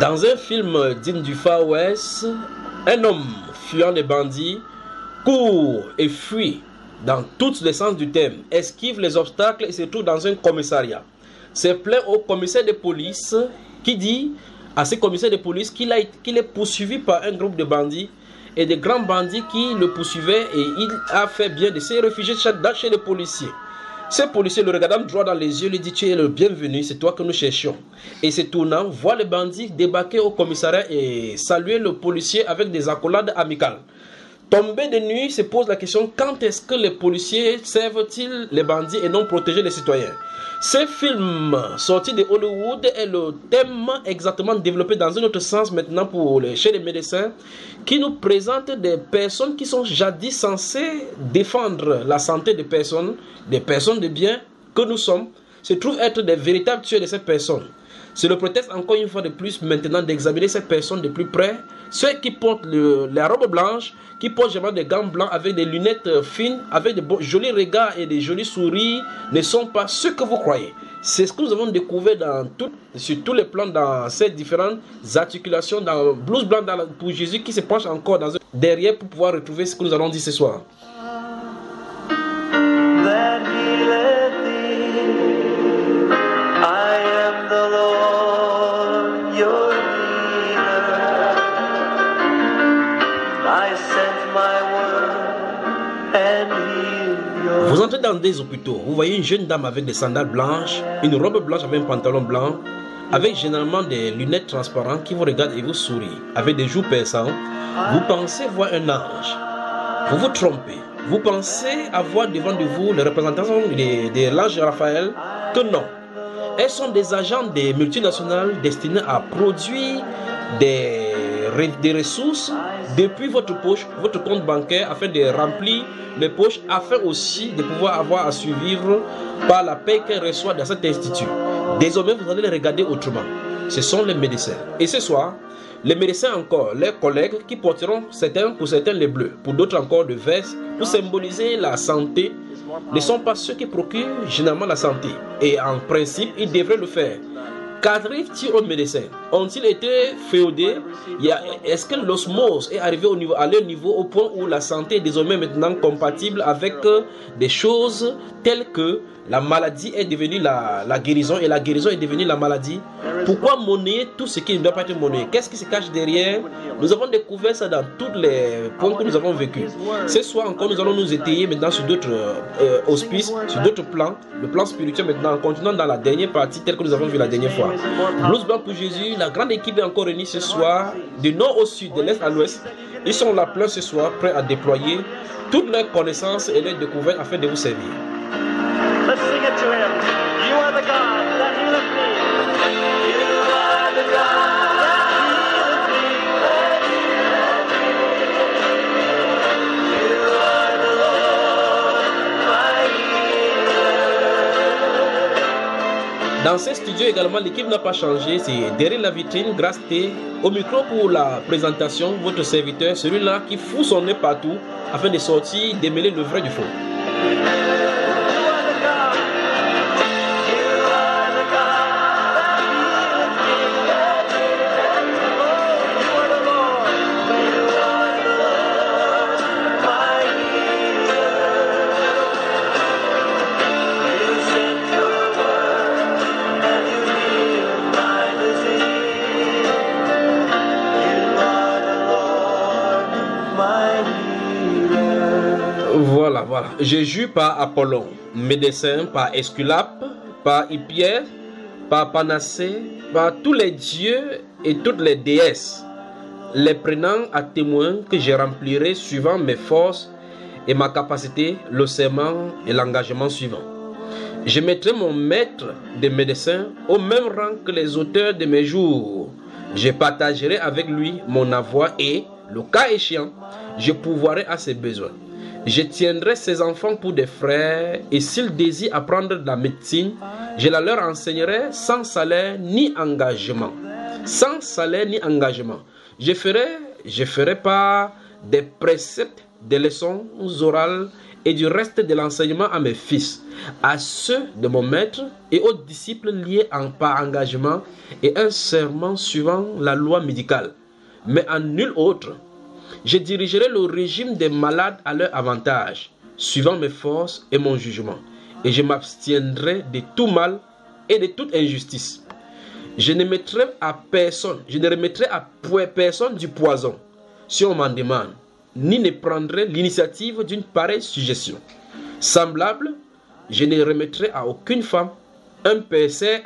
Dans un film digne du Far West, un homme fuyant les bandits court et fuit dans tous les sens du terme, esquive les obstacles et se trouve dans un commissariat. Se plaint au commissaire de police qui dit à ce commissaire de police qu'il est poursuivi par un groupe de bandits et de grands bandits qui le poursuivaient et il a fait bien de se réfugier chez les policiers. Ce policier le regardant droit dans les yeux lui dit: tu es le bienvenu, c'est toi que nous cherchions. Et se tournant, voit les bandits débarquer au commissariat et saluer le policier avec des accolades amicales. Tombé de nuit, se pose la question: quand est-ce que les policiers servent-ils les bandits et non protéger les citoyens? Ce film sorti de Hollywood est le thème exactement développé dans un autre sens maintenant chez les médecins, qui nous présente des personnes qui sont jadis censées défendre la santé des personnes de bien que nous sommes, se trouvent être des véritables tueurs de ces personnes. C'est le prétexte encore une fois de plus maintenant d'examiner ces personnes de plus près. Ceux qui portent la robe blanche, qui portent généralement des gants blancs avec des lunettes fines, avec de jolis regards et des jolis sourires, ne sont pas ceux que vous croyez. C'est ce que nous avons découvert sur tous les plans dans ces différentes articulations, dans Blues Blanc pour Jésus qui se penche encore derrière pour pouvoir retrouver ce que nous allons dire ce soir. Vous entrez dans des hôpitaux, vous voyez une jeune dame avec des sandales blanches, une robe blanche avec un pantalon blanc, avec généralement des lunettes transparentes qui vous regardent et vous sourient, avec des joues perçantes. Vous pensez voir un ange. Vous vous trompez. Vous pensez avoir devant de vous les représentations de l'ange Raphaël, que non. Elles sont des agents des multinationales destinés à produire des ressources depuis votre poche, votre compte bancaire, afin de remplir les poches, afin aussi de pouvoir avoir à survivre par la paie qu'elles reçoivent dans cet institut. Désormais, vous allez les regarder autrement. Ce sont les médecins. Et ce soir, les médecins encore, leurs collègues qui porteront pour certains les bleus, pour d'autres encore le vert, pour symboliser la santé, ne sont pas ceux qui procurent généralement la santé. Et en principe, ils devraient le faire. Qu'arrive-t-il aux médecins? Ont-ils été féodés? Est-ce que l'osmose est arrivée à leur niveau au point où la santé est désormais maintenant compatible avec des choses telles que la maladie est devenue la guérison et la guérison est devenue la maladie? Pourquoi monnayer tout ce qui ne doit pas être monnayé? Qu'est-ce qui se cache derrière? Nous avons découvert ça dans tous les points que nous avons vécus. Ce soir encore, nous allons nous étayer maintenant sur d'autres auspices, sur d'autres plans, le plan spirituel maintenant, en continuant dans la dernière partie telle que nous avons vu la dernière fois. Blues Blanc pour Jésus, la grande équipe est encore réunie ce soir, du nord au sud, de l'est à l'ouest. Ils sont là plein ce soir, prêts à déployer toutes leurs connaissances et leurs découvertes afin de vous servir. Let's sing it to him. You are the God that healeth me. You are the God that healeth me. You are the Lord, my healer. Dans ces studios également, l'équipe n'a pas changé. C'est derrière la vitrine, Grâce T. Au micro pour la présentation, votre serviteur, celui-là qui fout son nez partout afin de sortir, démêler le vrai du faux. Voilà. Jésus par Apollon, médecin par Esculape, par Hippière, par Panacée, par tous les dieux et toutes les déesses, les prenant à témoin que je remplirai suivant mes forces et ma capacité, le serment et l'engagement suivant. Je mettrai mon maître des médecins au même rang que les auteurs de mes jours. Je partagerai avec lui mon avoir et, le cas échéant, je pourvoirai à ses besoins. Je tiendrai ses enfants pour des frères et s'ils désirent apprendre de la médecine, je la leur enseignerai sans salaire ni engagement. Sans salaire ni engagement. Je ferai par des préceptes, des leçons orales et du reste de l'enseignement à mes fils, à ceux de mon maître et aux disciples liés par engagement et un serment suivant la loi médicale, mais en nul autre. Je dirigerai le régime des malades à leur avantage, suivant mes forces et mon jugement, et je m'abstiendrai de tout mal et de toute injustice. Je ne remettrai à personne du poison, si on m'en demande, ni ne prendrai l'initiative d'une pareille suggestion. Semblable, je ne remettrai à aucune femme un péché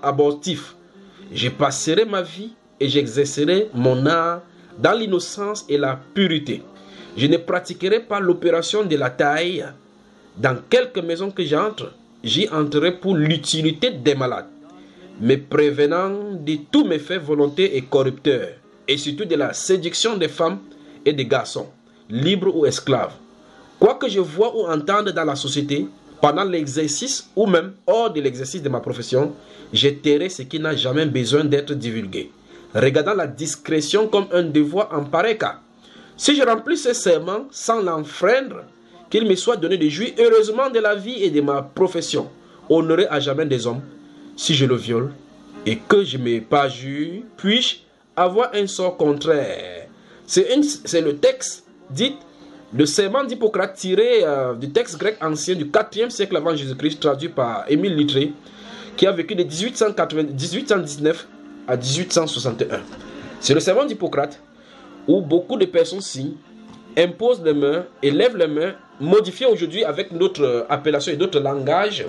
abortif. Je passerai ma vie et j'exercerai mon art dans l'innocence et la pureté. Je ne pratiquerai pas l'opération de la taille. Dans quelque maison que j'entre, j'y entrerai pour l'utilité des malades, me prévenant de tous mes faits volontés et corrupteurs, et surtout de la séduction des femmes et des garçons, libres ou esclaves. Quoi que je vois ou entende dans la société, pendant l'exercice ou même hors de l'exercice de ma profession, je tairai ce qui n'a jamais besoin d'être divulgué, regardant la discrétion comme un devoir en pareil cas. Si je remplis ce serment sans l'enfreindre, qu'il me soit donné de jouir heureusement de la vie et de ma profession, honoré à jamais des hommes. Si je le viole et que je ne me parjure, puis-je avoir un sort contraire? C'est le texte dit, le serment d'Hippocrate tiré du texte grec ancien du 4e siècle avant Jésus-Christ, traduit par Émile Littré, qui a vécu de 1819 à 1861. C'est le serment d'Hippocrate où beaucoup de personnes signent, imposent les mains, élèvent les mains, modifiées aujourd'hui avec d'autres appellations et d'autres langages,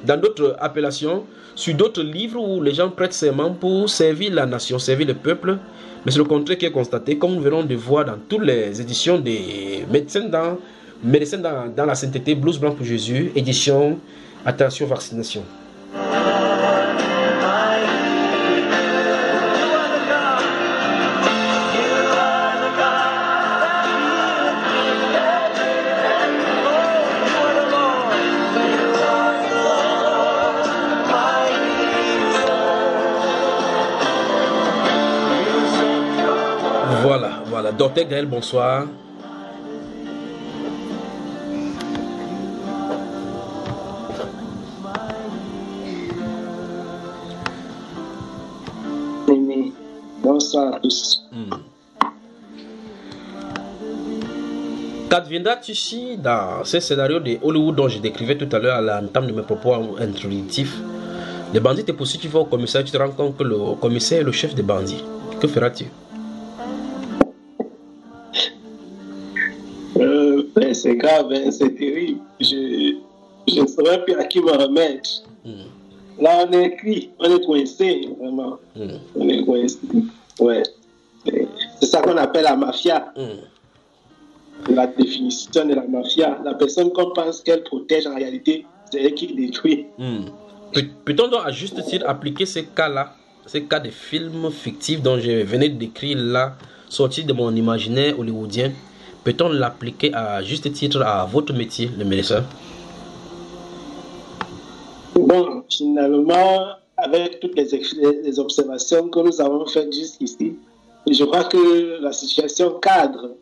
dans d'autres appellations, sur d'autres livres où les gens prêtent serment pour servir la nation, servir le peuple. Mais c'est le contraire qui est constaté, comme nous venons de voir dans toutes les éditions des médecins dans la sainteté, Blouse Blanc pour Jésus, édition Attention Vaccination. Voilà, Docteur Gaël, bonsoir. Bonsoir à tous. Qu'adviendra-t-il ici dans ce scénario de Hollywood dont je décrivais tout à l'heure à l'entame de mes propos introductifs? Les bandits te poursuivent, tu vas au commissaire, tu te rends compte que le commissaire est le chef des bandits. Que feras-tu? C'est grave, hein, c'est terrible. Je ne saurais plus à qui me remettre. Là, on est cuit, on est coincé, vraiment. On est coincé. Ouais. C'est ça qu'on appelle la mafia. La définition de la mafia. La personne qu'on pense qu'elle protège, en réalité, c'est elle qui détruit. Peut-on donc à juste titre appliquer ces cas-là, ces cas de films fictifs dont je venais de décrire là, sortis de mon imaginaire hollywoodien? Peut-on l'appliquer à juste titre à votre métier, le médecin? Bon, finalement, avec toutes les observations que nous avons faites jusqu'ici, je crois que la situation cadre.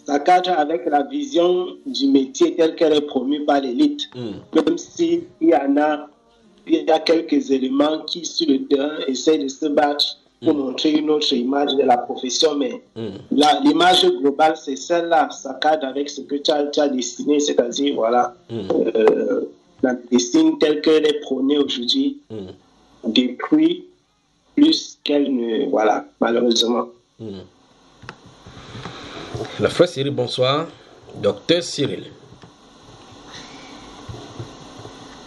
Ça cadre avec la vision du métier telle qu'elle est promue par l'élite. Même s'il y a quelques éléments qui, sur le terrain, essaient de se battre pour montrer une autre image de la profession, mais l'image globale, c'est celle-là. Ça cadre avec ce que tu as dessiné, c'est-à-dire, voilà, la médecine telle qu'elle est prônée aujourd'hui, détruit plus qu'elle ne... Voilà, malheureusement. La frère Cyril, bonsoir. Docteur Cyril.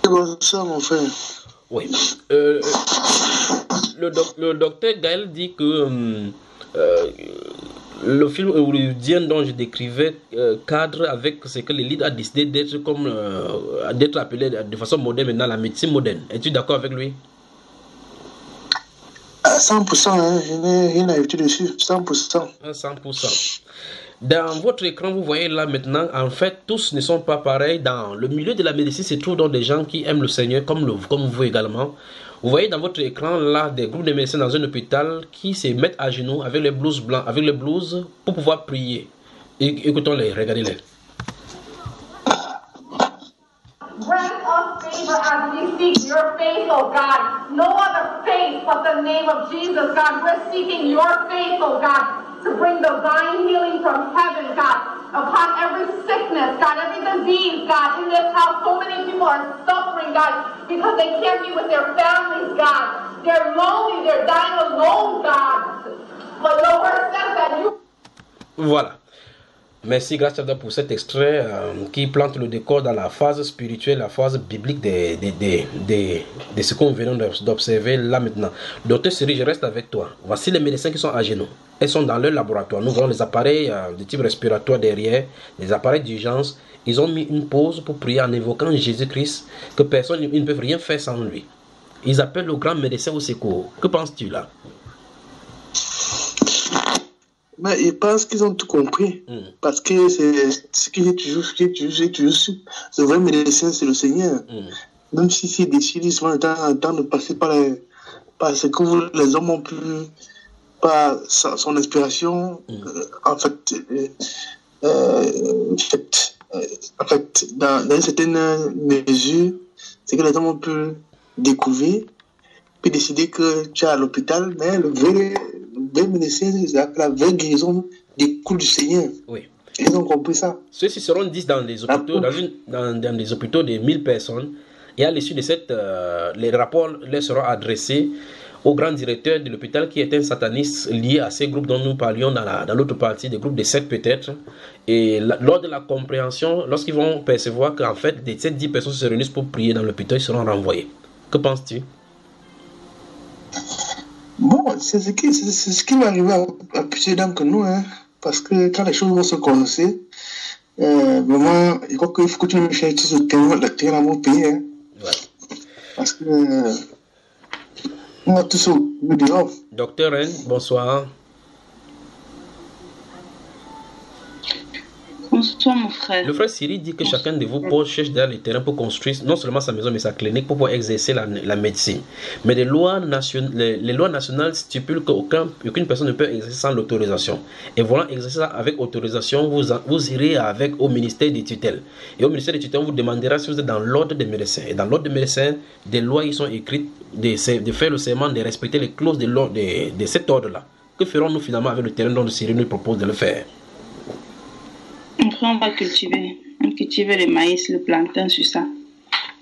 Bonsoir, mon frère. Oui. Le docteur Gaël dit que le film hollywoodien dont je décrivais cadre avec ce que l'élite a décidé d'être comme d'être appelé de façon moderne maintenant la médecine moderne. Es-tu d'accord avec lui? À 100%, hein, je n'ai rien à ajouter dessus. 100%. 100%. Dans votre écran, vous voyez là maintenant, en fait, tous ne sont pas pareils. Dans le milieu de la médecine, se trouvent donc des gens qui aiment le Seigneur, comme vous également. Vous voyez dans votre écran là des groupes de médecins dans un hôpital qui se mettent à genoux avec les blouses blancs, avec les blouses pour pouvoir prier. Écoutons-les, regardez-les. as we seek your face, oh God. No other face but the name of Jesus, God. We're seeking your face, oh God, to bring divine healing from heaven, God, upon every sickness, God, every disease, God. In this house, so many people are suffering, God, because they can't be with their families, God. They're lonely, they're dying alone, God. But your word says that you... Voilà. Merci, grâce à Dieu pour cet extrait qui plante le décor dans la phase spirituelle, la phase biblique de ce qu'on vient d'observer là maintenant. Docteur Siri, je reste avec toi. Voici les médecins qui sont à genoux. Ils sont dans leur laboratoire. Nous avons les appareils de type respiratoire derrière, les appareils d'urgence. Ils ont mis une pause pour prier en évoquant Jésus-Christ, que personne, ils ne peuvent rien faire sans lui. Ils appellent le grand médecin au secours. Que penses-tu là? Mais ils pensent qu'ils ont tout compris. Parce que c'est ce que j'ai toujours su. Le vrai médecin, c'est le Seigneur. Même si c'est décidé souvent de temps en temps de passer par ce que les hommes ont pu, par son inspiration, en fait, dans une certaine mesure, c'est que les hommes ont pu découvrir, puis décider que tu es à l'hôpital, mais le vrai médecin, la vraie guérison découle du Seigneur. Oui. Ils ont compris ça. Ceux-ci seront 10 dans les hôpitaux, dans des hôpitaux de 1000 personnes. Et à l'issue de les rapports leur seront adressés au grand directeur de l'hôpital qui est un sataniste lié à ces groupes dont nous parlions dans l'autre partie, des groupes de 7 peut-être. Et lors de la compréhension, lorsqu'ils vont percevoir qu'en fait, ces 10 personnes se réunissent pour prier dans l'hôpital, ils seront renvoyés. Que penses-tu? Bon, c'est ce qui va arriver à plus d'âmes que nous, hein, parce que quand les choses vont se connaître, vraiment, il faut que tu me fasses tout ce terrain dans mon pays, hein, ouais. Parce que on a tout ça au dehors. Docteur Ren, bonsoir. Bonsoir mon frère. Le frère Siri dit que chacun de vous pauvres cherche derrière les terrains pour construire non seulement sa maison mais sa clinique pour pouvoir exercer la médecine. Mais les lois nationales stipulent qu'aucune personne ne peut exercer sans l'autorisation. Et voilà, exercer ça avec autorisation, vous irez au ministère des tutelles. Et au ministère des tutelles, on vous demandera si vous êtes dans l'ordre des médecins. Et dans l'ordre des médecins, des lois y sont écrites de faire le serment, de respecter les clauses de cet ordre-là. Que ferons-nous finalement avec le terrain dont Siri nous propose de le faire? Après, on va cultiver le maïs, le plantain sur ça.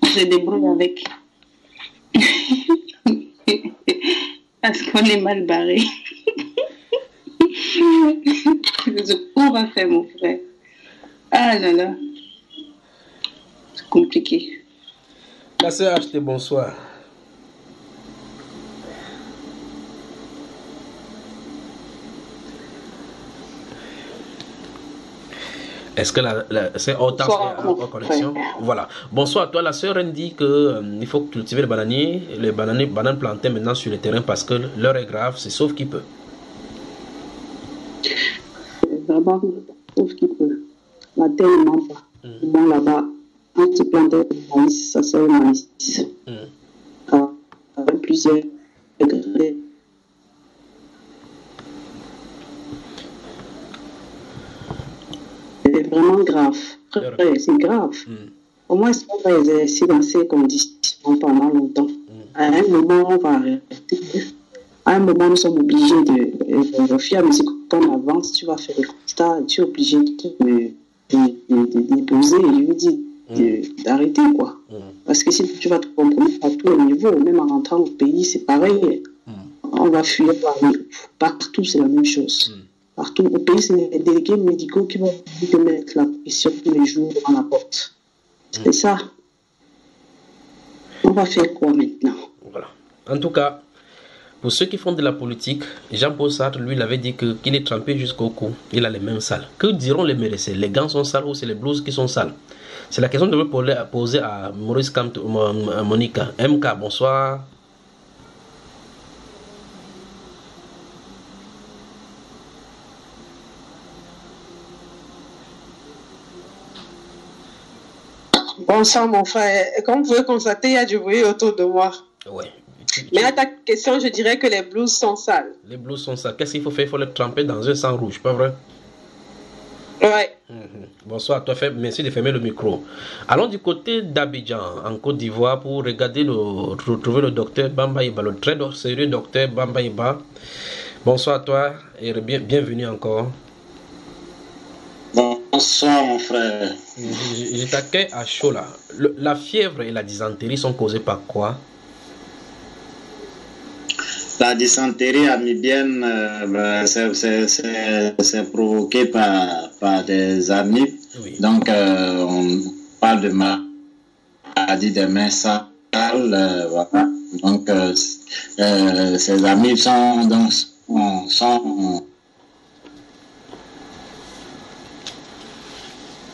On se débrouille avec. Parce qu'on est mal barré. Ce qu'on va faire, mon frère. Ah là là. C'est compliqué. La sœur Acheté, bonsoir. Est-ce que c'est hors connexion? Voilà. Bonsoir, toi, la sœur dit qu'il faut cultiver les bananes plantées maintenant sur le terrain parce que l'heure est grave, c'est sauf qui peut. Vraiment, sauf qui peut. La terre ne ment pas. Bon, là-bas, quand tu plantes le maïs, ça sert le maïs. Avec plusieurs degrés. C'est vraiment grave. C'est grave. Au moins, si on va exercer dans ces conditions pendant longtemps, à un moment, on va arrêter. À un moment, nous sommes obligés de faire, mais c'est qu'on avance, tu vas faire le constat, tu es obligé de déposer, je veux dire, d'arrêter, quoi. Parce que si tu vas te compromettre à tous les niveaux, même en rentrant au pays, c'est pareil. On va fuir partout, c'est la même chose. Partout au pays, c'est les délégués médicaux qui vont te mettre la pression tous les jours devant la porte. C'est ça. On va faire quoi maintenant? Voilà. En tout cas, pour ceux qui font de la politique, Jean-Paul Sartre, lui, il avait dit qu'il est trempé jusqu'au cou. Il a les mêmes sales. Que diront les médecins? Les gants sont sales ou c'est les blouses qui sont sales? C'est la question que je veux poser à Maurice Camp, Monica. MK, bonsoir. Bonsoir mon frère. Comme vous pouvez constater, il y a du bruit autour de moi. Ouais. Mais à ta question, je dirais que les blouses sont sales. Les blouses sont sales. Qu'est-ce qu'il faut faire? Il faut les tremper dans un sang rouge, pas vrai? Ouais. Bonsoir à toi, merci de fermer le micro. Allons du côté d'Abidjan, en Côte d'Ivoire, pour regarder retrouver le docteur Bamba Iba, le très sérieux docteur Bamba Iba. Bonsoir à toi et bienvenue encore. Bonsoir mon frère. Je t'accueille à chaud là. La fièvre et la dysenterie sont causées par quoi? La dysenterie amibienne, c'est provoqué par des amibes. Oui. Donc, on parle de maladie des mains sales. Voilà. Donc, ces amibes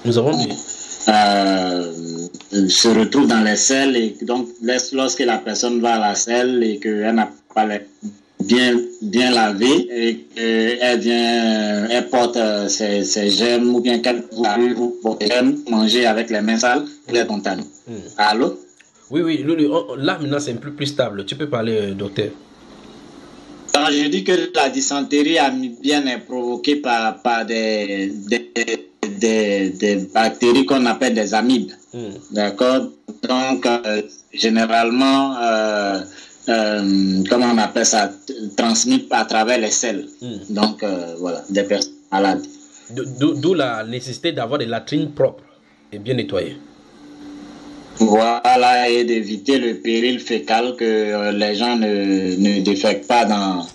Nous avons dit. Se retrouve dans les selles et donc lorsque la personne va à la selle et qu'elle n'a pas bien lavé et qu'elle porte ses germes ou bien qu'elle germes manger avec les mains sales, elle est contaminée. Allô? Oui, là maintenant c'est un peu plus stable. Tu peux parler, docteur. Alors, je dis que la dysenterie amibienne est provoquée par des bactéries qu'on appelle des amibes. D'accord? Donc, généralement, comment on appelle ça? Transmis à travers les selles. Donc, voilà, des personnes malades. D'où la nécessité d'avoir des latrines propres et bien nettoyées. Voilà, et d'éviter le péril fécal que les gens ne défectent pas dans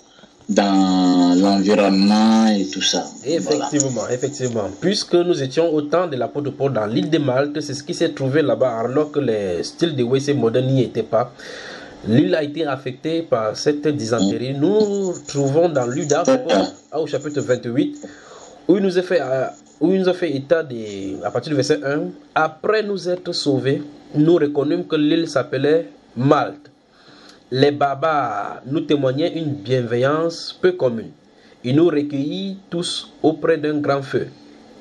l'environnement et tout ça. Effectivement, voilà. Effectivement. Puisque nous étions au temps de l'apôtre Paul dans l'île de Malte, c'est ce qui s'est trouvé là-bas, alors que les styles de WC modernes n'y étaient pas. L'île a été affectée par cette dysenterie. Nous trouvons dans l'Uda, au chapitre 28, où il nous a fait état à partir du verset 1, après nous être sauvés, nous reconnûmes que l'île s'appelait Malte. Les barbares nous témoignaient une bienveillance peu commune. Ils nous recueillis tous auprès d'un grand feu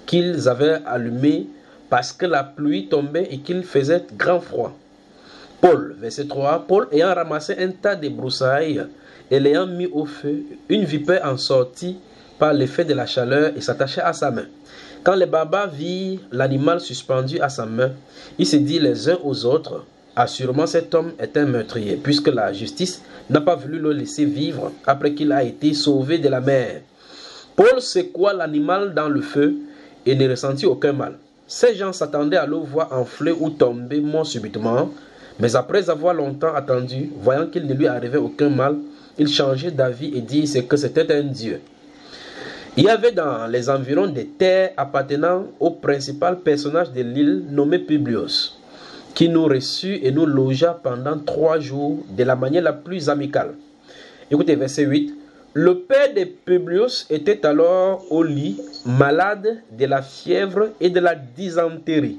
qu'ils avaient allumé parce que la pluie tombait et qu'il faisait grand froid. Paul, verset 3, Paul ayant ramassé un tas de broussailles et l'ayant mis au feu, une vipère en sortit par l'effet de la chaleur et s'attachait à sa main. Quand les barbares virent l'animal suspendu à sa main, ils se dirent les uns aux autres, assurément cet homme est un meurtrier, puisque la justice n'a pas voulu le laisser vivre après qu'il a été sauvé de la mer. Paul secoua l'animal dans le feu et ne ressentit aucun mal. Ces gens s'attendaient à le voir enfler ou tomber mort subitement, mais après avoir longtemps attendu, voyant qu'il ne lui arrivait aucun mal, ils changeaient d'avis et dirent que c'était un dieu. Il y avait dans les environs des terres appartenant au principal personnage de l'île nommé Publius, qui nous reçut et nous logea pendant 3 jours de la manière la plus amicale. Écoutez, verset 8. Le père de Publius était alors au lit, malade de la fièvre et de la dysenterie.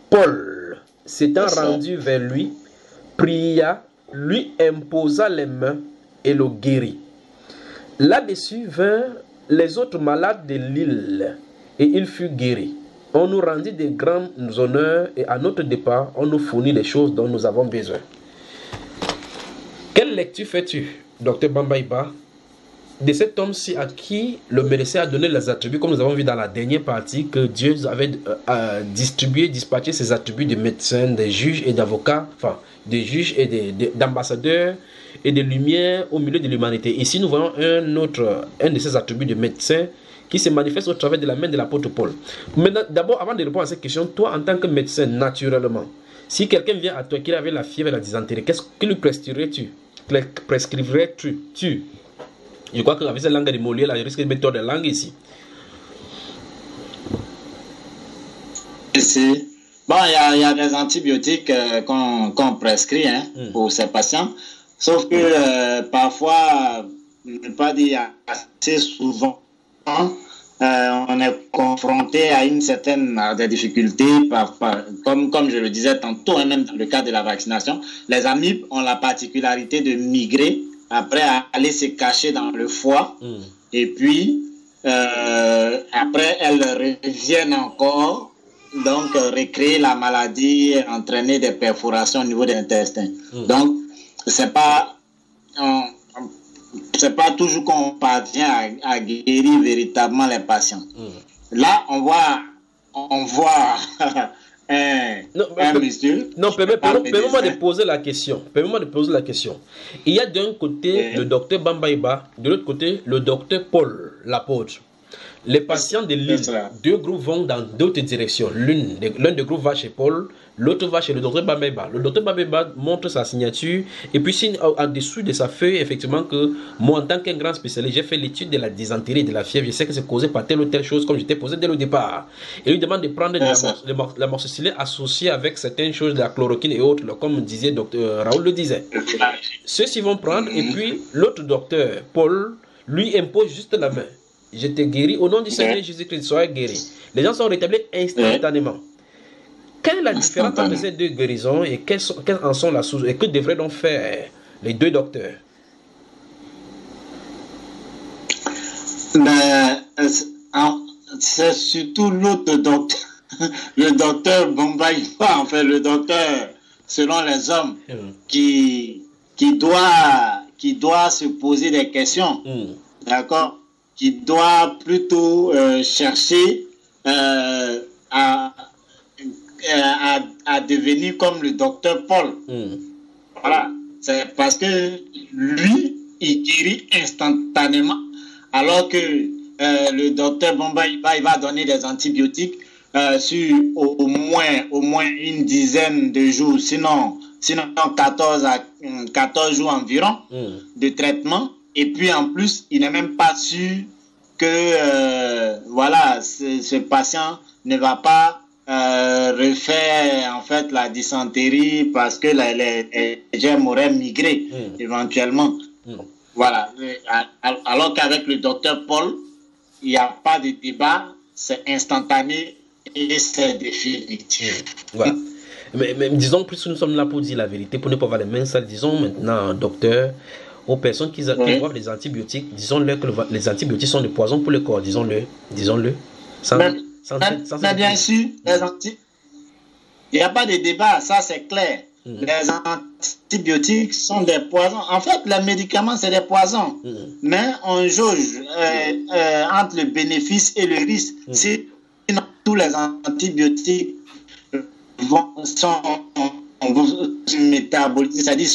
Paul, s'étant rendu vers lui, pria, lui imposa les mains et le guérit. Là-dessus vinrent les autres malades de l'île et il fut guéri. On nous rendit de grands honneurs et à notre départ, on nous fournit les choses dont nous avons besoin. Quelle lecture fais-tu, docteur Bamba Iba, de cet homme-ci à qui le médecin a donné les attributs, comme nous avons vu dans la dernière partie, que Dieu avait dispatché ses attributs de médecins, de juges et d'avocats, enfin, de juges et d'ambassadeurs et de lumière au milieu de l'humanité. Ici, nous voyons un de ces attributs de médecin qui se manifeste au travers de la main de l'apôtre Paul. Maintenant, d'abord, avant de répondre à cette question, toi, en tant que médecin, naturellement, si quelqu'un vient à toi qui avait la fièvre et la dysenterie, qu'est-ce que lui prescrirais-tu? Je crois qu'avec cette langue de Molière, là, je risque de mettre de langue ici. Bon, il y a des antibiotiques qu'on prescrit pour ces patients. Sauf que parfois, ne pas dire assez souvent, on est confronté à des difficultés, comme je le disais tantôt, même dans le cas de la vaccination. Les amibes ont la particularité de migrer, après aller se cacher dans le foie, et puis après elles reviennent encore, donc recréer la maladie, entraîner des perforations au niveau des intestins. Donc, c'est pas toujours qu'on parvient à guérir véritablement les patients. Là, on on voit un monsieur. Non, permets-moi de poser la question. Permets-moi de poser la question. Il y a d'un côté le docteur Bambaïba, de l'autre côté le docteur Paul, l'apôtre. Les patients de l'île, deux groupes vont dans d'autres directions. L'un des groupes va chez Paul, l'autre va chez le docteur Bambaïba. Le docteur Bambaïba montre sa signature et puis signe en dessous de sa feuille, effectivement, que moi, en tant qu'un grand spécialiste, j'ai fait l'étude de la dysenterie, de la fièvre. Je sais que c'est causé par telle ou telle chose, comme je t'ai posé dès le départ. Et lui demande de prendre l'amoxicillin associé avec certaines choses, de la chloroquine et autres, comme disait docteur Raoul le disait. Ceux-ci vont prendre et puis l'autre docteur, Paul, lui impose juste la main. Je te guéris au nom du Seigneur Jésus-Christ, sois guéri. Les gens sont rétablis instantanément. Quelle est la différence entre ces deux guérisons et quelles en sont la source et que devraient donc faire les deux docteurs? C'est surtout l'autre docteur, le docteur Bambaïba, en fait, le docteur, selon les hommes, qui doit se poser des questions. D'accord? Qui doit plutôt chercher à devenir comme le docteur Paul. Voilà. C'est parce que lui, il guérit instantanément, alors que le docteur Bambaïba, il va donner des antibiotiques sur au moins une dizaine de jours, sinon 14 jours environ de traitement. Et puis en plus, il n'est même pas sûr que voilà, ce patient ne va pas refaire en fait la dysenterie parce que les germes auraient migré éventuellement. Voilà. Alors qu'avec le docteur Paul, il n'y a pas de débat, c'est instantané et c'est définitif. Voilà. Mais disons, puisque nous sommes là pour dire la vérité, pour ne pas avoir les mains sales, disons maintenant, docteur, aux personnes qui boivent des antibiotiques, disons-leur que les antibiotiques sont des poisons pour le corps, disons-le. Bien sûr, il n'y a pas de débat, ça c'est clair. Les antibiotiques sont des poisons. En fait, les médicaments, c'est des poisons. Mais on jauge entre le bénéfice et le risque. Si tous les antibiotiques sont métabolisés, c'est-à-dire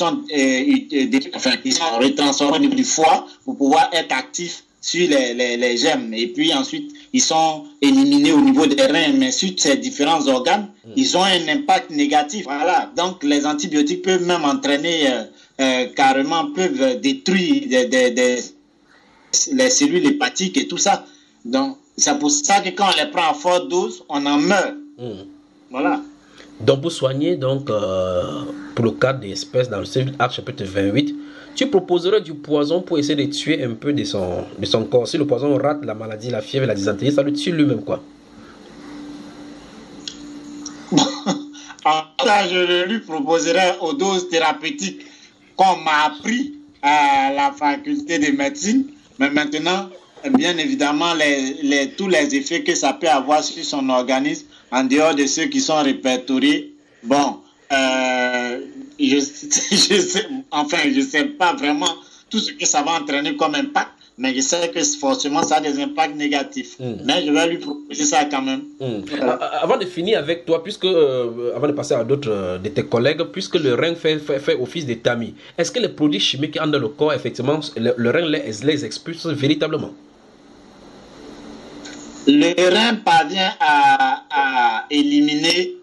ils sont retransformés au niveau du foie pour pouvoir être actifs sur les germes. Et puis ensuite, ils sont éliminés au niveau des reins. Mais sur ces différents organes, ils ont un impact négatif. Voilà. Donc, les antibiotiques peuvent même entraîner, carrément, peuvent détruire les cellules hépatiques et tout ça. Donc, c'est pour ça que quand on les prend à forte dose, on en meurt. Voilà. Donc, pour soigner, pour le cas des espèces dans le Acte chapitre 28, tu proposerais du poison pour essayer de tuer un peu de son corps. Si le poison rate la maladie, la fièvre, la dysenterie, ça le tue lui-même, quoi. Je lui proposerais aux doses thérapeutiques qu'on m'a appris à la faculté de médecine. Mais maintenant, bien évidemment, tous les effets que ça peut avoir sur son organisme, en dehors de ceux qui sont répertoriés, bon, je sais pas vraiment tout ce que ça va entraîner comme impact, mais je sais que forcément ça a des impacts négatifs. Mais je vais lui proposer ça quand même. Voilà. Avant de finir avec toi, avant de passer à d'autres de tes collègues, puisque le rein fait office de tamis, est-ce que les produits chimiques qui entrent dans le corps, effectivement, le rein les expulse véritablement? Le rein parvient à éliminer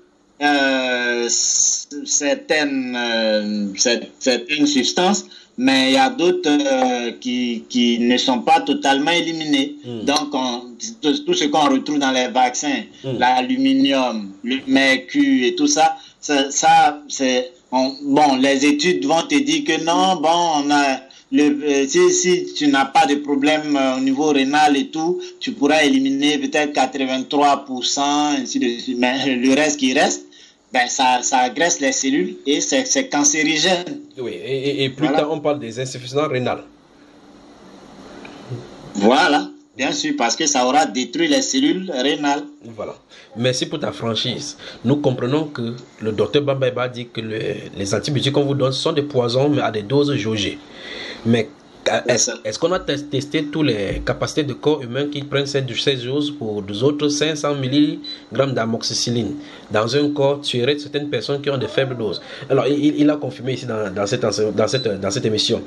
certaines substances, mais il y a d'autres qui ne sont pas totalement éliminées. Donc, tout ce qu'on retrouve dans les vaccins, l'aluminium, le mercure et tout ça, bon, les études vont te dire que non, bon, on a... si tu n'as pas de problème au niveau rénal et tout, tu pourras éliminer peut-être 83%, ainsi de suite. Mais le reste qui reste, ben ça agresse les cellules et c'est cancérigène. Oui, et plus tard, on parle des insuffisances rénales. Voilà, bien sûr, parce que ça aura détruit les cellules rénales. Voilà. Merci pour ta franchise. Nous comprenons que le docteur Bambaïba dit que les antibiotiques qu'on vous donne sont des poisons, mais à des doses jaugées. Mais Est-ce qu'on a testé toutes les capacités de corps humain qui prennent cette dose pour des autres 500 mg d'amoxicilline dans un corps tuerait certaines personnes qui ont de faibles doses? Alors, il a confirmé ici dans cette émission.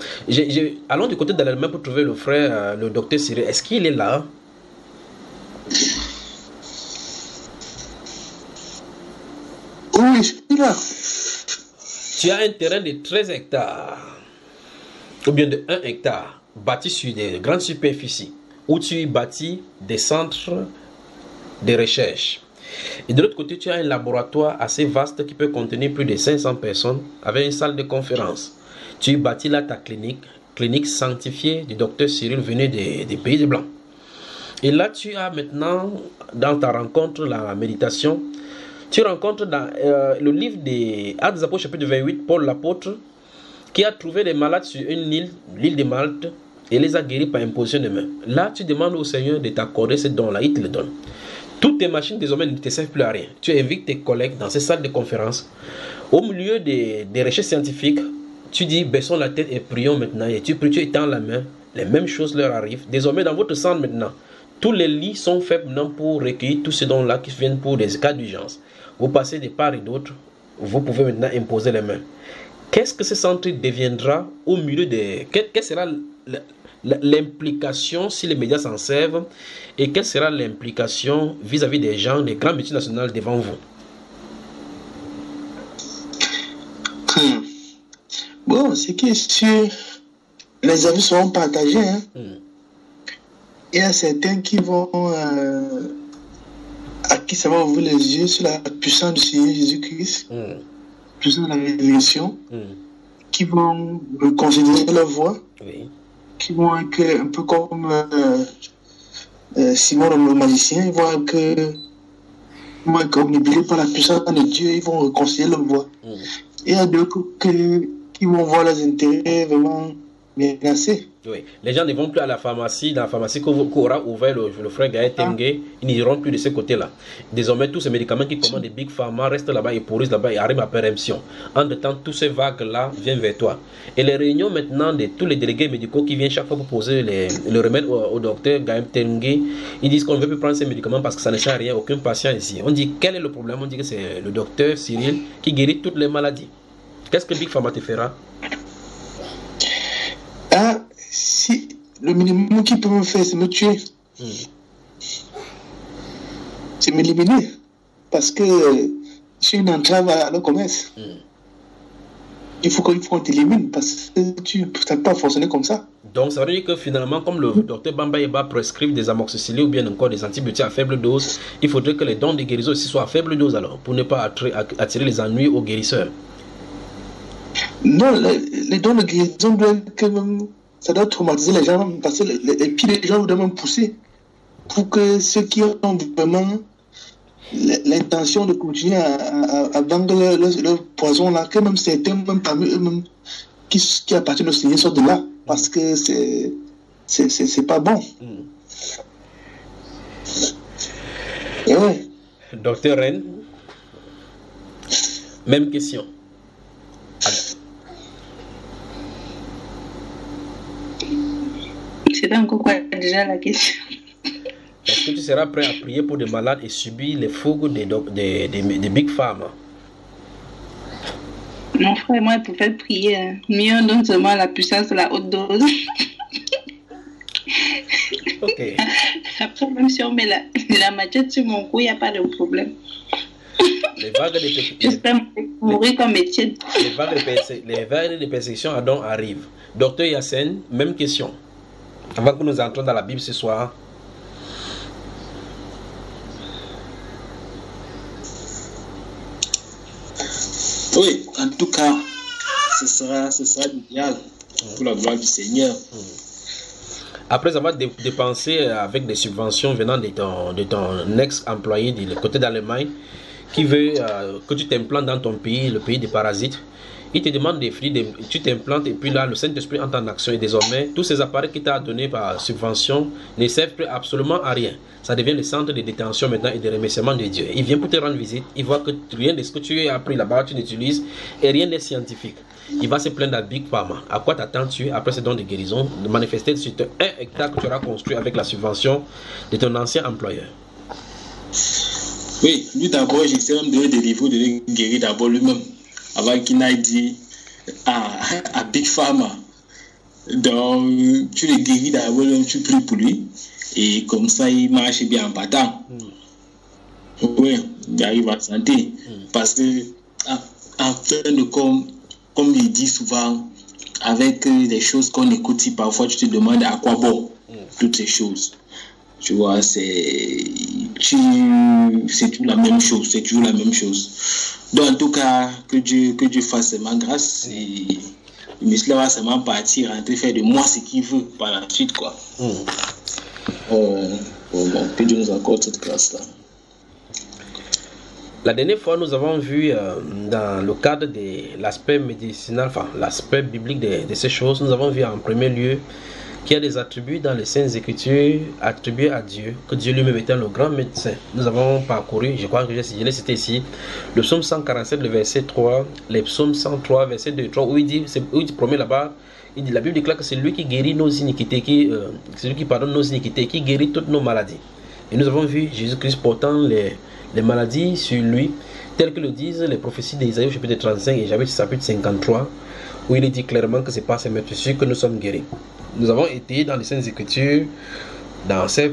Allons du côté de l'Allemagne pour trouver le frère, le docteur Cyril. Est-ce qu'il est là? Oui, je suis là. Tu as un terrain de 13 hectares. Ou bien de 1 hectare, bâti sur des grandes superficies, où tu bâtis des centres de recherche. Et de l'autre côté, tu as un laboratoire assez vaste qui peut contenir plus de 500 personnes avec une salle de conférence. Tu bâtis là ta clinique sanctifiée du docteur Cyril venu des pays de Blancs. Et là, tu as maintenant, dans ta rencontre, la méditation, tu rencontres dans le livre des Actes des Apôtres, chapitre 28, Paul l'apôtre, qui a trouvé des malades sur une île, l'île de Malte, et les a guéris par imposition de main. Là, tu demandes au Seigneur de t'accorder ce don-là, il te le donne. Toutes tes machines désormais ne te servent plus à rien. Tu invites tes collègues dans ces salles de conférence. Au milieu des recherches scientifiques, tu dis, baissons la tête et prions maintenant. Et tu pries, tu étends la main, les mêmes choses leur arrivent. Désormais, dans votre centre maintenant, tous les lits sont faits maintenant pour recueillir tous ces dons-là qui viennent pour des cas d'urgence. Vous passez de part et d'autre, vous pouvez maintenant imposer les mains. Qu'est-ce que ce centre deviendra au milieu des... Quelle sera l'implication si les médias s'en servent et quelle sera l'implication vis-à-vis des gens, des grandes multinationales devant vous? Bon, c'est que sûr, les avis seront partagés. Hein. Il y a certains qui vont... à qui ça va ouvrir les yeux sur la puissance du Seigneur Jésus-Christ. Puissance de la révélation, qui vont considérer leur voix, qui vont être un peu comme Simon le magicien, ils vont être omnibulés par la puissance de Dieu, ils vont reconsidérer leur voix. Et il y a d'autres qui vont voir leurs intérêts vraiment menacés. Oui. Les gens ne vont plus à la pharmacie, dans la pharmacie qu'aura ouvert le frère Gaël Tengue, ils n'iront plus de ce côté-là. Désormais, tous ces médicaments qui commandent des Big Pharma restent là-bas et pourrissent là-bas et arrivent à péremption. Entre-temps, tous ces vagues-là viennent vers toi. Et les réunions maintenant de tous les délégués médicaux qui viennent chaque fois pour poser le remède au docteur Gaël Tengue, ils disent qu'on ne veut plus prendre ces médicaments parce que ça ne change rien, aucun patient ici. On dit quel est le problème? On dit que c'est le docteur Cyril qui guérit toutes les maladies. Qu'est-ce que Big Pharma te fera? Si le minimum qu'il peut me faire, c'est me tuer. C'est m'éliminer. Parce que j'ai une entrave à le commerce. Il faut qu'on t'élimine parce que tu ne peux pas fonctionner comme ça. Donc ça veut dire que finalement, comme le docteur Bamba Yeba prescrive des amoxicillines ou bien encore des antibiotiques à faible dose, il faudrait que les dons de guérison aussi soient à faible dose alors, pour ne pas attirer les ennuis aux guérisseurs. Non, les dons de guérison doivent quand même... Ça doit traumatiser les gens, parce que les pieds des gens doivent même pousser pour que ceux qui ont vraiment l'intention de continuer à vendre leur poison là, que même certains, même parmi eux-mêmes, qui appartiennent au Seigneur sortent de là, parce que c'est pas bon. Et ouais. Docteur Rennes, même question. C'est encore quoi déjà la question? Est-ce que tu seras prêt à prier pour des malades et subir les fougues des Big Pharma? Non, frère, moi, pour faire prier, mieux on donne seulement la puissance de la haute dose. Ok. Après, même si on met la machette sur mon cou, il n'y a pas de problème. Les vagues de J'espère mourir comme Étienne. Les vagues de persécution arrivent. Docteur Yassine, même question. Avant que nous entrions dans la Bible ce soir. Oui, en tout cas, ce sera l'idéal pour la gloire du Seigneur. Après avoir dépensé avec des subventions venant de ton ex-employé du côté d'Allemagne, qui veut que tu t'implantes dans ton pays, le pays des parasites. Il te demande des fruits, tu t'implantes et puis là, le Saint-Esprit entre en action et désormais, tous ces appareils qu'il t'a donnés par subvention ne servent plus absolument à rien. Ça devient le centre de détention maintenant et de remerciement de Dieu. Il vient pour te rendre visite, il voit que rien de ce que tu as appris là-bas, tu n'utilises et rien n'est scientifique. Il va se plaindre à Big Pharma. À quoi t'attends-tu après ce don de guérison de manifester sur 1 hectare que tu auras construit avec la subvention de ton ancien employeur? Oui, lui d'abord, j'essaie même de délivrer, de guérir d'abord lui-même. Avant qu'il n'aille dire à Big Pharma. Donc, tu le guéris d'abord, tu pries pour lui. Et comme ça, il marche bien en partant. Oui, il arrive à santé. Parce que, en fin de compte, comme il dit souvent, avec les choses qu'on écoute, si parfois tu te demandes à quoi bon toutes ces choses. Tu vois, c'est toujours la même chose. C'est toujours la même chose. Donc, en tout cas, que Dieu fasse ma grâce. Et le monsieur va seulement partir, rentrer, faire de moi ce qu'il veut par la suite, quoi. Que Dieu nous accorde cette grâce-là. La dernière fois, nous avons vu dans le cadre de l'aspect médicinal, enfin l'aspect biblique de ces choses, nous avons vu en premier lieu qu'il y a des attributs dans les Saintes Écritures attribués à Dieu, que Dieu lui-même étant le grand médecin. Nous avons parcouru, je crois que je l'ai cité ici, le psaume 147, le verset 3, les psaumes 103, verset 2 et 3, où il promet là-bas, il dit, la Bible déclare que c'est lui qui guérit nos iniquités, c'est lui qui pardonne nos iniquités, qui guérit toutes nos maladies. Et nous avons vu Jésus-Christ portant les maladies sur lui, telles que le disent les prophéties d'Ésaïe au chapitre 35 et chapitre 53, où il est dit clairement que c'est par ces meurtrissures que nous sommes guéris. Nous avons été dans les Saintes Écritures, dans ces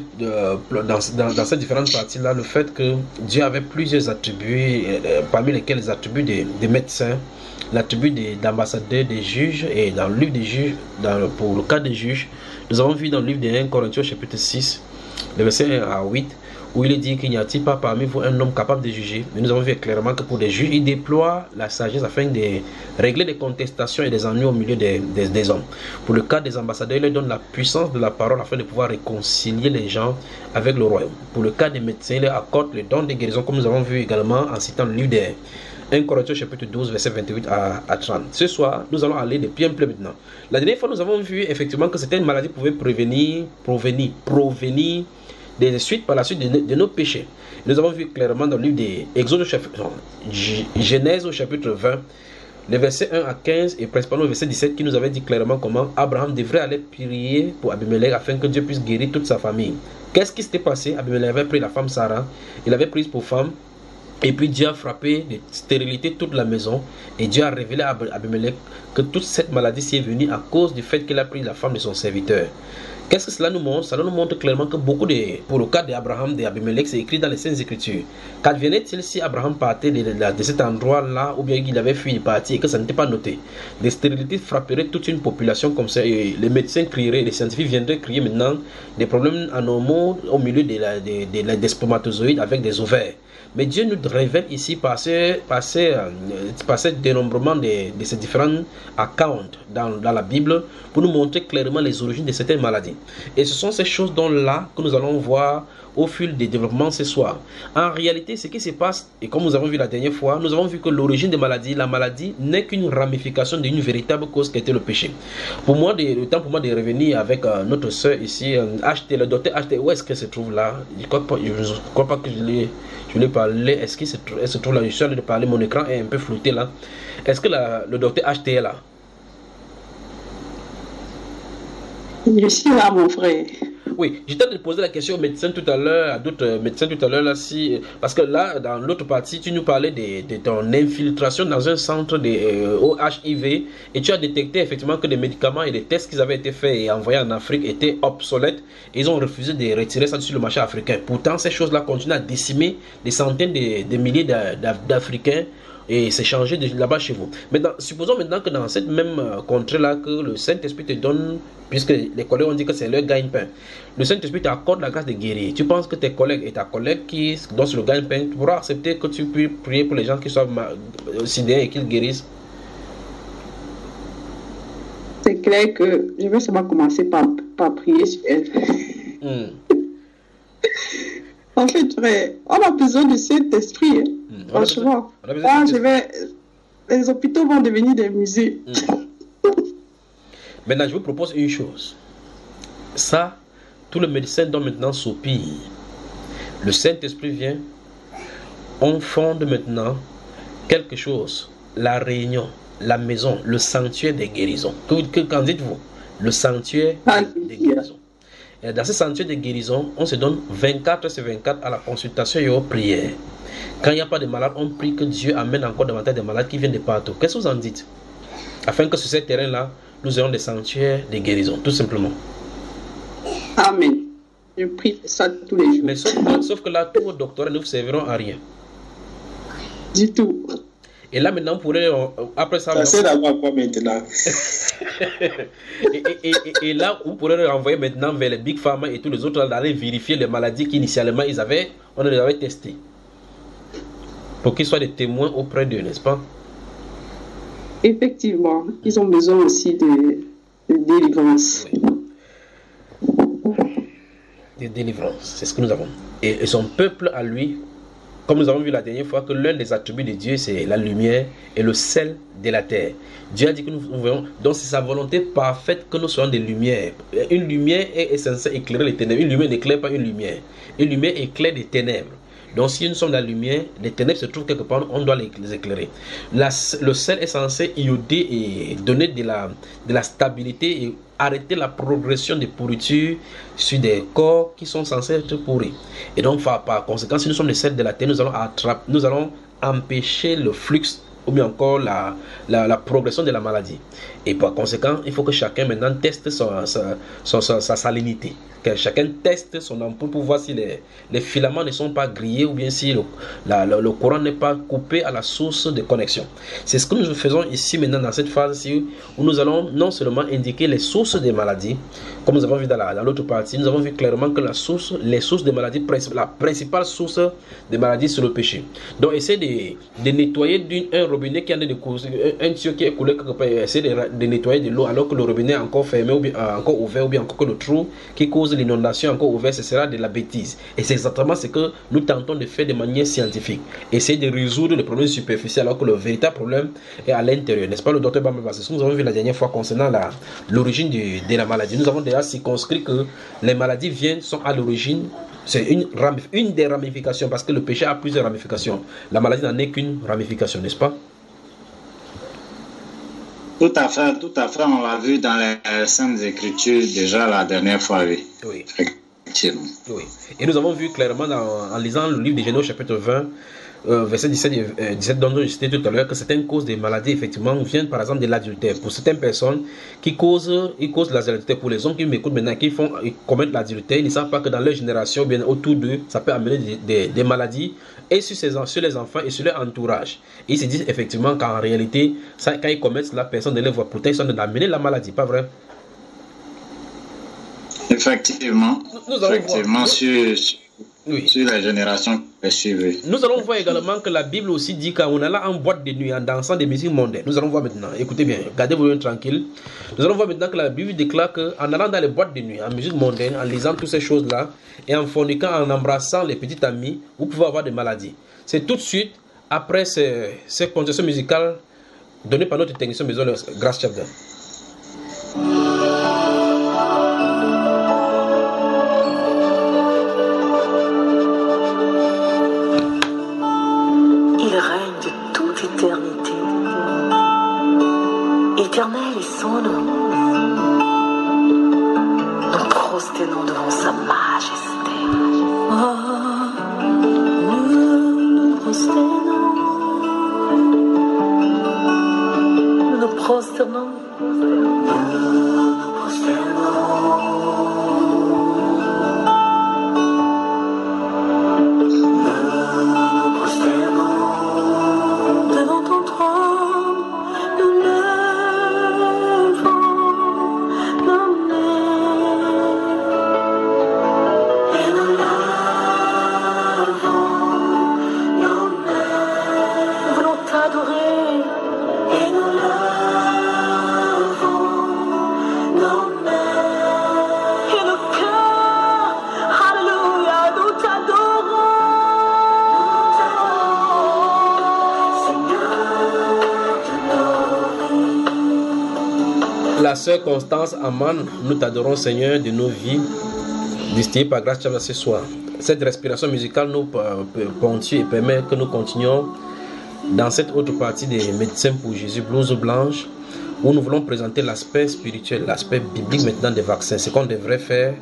différentes parties-là, le fait que Dieu avait plusieurs attributs, parmi lesquels les attributs des médecins, l'attribut d'ambassadeurs, des juges, et dans le livre des juges, pour le cas des juges, nous avons vu dans le livre de 1 Corinthiens chapitre 6, le verset 1 à 8, où il est dit qu'il n'y a-t-il pas parmi vous un homme capable de juger. Mais nous avons vu clairement que pour des juges, il déploie la sagesse afin de régler des contestations et des ennuis au milieu des hommes. Pour le cas des ambassadeurs, il leur donne la puissance de la parole afin de pouvoir réconcilier les gens avec le royaume. Pour le cas des médecins, il leur accorde le don de guérison, comme nous avons vu également en citant le livre des 1 Corinthiens chapitre 12, verset 28 à 30. Ce soir, nous allons aller de pied en pied maintenant. La dernière fois, nous avons vu effectivement que certaines maladies pouvaient provenir des suites par la suite de nos péchés. Nous avons vu clairement dans le livre des Exode, Genèse au chapitre 20, les versets 1 à 15 et principalement le verset 17 qui nous avait dit clairement comment Abraham devrait aller prier pour Abimelech afin que Dieu puisse guérir toute sa famille. Qu'est-ce qui s'était passé? Abimelech avait pris la femme Sarah, il l'avait prise pour femme. Et puis Dieu a frappé de stérilité toute la maison. Et Dieu a révélé à Abimelech que toute cette maladie s'y est venue à cause du fait qu'il a pris la femme de son serviteur. Qu'est-ce que cela nous montre? Cela nous montre clairement que pour le cas d'Abraham, d'Abimelech, c'est écrit dans les Saintes Écritures. Qu'advenait-il si Abraham partait de cet endroit-là, ou bien qu'il avait fui de partir et que ça n'était pas noté? Des stérilités frapperaient toute une population comme ça, et les médecins crieraient, les scientifiques viendraient crier maintenant des problèmes anormaux au milieu des spermatozoïdes avec des ovaires. Mais Dieu nous révèle ici par ce dénombrement de ces différents accounts dans la Bible pour nous montrer clairement les origines de certaines maladies. Et ce sont ces choses là que nous allons voir au fil des développements ce soir. En réalité, ce qui se passe, et comme nous avons vu la dernière fois, nous avons vu que l'origine des maladies, la maladie n'est qu'une ramification d'une véritable cause qui était le péché. Pour moi, le temps pour moi de revenir avec notre soeur ici, le docteur HT, où est-ce qu'elle se trouve là? Je ne crois pas que je l'ai parlé. Est-ce qu'elle se trouve là? Je suis en train de parler, mon écran est un peu flouté là. Est-ce que le docteur HT est là? Je suis là, mon frère. Oui, j'étais en train de poser la question aux médecins tout à l'heure, à d'autres médecins tout à l'heure, là, parce que là, dans l'autre partie, tu nous parlais de ton infiltration dans un centre au HIV, et tu as détecté effectivement que des médicaments et des tests qui avaient été faits et envoyés en Afrique étaient obsolètes, et ils ont refusé de retirer ça sur le marché africain. Pourtant, ces choses-là continuent à décimer des centaines de milliers d'Africains, et c'est changé là-bas chez vous. Maintenant, supposons maintenant que dans cette même contrée-là, que le Saint-Esprit te donne, puisque les collègues ont dit que c'est leur gagne-pain, le Saint-Esprit t'accorde la grâce de guérir. Tu penses que tes collègues et ta collègue qui dont c'est le gagne-pain, tu pourras accepter que tu puisses prier pour les gens qui sont sidérés et qu'ils guérissent? C'est clair que je vais seulement commencer par prier sur elle. En fait, on a besoin du Saint-Esprit. Franchement, là, les hôpitaux vont devenir des musées. Maintenant, je vous propose une chose. Ça, tout le médecin doit maintenant soupir. Le Saint-Esprit vient. On fonde maintenant quelque chose. La réunion, la maison, le sanctuaire des guérisons. Qu'en dites-vous? Le sanctuaire des guérisons. Et dans ce sanctuaire des guérisons, on se donne 24 sur 24 à la consultation et aux prières. Quand il n'y a pas de malades, on prie que Dieu amène encore davantage de malades qui viennent de partout. Qu'est-ce que vous en dites? Afin que sur ce terrain-là, nous ayons des sanctuaires des guérisons, tout simplement. Amen. Je prie pour ça tous les jours. Mais sauf que là, tous vos docteurs ne vous serviront à rien. Du tout. Et là, maintenant, vous pourrez, après ça... Ça sert à quoi maintenant? et là, vous pourrez renvoyer maintenant vers les Big Pharma et tous les autres d'aller vérifier les maladies qu'initialement on les avait testées. Pour qu'ils soient des témoins auprès d'eux, n'est-ce pas? Effectivement, ils ont besoin aussi de délivrance. Oui. De délivrance, c'est ce que nous avons. Et son peuple à lui, comme nous avons vu la dernière fois, que l'un des attributs de Dieu, c'est la lumière et le sel de la terre. Dieu a dit que nous voyons, donc c'est sa volonté parfaite que nous soyons des lumières. Une lumière est censée éclairer les ténèbres. Une lumière n'éclaire pas une lumière. Une lumière éclaire des ténèbres. Donc si nous sommes dans la lumière, les ténèbres se trouvent quelque part, on doit les éclairer. Le sel est censé ioder et donner de la stabilité et arrêter la progression des pourritures sur des corps qui sont censés être pourris. Et donc par conséquent, si nous sommes les sels de la terre, nous allons empêcher le flux ou bien encore la progression de la maladie. Et par conséquent, il faut que chacun maintenant teste sa salinité. Que chacun teste son ampoule pour voir si les filaments ne sont pas grillés ou bien si le courant n'est pas coupé à la source de connexion. C'est ce que nous faisons ici maintenant dans cette phase-ci où nous allons non seulement indiquer les sources des maladies, comme nous avons vu dans l'autre partie, nous avons vu clairement que les sources des maladies, la principale source des maladies, c'est le péché. Donc essayez de nettoyer un robinet qui a de causer, un tuyau qui est coulé quelque part, essayez de nettoyer de l'eau alors que le robinet est encore fermé ou bien encore ouvert ou bien encore que le trou qui cause l'inondation encore ouvert, ce sera de la bêtise. Et c'est exactement ce que nous tentons de faire de manière scientifique. Essayer de résoudre les problèmes superficiels alors que le véritable problème est à l'intérieur. N'est-ce pas le docteur Bamba? C'est ce que nous avons vu la dernière fois concernant l'origine de la maladie. Nous avons déjà circonscrit que les maladies sont à l'origine. C'est une des ramifications parce que le péché a plusieurs ramifications. La maladie n'en est qu'une ramification, n'est-ce pas? Tout à fait, on l'a vu dans les Saintes Écritures déjà la dernière fois, oui. Oui. Effectivement. Oui. Et nous avons vu clairement en lisant le livre de Généaux chapitre 20, verset 17 dont je citais tout à l'heure, que certaines causes des maladies effectivement viennent par exemple de l'adultère. Pour certaines personnes ils causent l'adultère. Pour les hommes qui m'écoutent maintenant, qui commettent l'adultère, ils ne savent pas que dans leur génération, bien autour d'eux, ça peut amener des maladies et sur les enfants et sur leur entourage. Et ils se disent effectivement qu'en réalité, quand ils commettent cela, personne ne les voit. Pourtant, ils sont d'amener la maladie, pas vrai? Effectivement. Nous allons voir. Sur la génération qui suivait. Nous allons voir également que la Bible aussi dit qu'on allant en boîte de nuit en dansant des musiques mondaines. Nous allons voir maintenant, écoutez bien, gardez-vous tranquille. Nous allons voir maintenant que la Bible déclare qu'en allant dans les boîtes de nuit, en musique mondaine, en lisant toutes ces choses-là, et en forniquant, en embrassant les petits amis, vous pouvez avoir des maladies. C'est tout de suite après ces conditions musicales données par notre technicien maison, Grace Chapter. Éternité. Éternel est son nom. Nous prosternons devant sa majesté. Nous nous prosternons. Nous nous prosternons. La sœur Constance Aman, nous t'adorons Seigneur de nos vies, distillées par grâce ce soir. Cette respiration musicale nous ponctue et permet que nous continuions dans cette autre partie des médecins pour Jésus, blouse blanche, où nous voulons présenter l'aspect spirituel, l'aspect biblique maintenant des vaccins, ce qu'on devrait faire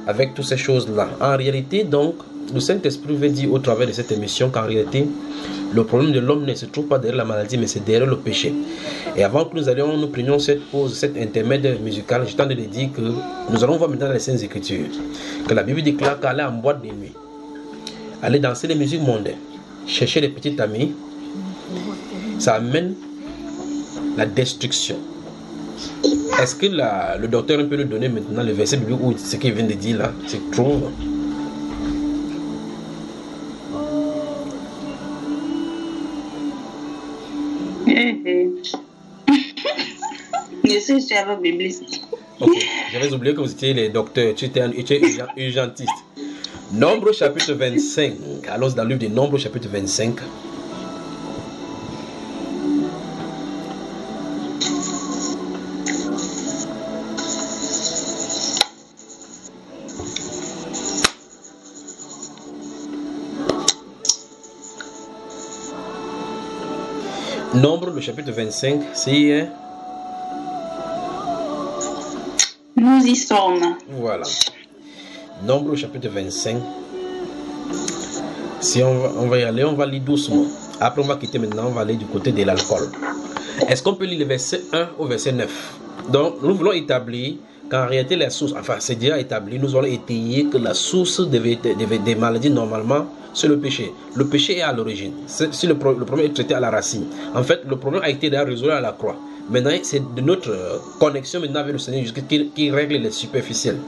avec toutes ces choses-là. En réalité, donc, le Saint-Esprit veut dire au travers de cette émission qu'en réalité, le problème de l'homme ne se trouve pas derrière la maladie, mais c'est derrière le péché. Et avant que nous prenions cette pause, cet intermède musical, je tente de dire que nous allons voir maintenant dans les Saintes Écritures que la Bible déclare qu'aller en boîte de nuit, aller danser les musiques mondaines, chercher les petites amies, ça amène la destruction. Est-ce que le docteur peut nous donner maintenant le verset biblique où ce qu'il vient de dire là, c'est trop? Je sais, je suis un bibliste. Ok, j'avais oublié que vous étiez les docteurs, tu étais urgentiste. Nombre chapitre 25. Allons dans le livre des Nombres chapitre 25. Nombre, le chapitre 25, c'est... Nous y sommes. Voilà. Nombre, le chapitre 25. Si on va y aller, on va lire doucement. Après, on va quitter maintenant, on va aller du côté de l'alcool. Est-ce qu'on peut lire le verset 1 au verset 9? Donc, nous voulons établir qu'en réalité, la source, enfin, c'est déjà établi, nous allons étayer que la source des maladies, normalement, c'est le péché. Le péché est à l'origine. Si le problème est traité à la racine. En fait, le problème a été résolu à la croix. Maintenant, c'est de notre connexion maintenant avec le Seigneur qui règle les superficiels.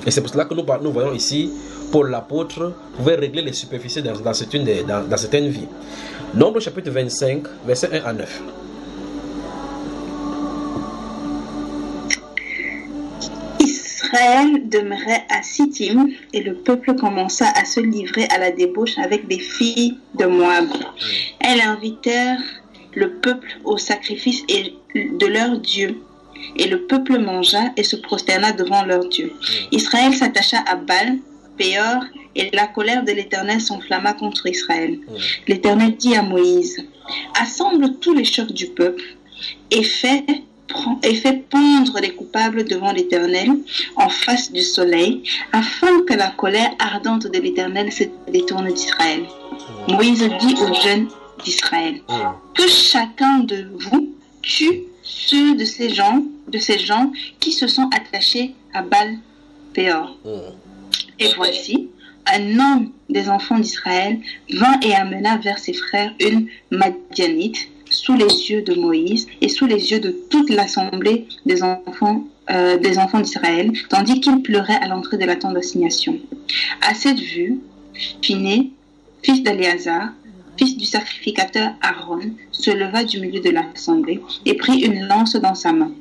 Et c'est pour cela que nous voyons ici, Paul l'apôtre pouvait régler les superficiels dans certaines vies. Nombre chapitre 25, verset 1 à 9. Israël demeurait à Sittim et le peuple commença à se livrer à la débauche avec des filles de Moab. Elles invitèrent le peuple au sacrifice de leur Dieu. Et le peuple mangea et se prosterna devant leur Dieu. Israël s'attacha à Baal, Péor, et la colère de l'Éternel s'enflamma contre Israël. L'Éternel dit à Moïse, « Assemble tous les chefs du peuple et fais pendre les coupables devant l'Éternel en face du soleil, afin que la colère ardente de l'Éternel se détourne d'Israël. » Moïse dit aux jeunes d'Israël, « Que chacun de vous tue ceux de ces gens qui se sont attachés à Baal Péor. » Et voici, un homme des enfants d'Israël vint et amena vers ses frères une Madianite sous les yeux de Moïse et sous les yeux de toute l'assemblée des enfants d'Israël, tandis qu'il pleurait à l'entrée de la tente d'assignation. À cette vue, Phiné, fils d'Éléazar, fils du sacrificateur Aaron, se leva du milieu de l'assemblée et prit une lance dans sa main.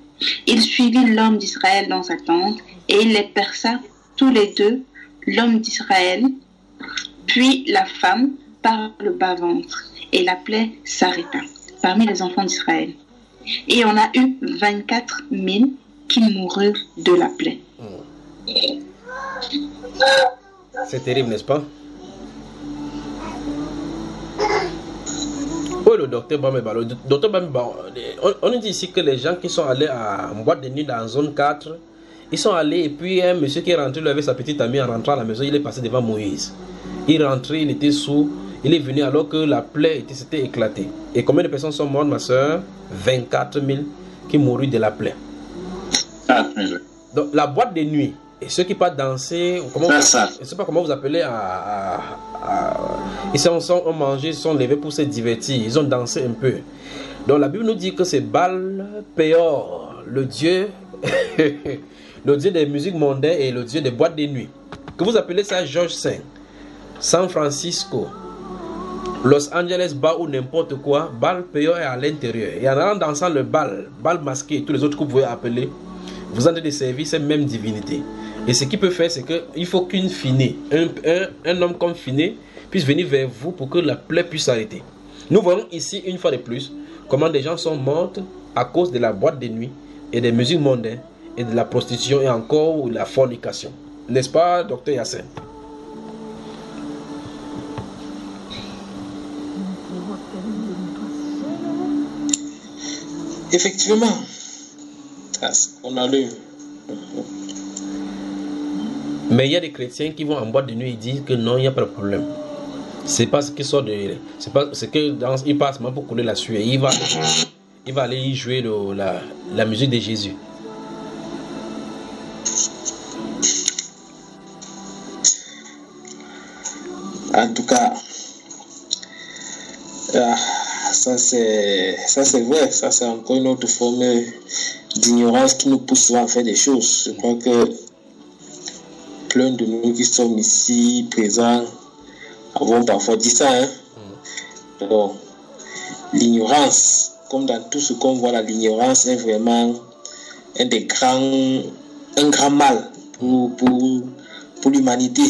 Il suivit l'homme d'Israël dans sa tente et il les perça tous les deux, l'homme d'Israël, puis la femme, par le bas-ventre, et la plaie s'arrêta parmi les enfants d'Israël. Et on a eu 24 000 qui moururent de la plaie. C'est terrible, n'est-ce pas? Oui, le docteur Bameba. Le docteur Bameba, on dit ici que les gens qui sont allés en boîte de nuit dans zone 4, ils sont allés et puis un monsieur qui est rentré lui avec sa petite amie en rentrant à la maison, il est passé devant Moïse. Il rentrait, il était sourd, il est venu alors que la plaie s'était éclatée. Et combien de personnes sont mortes, ma soeur? 24 000 qui moururent de la plaie. Donc la boîte de nuit, et ceux qui partent danser, je ne sais pas comment vous appelez ils ont mangé, ils sont levés pour se divertir, ils ont dansé un peu. Donc la Bible nous dit que c'est Baal Péor, le dieu le dieu des musiques mondaines et le dieu des boîtes de nuit. Que vous appelez ça George V, San Francisco, Los Angeles, Bar ou n'importe quoi, Baal Péor est à l'intérieur. Et en allant dansant le Baal masqué et tous les autres que vous pouvez appeler, vous en avez servir ces mêmes divinités. Et ce qu'il peut faire, c'est qu'il faut qu'une Phiné, un homme comme Phiné, puisse venir vers vous pour que la plaie puisse s'arrêter. Nous voyons ici, une fois de plus, comment des gens sont morts à cause de la boîte de nuit, et des musiques mondaines et de la prostitution et encore la fornication. N'est-ce pas, docteur Yassine? Effectivement, on a lu. Mais il y a des chrétiens qui vont en boîte de nuit et disent que non, il n'y a pas de problème. C'est pas ce qui sort de. C'est pas ce que dans, il passe même pour couler la sueur. Il va aller y jouer la musique de Jésus. En tout cas, ça c'est vrai, ça c'est encore une autre forme d'ignorance qui nous pousse souvent à faire des choses. Je crois que plein de nous qui sommes ici présents avons parfois dit ça. Donc, l'ignorance, comme dans tout ce qu'on voit là, l'ignorance est vraiment un grand mal pour l'humanité.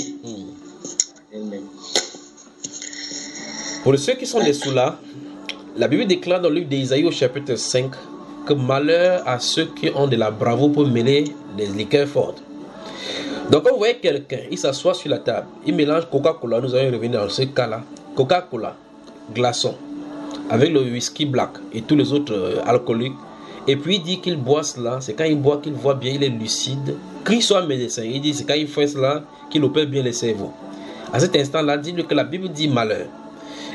Pour ceux qui sont des sous-là, la Bible déclare dans le livre d'Ésaïe au chapitre 5 que malheur à ceux qui ont de la bravoure pour mêler des liqueurs fortes. Donc quand vous voyez quelqu'un, il s'assoit sur la table, il mélange Coca-Cola, nous allons revenir dans ce cas-là, Coca-Cola, glaçon, avec le whisky black et tous les autres alcooliques, et puis il dit qu'il boit cela, c'est quand il boit qu'il voit bien, il est lucide, qu'il soit médecin, il dit c'est quand il fait cela qu'il opère bien les cerveaux. À cet instant-là, dis-le que la Bible dit malheur.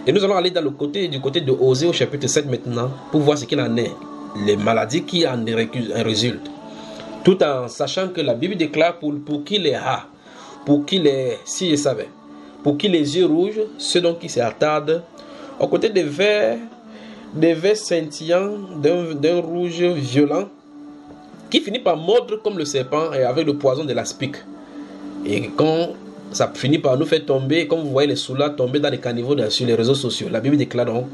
Et nous allons aller du côté de Osée au chapitre 7 maintenant, pour voir ce qu'il en est, les maladies qui en résultent. Tout en sachant que la Bible déclare pour qui les a, pour qui les, si je savais, pour qui les yeux rouges, ceux donc qui s'attardent, aux côtés des verres scintillants d'un rouge violent, qui finit par mordre comme le serpent et avec le poison de l'aspic. Et quand ça finit par nous faire tomber, comme vous voyez les sous-là tomber dans les caniveaux sur les réseaux sociaux, la Bible déclare donc,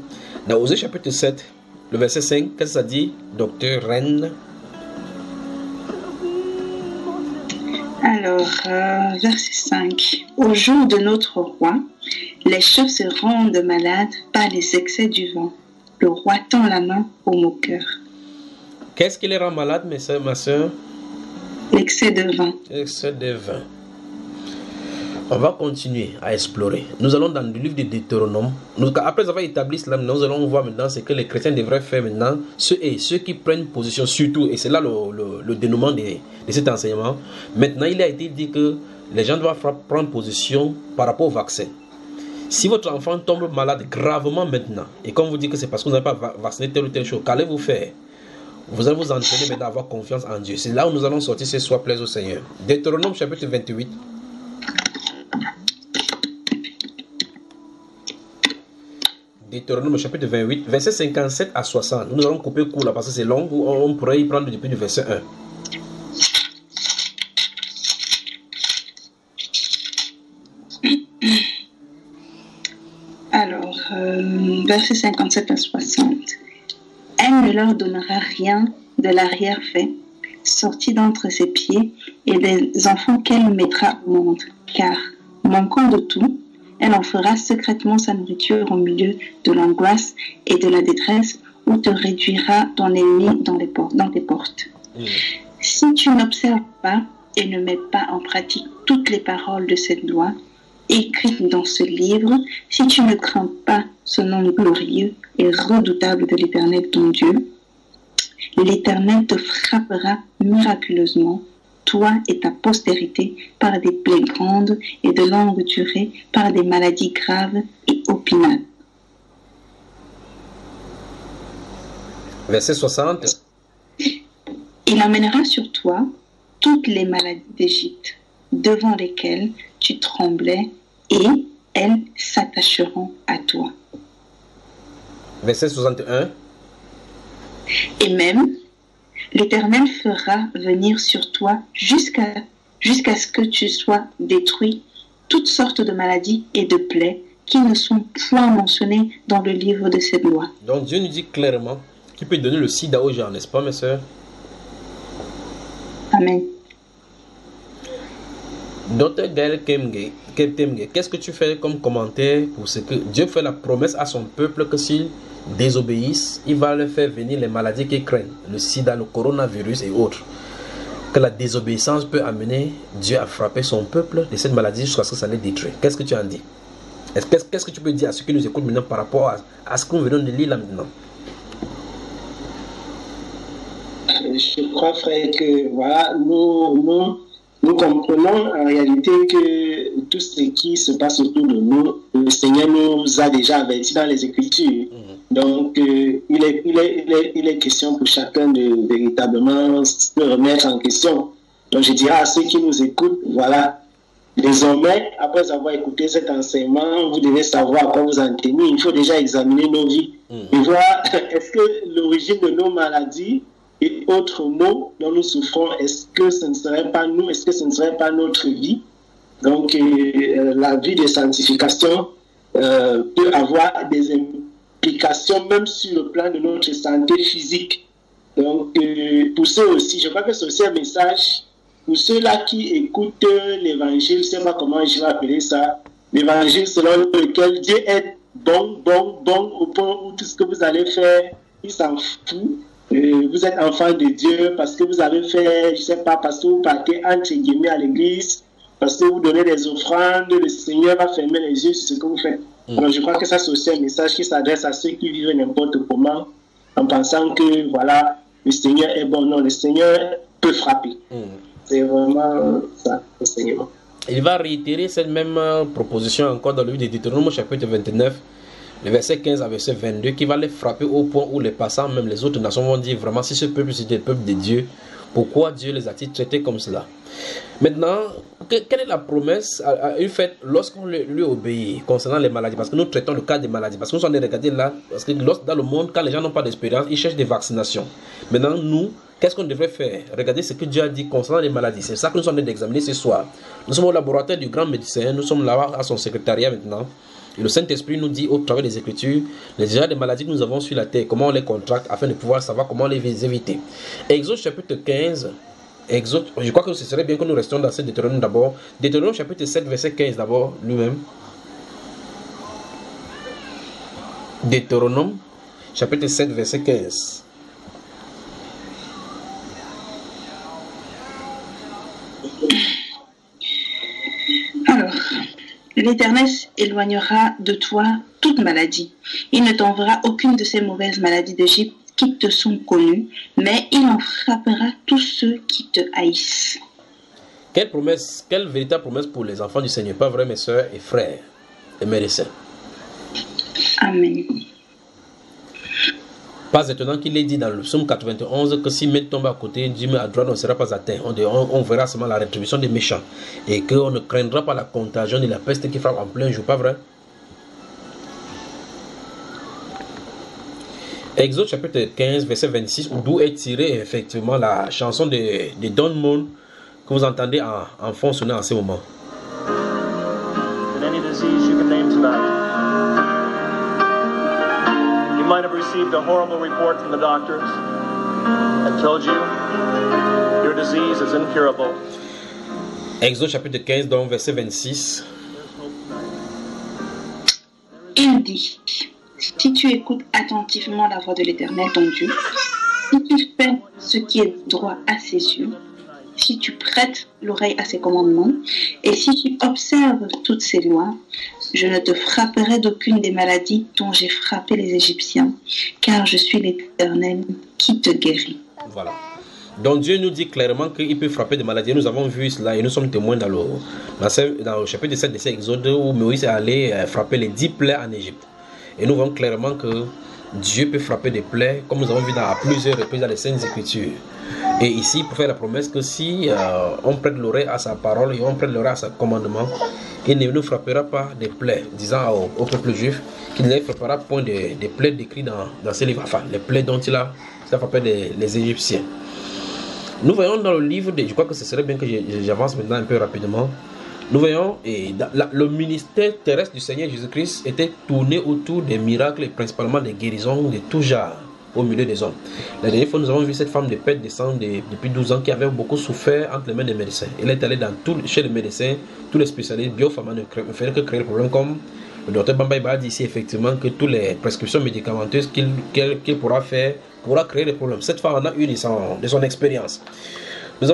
dans Osée chapitre 7, le verset 5, qu'est-ce que ça dit, docteur Rennes? Alors, verset 5. Au jour de notre roi, les chefs se rendent malades par les excès du vent. Le roi tend la main au moqueur. Qu'est-ce qui les rend malades, ma soeur? L'excès de vin. L'excès de vin. On va continuer à explorer. Nous allons dans le livre de Deutéronome. Après avoir établi cela, nous allons voir maintenant ce que les chrétiens devraient faire maintenant. Ceux qui prennent position, surtout, et c'est là le dénouement de cet enseignement. Maintenant, il a été dit que les gens doivent prendre position par rapport au vaccin. Si votre enfant tombe malade gravement maintenant, et comme vous dites que c'est parce que vous n'avez pas vacciné telle ou telle chose, qu'allez-vous faire? Vous allez vous entraîner maintenant à avoir confiance en Dieu. C'est là où nous allons sortir ce soir, plaise au Seigneur. Deutéronome chapitre 28. Deutéronome chapitre 28, verset 57 à 60. Nous allons couper court là parce que c'est long. On pourrait y prendre depuis le verset 1. Alors, verset 57 à 60. Elle ne leur donnera rien de l'arrière-fait, sorti d'entre ses pieds, et des enfants qu'elle mettra au monde. Car, manquant de tout, elle en fera secrètement sa nourriture au milieu de l'angoisse et de la détresse, où te réduira ton ennemi dans tes portes. Si tu n'observes pas et ne mets pas en pratique toutes les paroles de cette loi, écrites dans ce livre, si tu ne crains pas ce nom glorieux et redoutable de l'Éternel ton Dieu, l'Éternel te frappera miraculeusement, toi et ta postérité, par des plaies grandes et de longue durée, par des maladies graves et opinales. Verset 60. Il amènera sur toi toutes les maladies d'Égypte, devant lesquelles tu tremblais, et elles s'attacheront à toi. Verset 61. Et même, l'Éternel fera venir sur toi jusqu'à ce que tu sois détruit toutes sortes de maladies et de plaies qui ne sont point mentionnées dans le livre de cette loi. Donc Dieu nous dit clairement qu'il peut donner le sida aux gens, n'est-ce pas, mes sœurs? Amen. Docteur Gaël Kemge, qu'est-ce que tu fais comme commentaire pour ce que Dieu fait la promesse à son peuple que s'il désobéissent, il va leur faire venir les maladies qu'ils craignent, le sida, le coronavirus et autres. Que la désobéissance peut amener Dieu à frapper son peuple de cette maladie jusqu'à ce que ça les détruise. Qu'est-ce que tu en dis? Qu'est-ce que tu peux dire à ceux qui nous écoutent maintenant par rapport à ce que nous venons de lire là maintenant? Je crois, frère, que voilà, nous comprenons en réalité que tout ce qui se passe autour de nous, le Seigneur nous a déjà avertis dans les Écritures. Donc, il est question pour chacun de véritablement se remettre en question. Donc, je dirais à ceux qui nous écoutent, voilà, désormais, après avoir écouté cet enseignement, vous devez savoir à quoi vous en tenir. Il faut déjà examiner nos vies et voir est-ce que l'origine de nos maladies et autres maux dont nous souffrons, est-ce que ce ne serait pas nous, est-ce que ce ne serait pas notre vie? Donc, la vie de sanctification peut avoir des implications même sur le plan de notre santé physique. Donc, pour ceux aussi, je crois que c'est aussi un message pour ceux-là qui écoutent l'évangile, je ne sais pas comment je vais appeler ça, l'évangile selon lequel Dieu est bon, au point où tout ce que vous allez faire, il s'en fout. Vous êtes enfant de Dieu parce que vous avez fait, je ne sais pas, parce que vous partez entre guillemets à l'église, parce que vous donnez des offrandes, le Seigneur va fermer les yeux sur ce que vous faites. Alors je crois que ça c'est aussi un message qui s'adresse à ceux qui vivent n'importe comment en pensant que voilà, le Seigneur est bon. Non, le Seigneur peut frapper. C'est vraiment ça, l'enseignement. Il va réitérer cette même proposition encore dans le livre de Deutéronome chapitre 29. Le verset 15 à verset 22, qui va les frapper au point où les passants, même les autres nations, vont dire vraiment, si ce peuple c'était le peuple de Dieu, pourquoi Dieu les a-t-il traités comme cela? Maintenant, quelle est la promesse faite lorsqu'on lui obéit concernant les maladies? Parce que nous traitons le cas des maladies. Parce que nous sommes regardés là, parce que dans le monde, quand les gens n'ont pas d'espérance, ils cherchent des vaccinations. Maintenant, nous, qu'est-ce qu'on devrait faire? Regardez ce que Dieu a dit concernant les maladies. C'est ça que nous sommes en train d'examiner ce soir. Nous sommes au laboratoire du grand médecin, nous sommes là à son secrétariat maintenant. Et le Saint-Esprit nous dit au travers des Écritures, déjà des maladies que nous avons sur la terre, comment on les contracte afin de pouvoir savoir comment les éviter. Exode chapitre 15, je crois que ce serait bien que nous restions dans ce Deutéronome d'abord. Deutéronome chapitre 7 verset 15 d'abord lui-même. Deutéronome chapitre 7 verset 15. Alors, l'Éternel éloignera de toi toute maladie. Il ne t'enverra aucune de ces mauvaises maladies d'Égypte qui te sont connues, mais il en frappera tous ceux qui te haïssent. Quelle promesse, quelle véritable promesse pour les enfants du Seigneur, pas vrai mes soeurs et frères et médecins. Amen. Pas étonnant qu'il ait dit dans le psaume 91 que si main tombe à côté, Dieu met à droite, on ne sera pas atteint. On verra seulement la rétribution des méchants. Et qu'on ne craindra pas la contagion de la peste qui frappe en plein jour, pas vrai? Exode chapitre 15, verset 26, d'où est tirée effectivement la chanson de Don Moon que vous entendez en fond sonner en ce moment. You might have received a horrible report from the doctors and told you your disease is incurable. Exode chapitre 15, donc verset 26. Il dit, si tu écoutes attentivement la voix de l'Éternel ton Dieu, si tu fais ce qui est droit à ses yeux, si tu prêtes l'oreille à ses commandements, et si tu observes toutes ses lois, je ne te frapperai d'aucune des maladies dont j'ai frappé les Égyptiens, car je suis l'Éternel qui te guérit. Voilà. Donc Dieu nous dit clairement qu'il peut frapper des maladies. Nous avons vu cela et nous sommes témoins dans le chapitre 7 de cet Exode où Moïse est allé frapper les 10 plaies en Égypte. Et nous voyons clairement que Dieu peut frapper des plaies, comme nous avons vu à plusieurs reprises dans les Saintes Écritures. Et ici, pour faire la promesse que si on prête l'oreille à sa parole et on prête l'oreille à son commandement, il ne nous frappera pas des plaies, disant au peuple juif qu'il ne frappera point des plaies décrites dans ces livres, enfin, les plaies dont il a frappé les Égyptiens. Nous voyons dans le livre, je crois que ce serait bien que j'avance maintenant un peu rapidement. Nous voyons, le ministère terrestre du Seigneur Jésus-Christ était tourné autour des miracles et principalement des guérisons de tout genre au milieu des hommes. La dernière fois, nous avons vu cette femme de perte de sang depuis 12 ans qui avait beaucoup souffert entre les mains des médecins. Elle est allée chez les médecins, tous les spécialistes, biopharma ne faisaient que créer le problème comme Le docteur Bambaïba a dit ici effectivement que toutes les prescriptions médicamenteuses qu'il pourra faire pourra créer des problèmes. Cette fois, on a eu de son expérience. Nous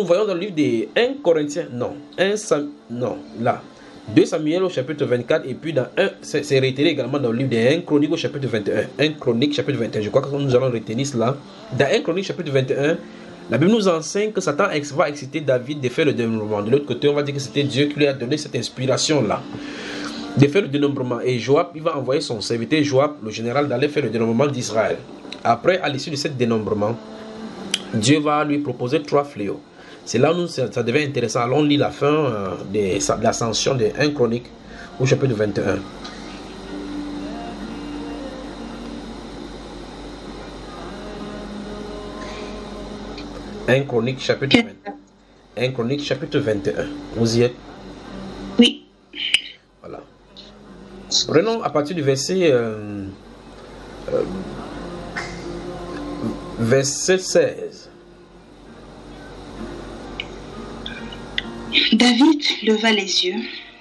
voyons dans le livre des 1 Corinthiens, là. 2 Samuel au chapitre 24 et puis dans c'est réitéré également dans le livre des 1 Chronique au chapitre 21. 1 Chronique chapitre 21, je crois que nous allons retenir cela. Dans 1 Chronique chapitre 21, la Bible nous enseigne que Satan va exciter David de faire le dénombrement. De l'autre côté, on va dire que c'était Dieu qui lui a donné cette inspiration-là de faire le dénombrement. Et Joab, il va envoyer son serviteur Joab, le général, d'aller faire le dénombrement d'Israël. Après, à l'issue de ce dénombrement, Dieu va lui proposer 3 fléaux. C'est là où ça devient intéressant. Allons lire la fin de l'ascension de 1 Chronique au chapitre 21. Un Chronique chapitre 21. 1 Chronique chapitre 21. Vous y êtes? Oui. Voilà. Prenons à partir du verset verset 16. David leva les yeux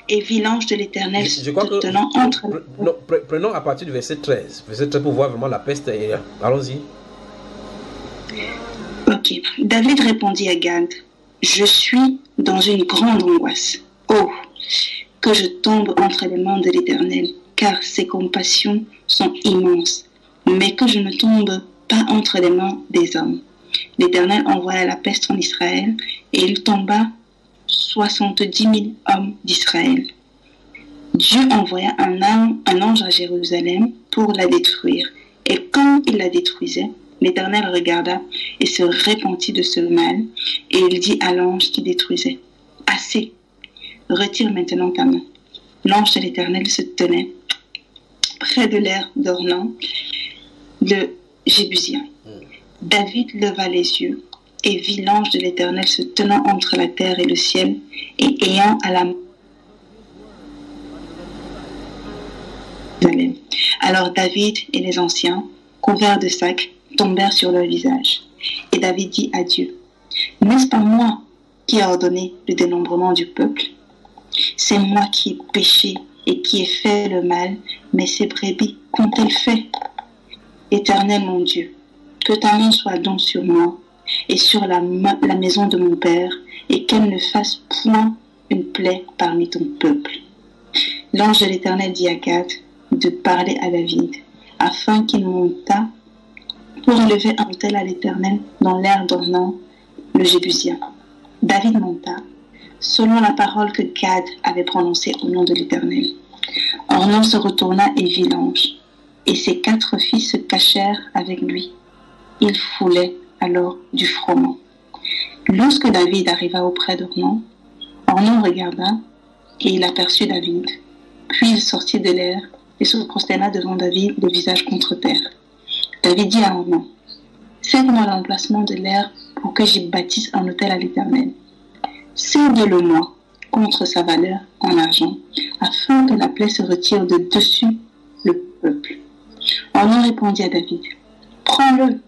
et vit l'ange de l'Éternel se tenant entre... Prenons à partir du verset 13. Verset 13 pour voir vraiment la peste. Allons-y. Ok. David répondit à Gad, « Je suis dans une grande angoisse. Oh, que je tombe entre les mains de l'Éternel, car ses compassions sont immenses, mais que je ne tombe pas entre les mains des hommes. » L'Éternel envoya la peste en Israël, et il tomba 70 000 hommes d'Israël. Dieu envoya un ange à Jérusalem pour la détruire. Et quand il la détruisait, l'Éternel regarda et se repentit de ce mal. Et il dit à l'ange qui détruisait, « Assez, retire maintenant ta main. » L'ange de l'Éternel se tenait près de l'aire d'Ornan, le Jébusien. David leva les yeux et vit l'ange de l'Éternel se tenant entre la terre et le ciel et ayant à la main. Alors David et les anciens, couverts de sacs, tombèrent sur leur visage. Et David dit à Dieu, « N'est-ce pas moi qui ai ordonné le dénombrement du peuple? C'est moi qui ai péché et qui ai fait le mal, mais ces brebis qu'ont-elles fait? Éternel mon Dieu, que ta main soit donc sur moi et sur la maison de mon père, et qu'elle ne fasse point une plaie parmi ton peuple. » L'ange de l'Éternel dit à Gad de parler à David, afin qu'il montât pour élever un autel à l'Éternel dans l'aire d'Ornan, le Jébusien. David monta, selon la parole que Gad avait prononcée au nom de l'Éternel. Ornan se retourna et vit l'ange, et ses 4 fils se cachèrent avec lui. Il foulait alors du froment. Lorsque David arriva auprès d'Ornan, Ornan regarda et il aperçut David. Puis il sortit de l'air et se prosterna devant David, le visage contre terre. David dit à Ornan, « Cède-moi l'emplacement de l'air pour que j'y bâtisse un autel à l'Éternel. Cède-le-moi contre sa valeur en argent, afin que la plaie se retire de dessus le peuple. » Ornan répondit à David, « Prends-le,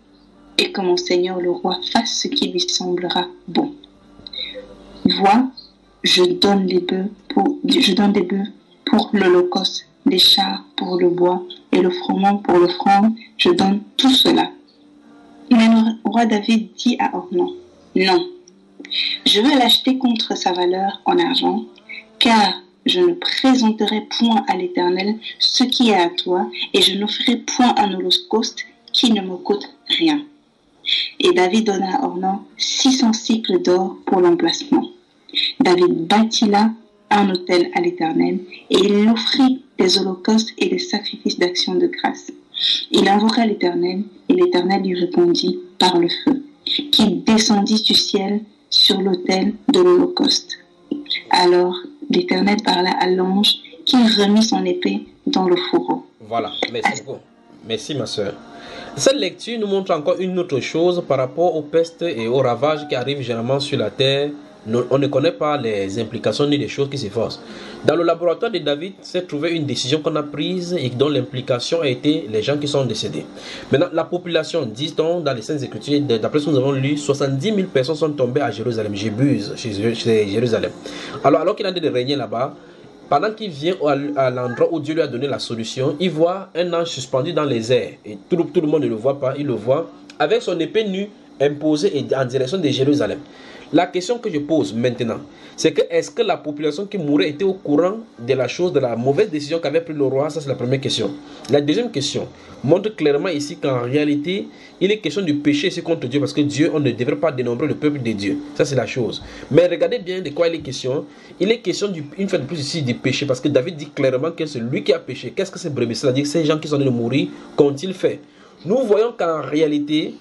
et que mon Seigneur le roi fasse ce qui lui semblera bon. Vois, je donne des bœufs pour l'holocauste, des chars pour le bois et le froment pour l'offrande, je donne tout cela. » Mais le roi David dit à Ornan, « Non, je veux l'acheter contre sa valeur en argent, car je ne présenterai point à l'Éternel ce qui est à toi, et je n'offrirai point un holocauste qui ne me coûte rien. » Et David donna à Ornan 600 cycles d'or pour l'emplacement. David bâtit là un autel à l'Éternel, et il offrit des holocaustes et des sacrifices d'action de grâce. Il invoqua l'Éternel, et l'Éternel lui répondit par le feu, qui descendit du ciel sur l'autel de l'holocauste. Alors l'Éternel parla à l'ange, qui remit son épée dans le fourreau. Voilà, merci beaucoup. Merci ma soeur. Cette lecture nous montre encore une autre chose par rapport aux pestes et aux ravages qui arrivent généralement sur la terre. On ne connaît pas les implications ni les choses qui s'efforcent. Dans le laboratoire de David s'est trouvée une décision qu'on a prise et dont l'implication a été les gens qui sont décédés. Maintenant, la population, dit-on dans les Saintes Écritures, d'après ce que nous avons lu, 70 000 personnes sont tombées à Jérusalem, Jébuse, chez Jérusalem. Alors qu'il a de régner là-bas, pendant qu'il vient à l'endroit où Dieu lui a donné la solution, il voit un ange suspendu dans les airs. Et tout le monde ne le voit pas, il le voit, avec son épée nue imposée en direction de Jérusalem. La question que je pose maintenant, c'est que est-ce que la population qui mourait était au courant de la chose, de la mauvaise décision qu'avait pris le roi? Ça, c'est la première question. La deuxième question montre clairement ici qu'en réalité, il est question du péché ici contre Dieu, parce que Dieu, on ne devrait pas dénombrer le peuple de Dieu. Ça, c'est la chose. Mais regardez bien de quoi il est question. Il est question, une fois de plus ici, du péché, parce que David dit clairement que c'est lui qui a péché. Qu'est-ce que c'est brebis? C'est-à-dire que ces gens qui sont allés mourir, qu'ont-ils fait? Nous voyons qu'en réalité,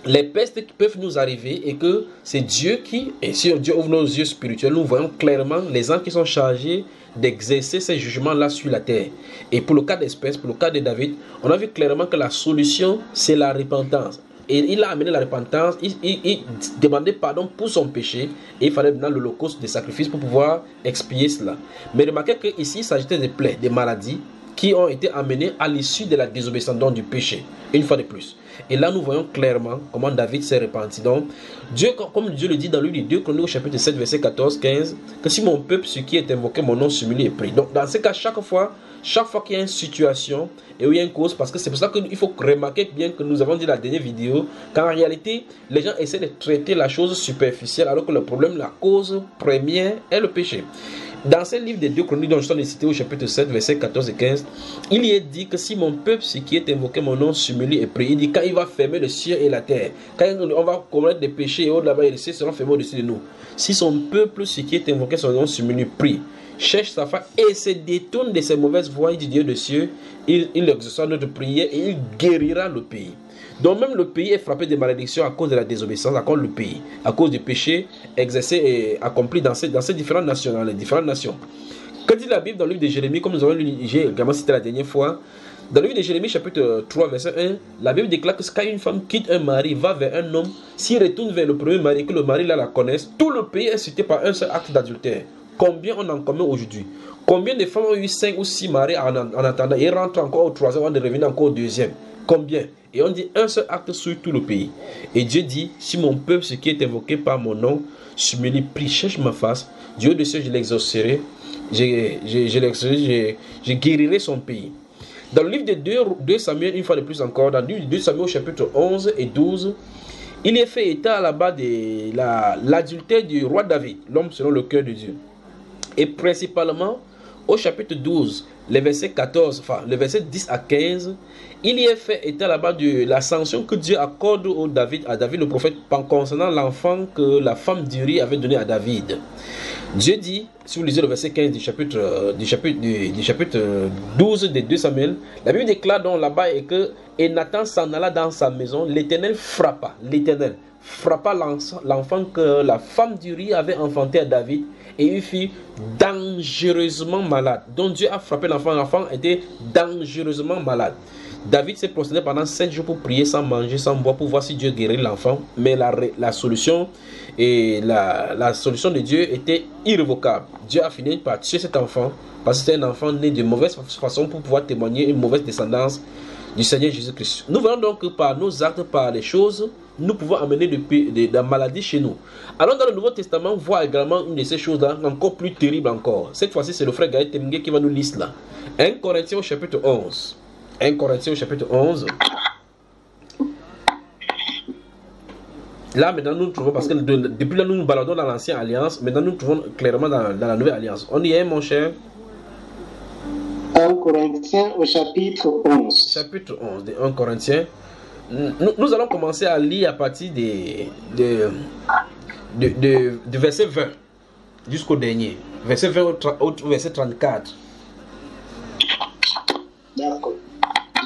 les pestes qui peuvent nous arriver et que c'est Dieu qui, et si Dieu ouvre nos yeux spirituels, nous voyons clairement les anges qui sont chargés d'exercer ces jugements-là sur la terre. Et pour le cas d'espèce, pour le cas de David, on a vu clairement que la solution, c'est la repentance. Et il a amené la repentance, il demandait pardon pour son péché, et il fallait dans l'holocauste des sacrifices pour pouvoir expier cela. Mais remarquez qu'ici, il s'agissait des plaies, des maladies qui ont été amenées à l'issue de la désobéissance, donc du péché, une fois de plus. Et là, nous voyons clairement comment David s'est repenti. Donc, Dieu, comme Dieu le dit dans le livre de 2 Chroniques, chapitre 7, verset 14-15, que si mon peuple, ce qui est invoqué, mon nom s'humilie et prie. Donc, dans ce cas, chaque fois qu'il y a une situation et où il y a une cause, parce que c'est pour ça qu'il faut remarquer bien que nous avons dit dans la dernière vidéo, qu'en réalité, les gens essaient de traiter la chose superficielle, alors que le problème, la cause première est le péché. Dans ce livre des 2 Chroniques dont je t'en ai cité au chapitre 7, versets 14 et 15, il y est dit que si mon peuple, ce qui est invoqué mon nom, s'humilie et prie, il dit quand il va fermer le ciel et la terre, quand on va commettre des péchés et au-delà, les cieux seront fermés au-dessus de nous. Si son peuple, ce qui est invoqué son nom, s'humilie, prie, cherche sa face et se détourne de ses mauvaises voies, il dit Dieu des cieux, il exaucera notre prière et il guérira le pays. Donc même le pays est frappé de malédictions à cause de la désobéissance, à cause du pays, à cause du péché exercé et accompli dans ces différentes nations, dans les différentes nations. Que dit la Bible dans le livre de Jérémie, comme nous avons lu, j'ai également cité la dernière fois, dans le livre de Jérémie chapitre 3 verset 1, la Bible déclare que quand une femme quitte un mari, va vers un homme, s'il retourne vers le premier mari, que le mari là la connaisse, tout le pays est cité par un seul acte d'adultère. Combien on en commet aujourd'hui? Combien de femmes ont eu 5 ou 6 maris en attendant et rentrent encore au troisième avant de revenir encore au deuxième? Combien? Et on dit un seul acte sur tout le pays. Et Dieu dit, si mon peuple, ce qui est invoqué par mon nom, s'humilie, prie, cherche ma face, Dieu de cieux, je l'exaucerai, je guérirai son pays. Dans le livre de 2 Samuel, une fois de plus encore, dans le livre de 2 Samuel chapitre 11 et 12, il est fait état là-bas de l'adultère du roi David, l'homme selon le cœur de Dieu. Et principalement, au chapitre 12, les versets 14, enfin, les versets 10 à 15, il y est fait état là-bas de la sanction que Dieu accorde à David le prophète concernant l'enfant que la femme d'Uri avait donné à David. Dieu dit, si vous lisez le verset 15 du chapitre 12 de 2 Samuel, la Bible déclare donc là-bas que et Nathan s'en alla dans sa maison, l'Éternel frappa l'enfant que la femme d'Uri avait enfanté à David et il fut dangereusement malade. Donc Dieu a frappé l'enfant, l'enfant était dangereusement malade. David s'est prosterné pendant 7 jours pour prier sans manger, sans boire, pour voir si Dieu guérit l'enfant. Mais la solution de Dieu était irrévocable. Dieu a fini par tuer cet enfant parce que c'était un enfant né de mauvaise façon pour pouvoir témoigner une mauvaise descendance du Seigneur Jésus-Christ. Nous voyons donc que par nos actes, par les choses, nous pouvons amener de la maladie chez nous. Alors dans le Nouveau Testament, on voit également une de ces choses-là encore plus terrible encore. Cette fois-ci, c'est le frère Gaël Temingue qui va nous lire cela. 1 Corinthiens au chapitre 11. 1 Corinthiens au chapitre 11. Là, maintenant, nous nous trouvons, parce que depuis là, nous nous baladons dans l'ancienne alliance, maintenant, nous nous trouvons clairement dans la nouvelle alliance. On y est, mon cher? 1 Corinthiens au chapitre 11. Chapitre 11 de 1 Corinthiens. Nous allons commencer à lire à partir de verset 20 jusqu'au dernier. Verset 20 au verset 34. D'accord.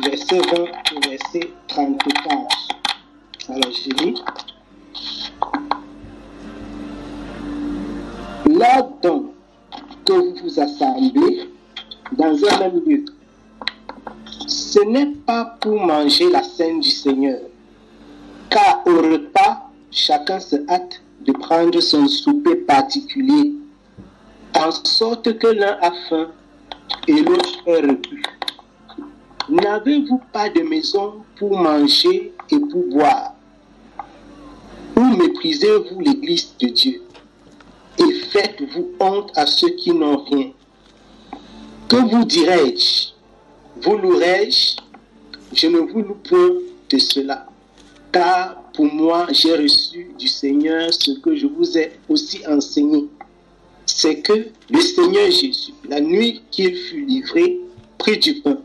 Verset 20 au verset 34. Alors, je lis. Là donc que vous vous assemblez dans un même lieu, ce n'est pas pour manger la scène du Seigneur, car au repas, chacun se hâte de prendre son souper particulier, en sorte que l'un a faim et l'autre est repu. N'avez-vous pas de maison pour manger et pour boire? Ou méprisez-vous l'église de Dieu et faites-vous honte à ceux qui n'ont rien? Que vous dirai-je? Vous louerai-je? Je ne vous loue point de cela, car pour moi, j'ai reçu du Seigneur ce que je vous ai aussi enseigné. C'est que le Seigneur Jésus, la nuit qu'il fut livré, prit du pain,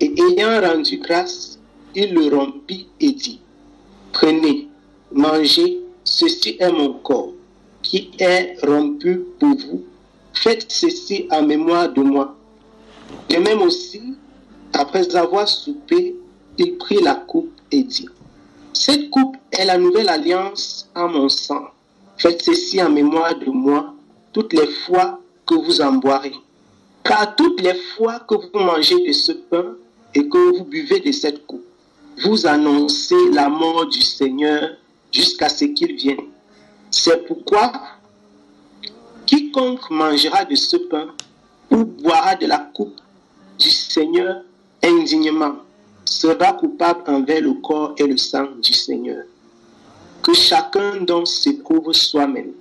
et ayant rendu grâce, il le rompit et dit, prenez, mangez, ceci est mon corps, qui est rompu pour vous. Faites ceci en mémoire de moi. De même aussi, après avoir soupé, il prit la coupe et dit, cette coupe est la nouvelle alliance en mon sang. Faites ceci en mémoire de moi toutes les fois que vous en boirez. Car toutes les fois que vous mangez de ce pain et que vous buvez de cette coupe, vous annoncez la mort du Seigneur jusqu'à ce qu'il vienne. C'est pourquoi quiconque mangera de ce pain ou boira de la coupe du Seigneur indignement sera coupable envers le corps et le sang du Seigneur. Que chacun donc s'éprouve soi-même,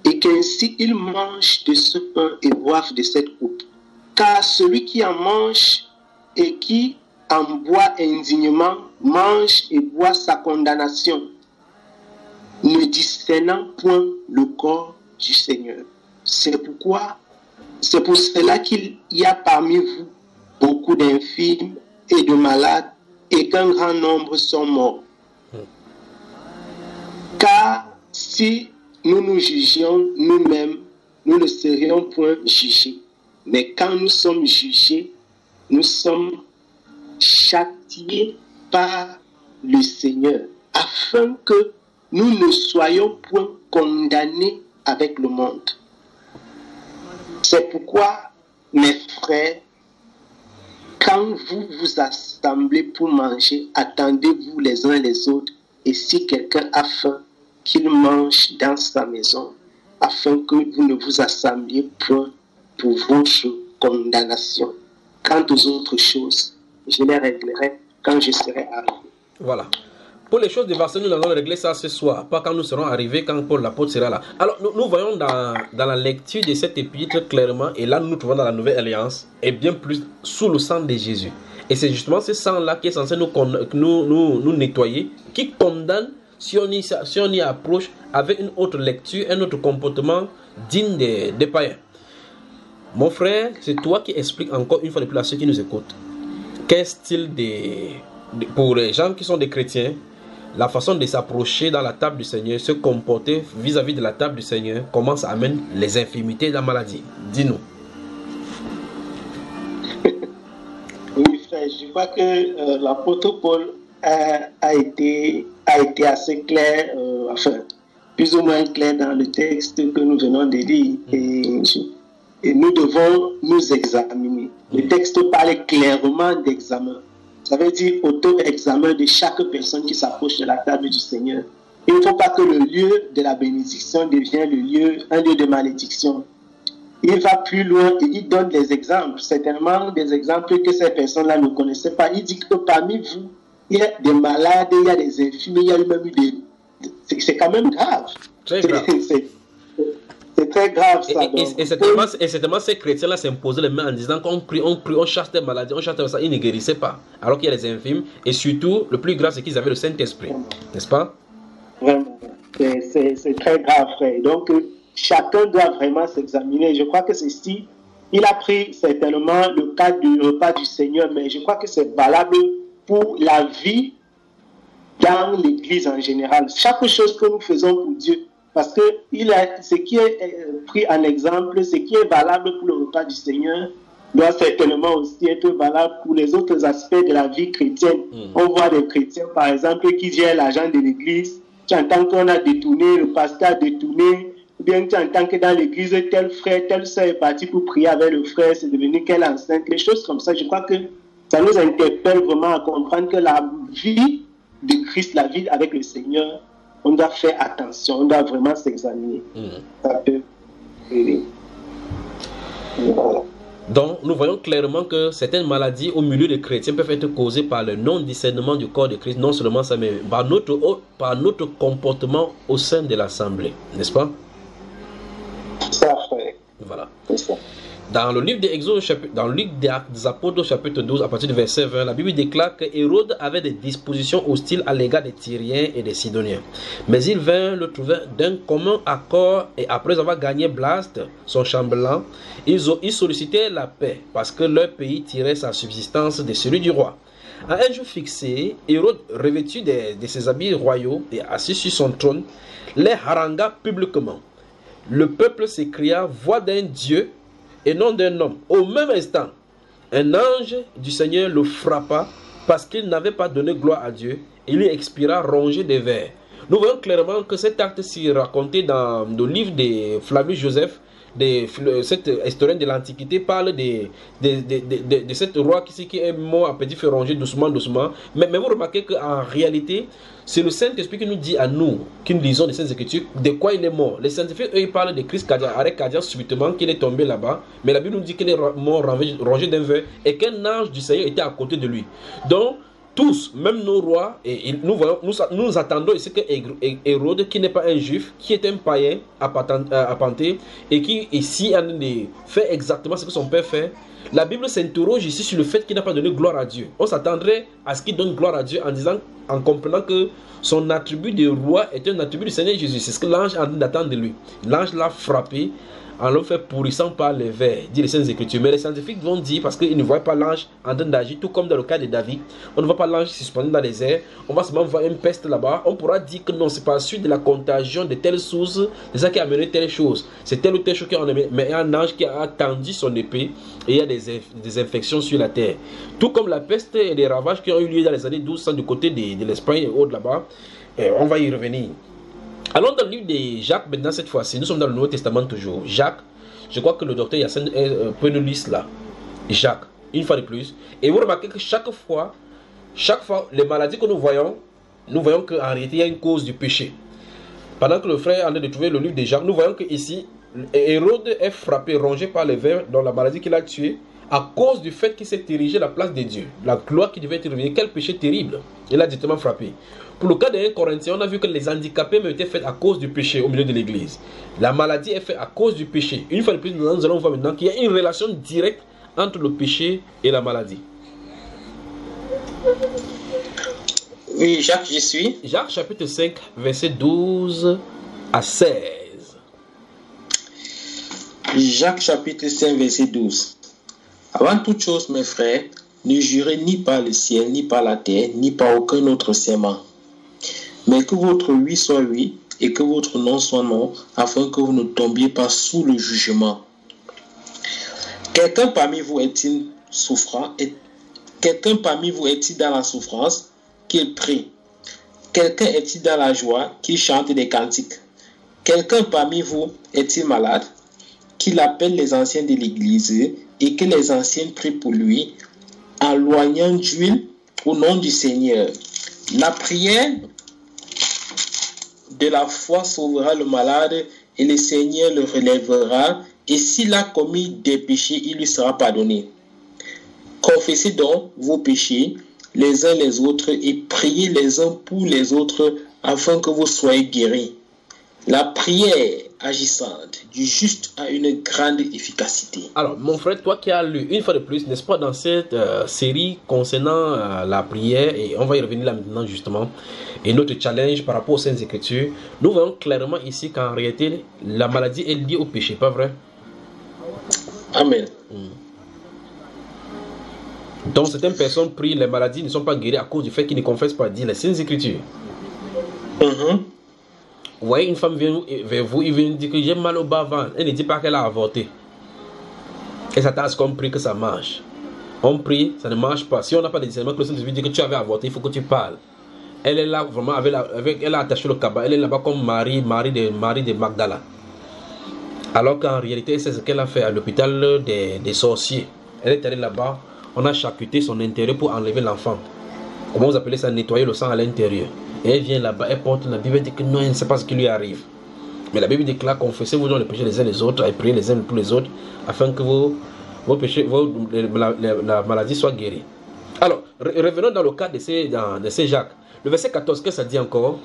et qu'ainsi il mange de ce pain et boive de cette coupe. Car celui qui en mange et qui en boit indignement mange et boit sa condamnation, ne discernant point le corps du Seigneur. C'est pour cela qu'il y a parmi vous beaucoup d'infirmes et de malades, et qu'un grand nombre sont morts. Car si nous nous jugions nous-mêmes, nous ne serions point jugés. Mais quand nous sommes jugés, nous sommes châtiés par le Seigneur, afin que nous ne soyons point condamnés avec le monde. C'est pourquoi, mes frères, quand vous vous assemblez pour manger, attendez-vous les uns les autres, et si quelqu'un a faim, qu'il mange dans sa maison, afin que vous ne vous assembliez point pour votre condamnation. Quant aux autres choses, je les réglerai quand je serai arrivé. Voilà. Pour les choses dévastées, nous allons régler ça ce soir, pas quand nous serons arrivés, quand Paul l'apôtre sera là. Alors, nous voyons dans la lecture de cet épître clairement, et là nous trouvons dans la Nouvelle Alliance, et bien plus sous le sang de Jésus. Et c'est justement ce sang-là qui est censé nous nettoyer, qui condamne si on y approche avec une autre lecture, un autre comportement digne des païens. Mon frère, c'est toi qui expliques encore une fois de plus à ceux qui nous écoutent, quel style pour les gens qui sont des chrétiens, la façon de s'approcher dans la table du Seigneur, se comporter vis-à-vis de la table du Seigneur, comment ça amène les infirmités et la maladie. Dis-nous. Oui, frère, je crois que l'apôtre Paul a été assez clair, enfin, plus ou moins clair dans le texte que nous venons de lire. Et nous devons nous examiner. Le texte parle clairement d'examen. Ça veut dire auto-examen de chaque personne qui s'approche de la table du Seigneur. Il ne faut pas que le lieu de la bénédiction devienne un lieu de malédiction. Il va plus loin et il donne des exemples, certainement des exemples que ces personnes-là ne connaissaient pas. Il dit que parmi vous, il y a des malades, il y a des infirmes, il y a même des... C'est quand même grave. Très grave. C'est très grave ça. Et certainement ces chrétiens-là s'imposaient les mains en disant qu'on prie, on chasse des maladies, on chasse ça, ils ne guérissaient pas. Alors qu'il y a des infirmes, et surtout, le plus grave, c'est qu'ils avaient le Saint-Esprit. N'est-ce pas? Vraiment. C'est très grave, frère. Donc, chacun doit vraiment s'examiner. Je crois que ceci, il a pris certainement le cadre du repas du Seigneur, mais je crois que c'est valable pour la vie dans l'Église en général. Chaque chose que nous faisons pour Dieu, parce que ce qui est pris en exemple, ce qui est valable pour le repas du Seigneur, doit certainement aussi être valable pour les autres aspects de la vie chrétienne. On voit des chrétiens, par exemple, qui gèrent l'argent de l'Église. Tu entends qu'on a détourné, le pasteur a détourné, ou bien tu entends que dans l'Église, tel frère, telle soeur est parti pour prier avec le frère, c'est devenu qu'elle est enceinte. Les choses comme ça, je crois que ça nous interpelle vraiment à comprendre que la vie de Christ, la vie avec le Seigneur, on doit faire attention, on doit vraiment s'examiner. Ça peut aider. Voilà. Donc, nous voyons clairement que certaines maladies au milieu des chrétiens peuvent être causées par le non-discernement du corps de Christ, non seulement ça, mais par notre comportement au sein de l'assemblée, n'est-ce pas? Ça, frère. Voilà. C'est ça. Dans le livre des Actes des Apôtres, chapitre 12, à partir du verset 20, la Bible déclare que Hérode avait des dispositions hostiles à l'égard des Tyriens et des Sidoniens. Mais il vint le trouver d'un commun accord et après avoir gagné Blaste, son chambellan, ils sollicitaient la paix parce que leur pays tirait sa subsistance de celui du roi. À un jour fixé, Hérode, revêtu de ses habits royaux et assis sur son trône, les harangua publiquement. Le peuple s'écria, voix d'un Dieu et non d'un homme. Au même instant, un ange du Seigneur le frappa parce qu'il n'avait pas donné gloire à Dieu et il expira rongé des vers. Nous voyons clairement que cet acte s'est raconté dans le livre de Flavius Joseph, cet historien de l'Antiquité parle de cet roi qui est mort à petit feu rongé doucement. Mais vous remarquez qu'en réalité, c'est le Saint-Esprit qui nous dit à nous, qui nous lisons les Saintes Écritures, de quoi il est mort. Les scientifiques, eux, ils parlent de crise cardiaque, arrêt cardiaque subitement, qu'il est tombé là-bas. Mais la Bible nous dit qu'il est mort rongé d'un ver et qu'un ange du Seigneur était à côté de lui. Donc, tous, même nos rois, et nous attendons ici que Hérode, qui n'est pas un juif, qui est un païen apparenté, et qui ici fait exactement ce que son père fait, la Bible s'interroge ici sur le fait qu'il n'a pas donné gloire à Dieu. On s'attendrait à ce qu'il donne gloire à Dieu en comprenant que son attribut de roi est un attribut du Seigneur Jésus. C'est ce que l'ange a d'attendre de lui. L'ange l'a frappé en le fait pourrissant par les vers, dit les Saintes Écritures. Mais les scientifiques vont dire, parce qu'ils ne voient pas l'ange en train d'agir, tout comme dans le cas de David, on ne voit pas l'ange suspendu dans les airs, on va seulement voir une peste là-bas, on pourra dire que non, c'est pas suite de la contagion de telle source, c'est ça qui a amené telle chose, c'est telle ou telle chose qui a amené, mais il y a un ange qui a tendu son épée et il y a des infections sur la terre. Tout comme la peste et les ravages qui ont eu lieu dans les années 1200 du côté de l'Espagne et autres là-bas, on va y revenir. Allons dans le livre de Jacques, maintenant cette fois-ci, nous sommes dans le Nouveau Testament toujours. Jacques, je crois que le docteur Yacine peut nous lire là. Jacques, une fois de plus. Et vous remarquez que chaque fois, les maladies que nous voyons qu'en réalité, il y a une cause du péché. Pendant que le frère est en train de trouver le livre de Jacques, nous voyons que ici, Hérode est frappé, rongé par les vers dans la maladie qu'il a tuée, à cause du fait qu'il s'est érigé à la place de Dieu. La gloire qui devait être revenue. Quel péché terrible. Il a directement frappé. Pour le cas des Corinthiens, on a vu que les handicapés ont été faits à cause du péché au milieu de l'église. La maladie est faite à cause du péché. Une fois de plus, nous allons voir maintenant qu'il y a une relation directe entre le péché et la maladie. Oui, Jacques, j'y suis. Jacques chapitre 5, verset 12 à 16. Jacques chapitre 5, verset 12. Avant toute chose, mes frères, ne jurez ni par le ciel, ni par la terre, ni par aucun autre serment. Mais que votre oui soit oui, et que votre non soit non, afin que vous ne tombiez pas sous le jugement. Quelqu'un parmi vous est-il souffrant? Quelqu'un parmi vous est-il dans la souffrance? Qu'il prie. Quelqu'un est-il dans la joie? Qu'il chante des cantiques. Quelqu'un parmi vous est-il malade? Qu'il appelle les anciens de l'église et que les anciens prient pour lui, en loignant d'huile au nom du Seigneur. La prière de la foi sauvera le malade et le Seigneur le relèvera, et s'il a commis des péchés, il lui sera pardonné. Confessez donc vos péchés les uns les autres et priez les uns pour les autres afin que vous soyez guéris. La prière agissante du juste a une grande efficacité. Alors, mon frère, toi qui as lu une fois de plus, n'est-ce pas, dans cette série concernant la prière, et on va y revenir là maintenant justement, et notre challenge par rapport aux Saintes Écritures, nous voyons clairement ici qu'en réalité, la maladie est liée au péché, pas vrai? Amen. Donc, certaines personnes prient, les maladies ne sont pas guéries à cause du fait qu'ils ne confessent pas, dire les Saintes Écritures. Vous voyez, une femme vient vers vous, il vient dire que j'ai mal au bas-ventre. Elle ne dit pas qu'elle a avorté. Et ça t'attend qu'on prie que ça marche. On prie, ça ne marche pas. Si on n'a pas de discernement, que le Saint-Esprit dit que tu avais avorté, il faut que tu parles. Elle est là vraiment, elle a attaché le cabas. Elle est là-bas comme Marie de Magdala. Alors qu'en réalité, c'est ce qu'elle a fait à l'hôpital des sorciers. Elle est allée là-bas, on a charcuté son intérieur pour enlever l'enfant. Comment vous appelez ça? Nettoyer le sang à l'intérieur. Et elle vient là-bas, elle porte la Bible, elle dit que non, elle ne sait pas ce qui lui arrive. Mais la Bible déclare, confessez-vous dans les péchés les uns les autres, et priez les uns pour les autres, afin que vos péchés, la maladie soit guérie. Alors, revenons dans le cas de ces Jacques. Le verset 14, qu'est-ce que ça dit encore?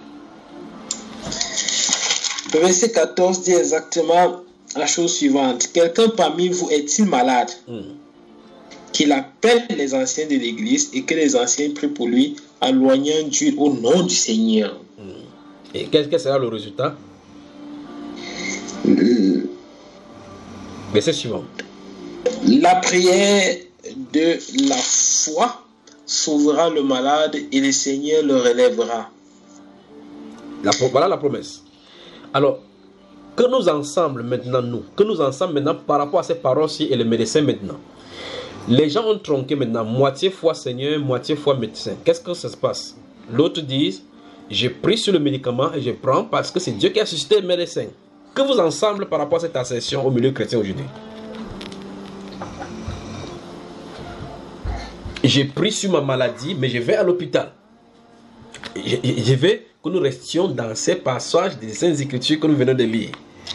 Le verset 14 dit exactement, la chose suivante. Quelqu'un parmi vous est-il malade? Qu'il appelle les anciens de l'église et que les anciens prient pour lui en loignant Dieu au nom du Seigneur. Et quel sera le résultat? Verset suivant. La prière de la foi sauvera le malade et le Seigneur le relèvera. Voilà la promesse. Alors, que nous ensemble maintenant par rapport à ces paroles-ci et les médecins maintenant. Les gens ont tronqué maintenant, moitié foi Seigneur, moitié foi médecin. Qu'est-ce que ça se passe? L'autre dit, j'ai pris sur le médicament et je prends parce que c'est Dieu qui a suscité le médecin. Que vous ensemble par rapport à cette assertion au milieu chrétien aujourd'hui? J'ai pris sur ma maladie, mais je vais à l'hôpital. Je vais que nous restions dans ces passages des Saintes Écritures que nous venons de lire.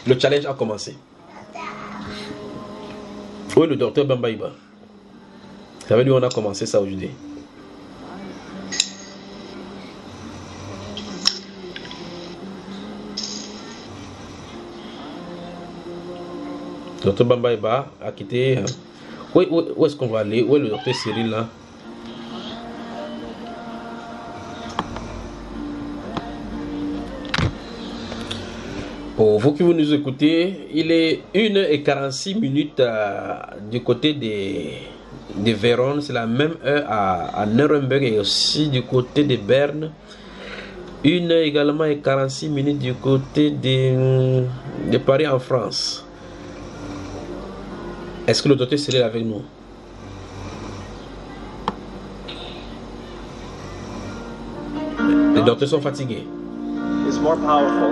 Le challenge a commencé. Oui, le docteur Bambaïba. Vous savez, nous, on a commencé ça aujourd'hui. Le docteur Bambaïba a quitté. Où est-ce qu'on va aller? Où est le docteur Cyril là? Pour vous qui vous nous écoutez, il est 1h46 du côté de Vérone. C'est la même heure à Nuremberg et aussi du côté de Berne. 1h également et 46 minutes du côté de Paris en France. Est-ce que le docteur Cyril est avec nous? Les docteurs sont fatigués. Is more powerful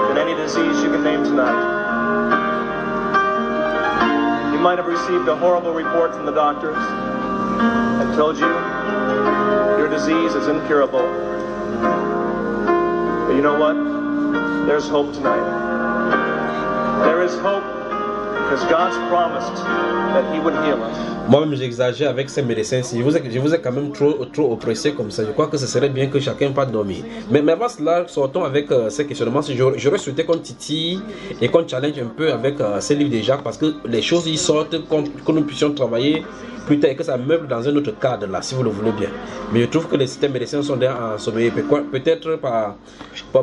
than any disease you can name tonight. You might have received a horrible report from the doctors and told you your disease is incurable. But you know what? There's hope tonight. There is hope because God's promised that He would heal us. Moi-même, j'exagère avec ces médecins. Je vous ai quand même trop oppressé comme ça. Je crois que ce serait bien que chacun parte dormir. Mais avant cela, sortons avec ces questionnements. J'aurais souhaité qu'on titille et qu'on challenge un peu avec ces livres de Jacques parce que les choses y sortent, que nous puissions travailler plus tard et que ça meuble dans un autre cadre là, si vous le voulez bien. Mais je trouve que les systèmes médecins sont déjà ensommeillés. Peut-être par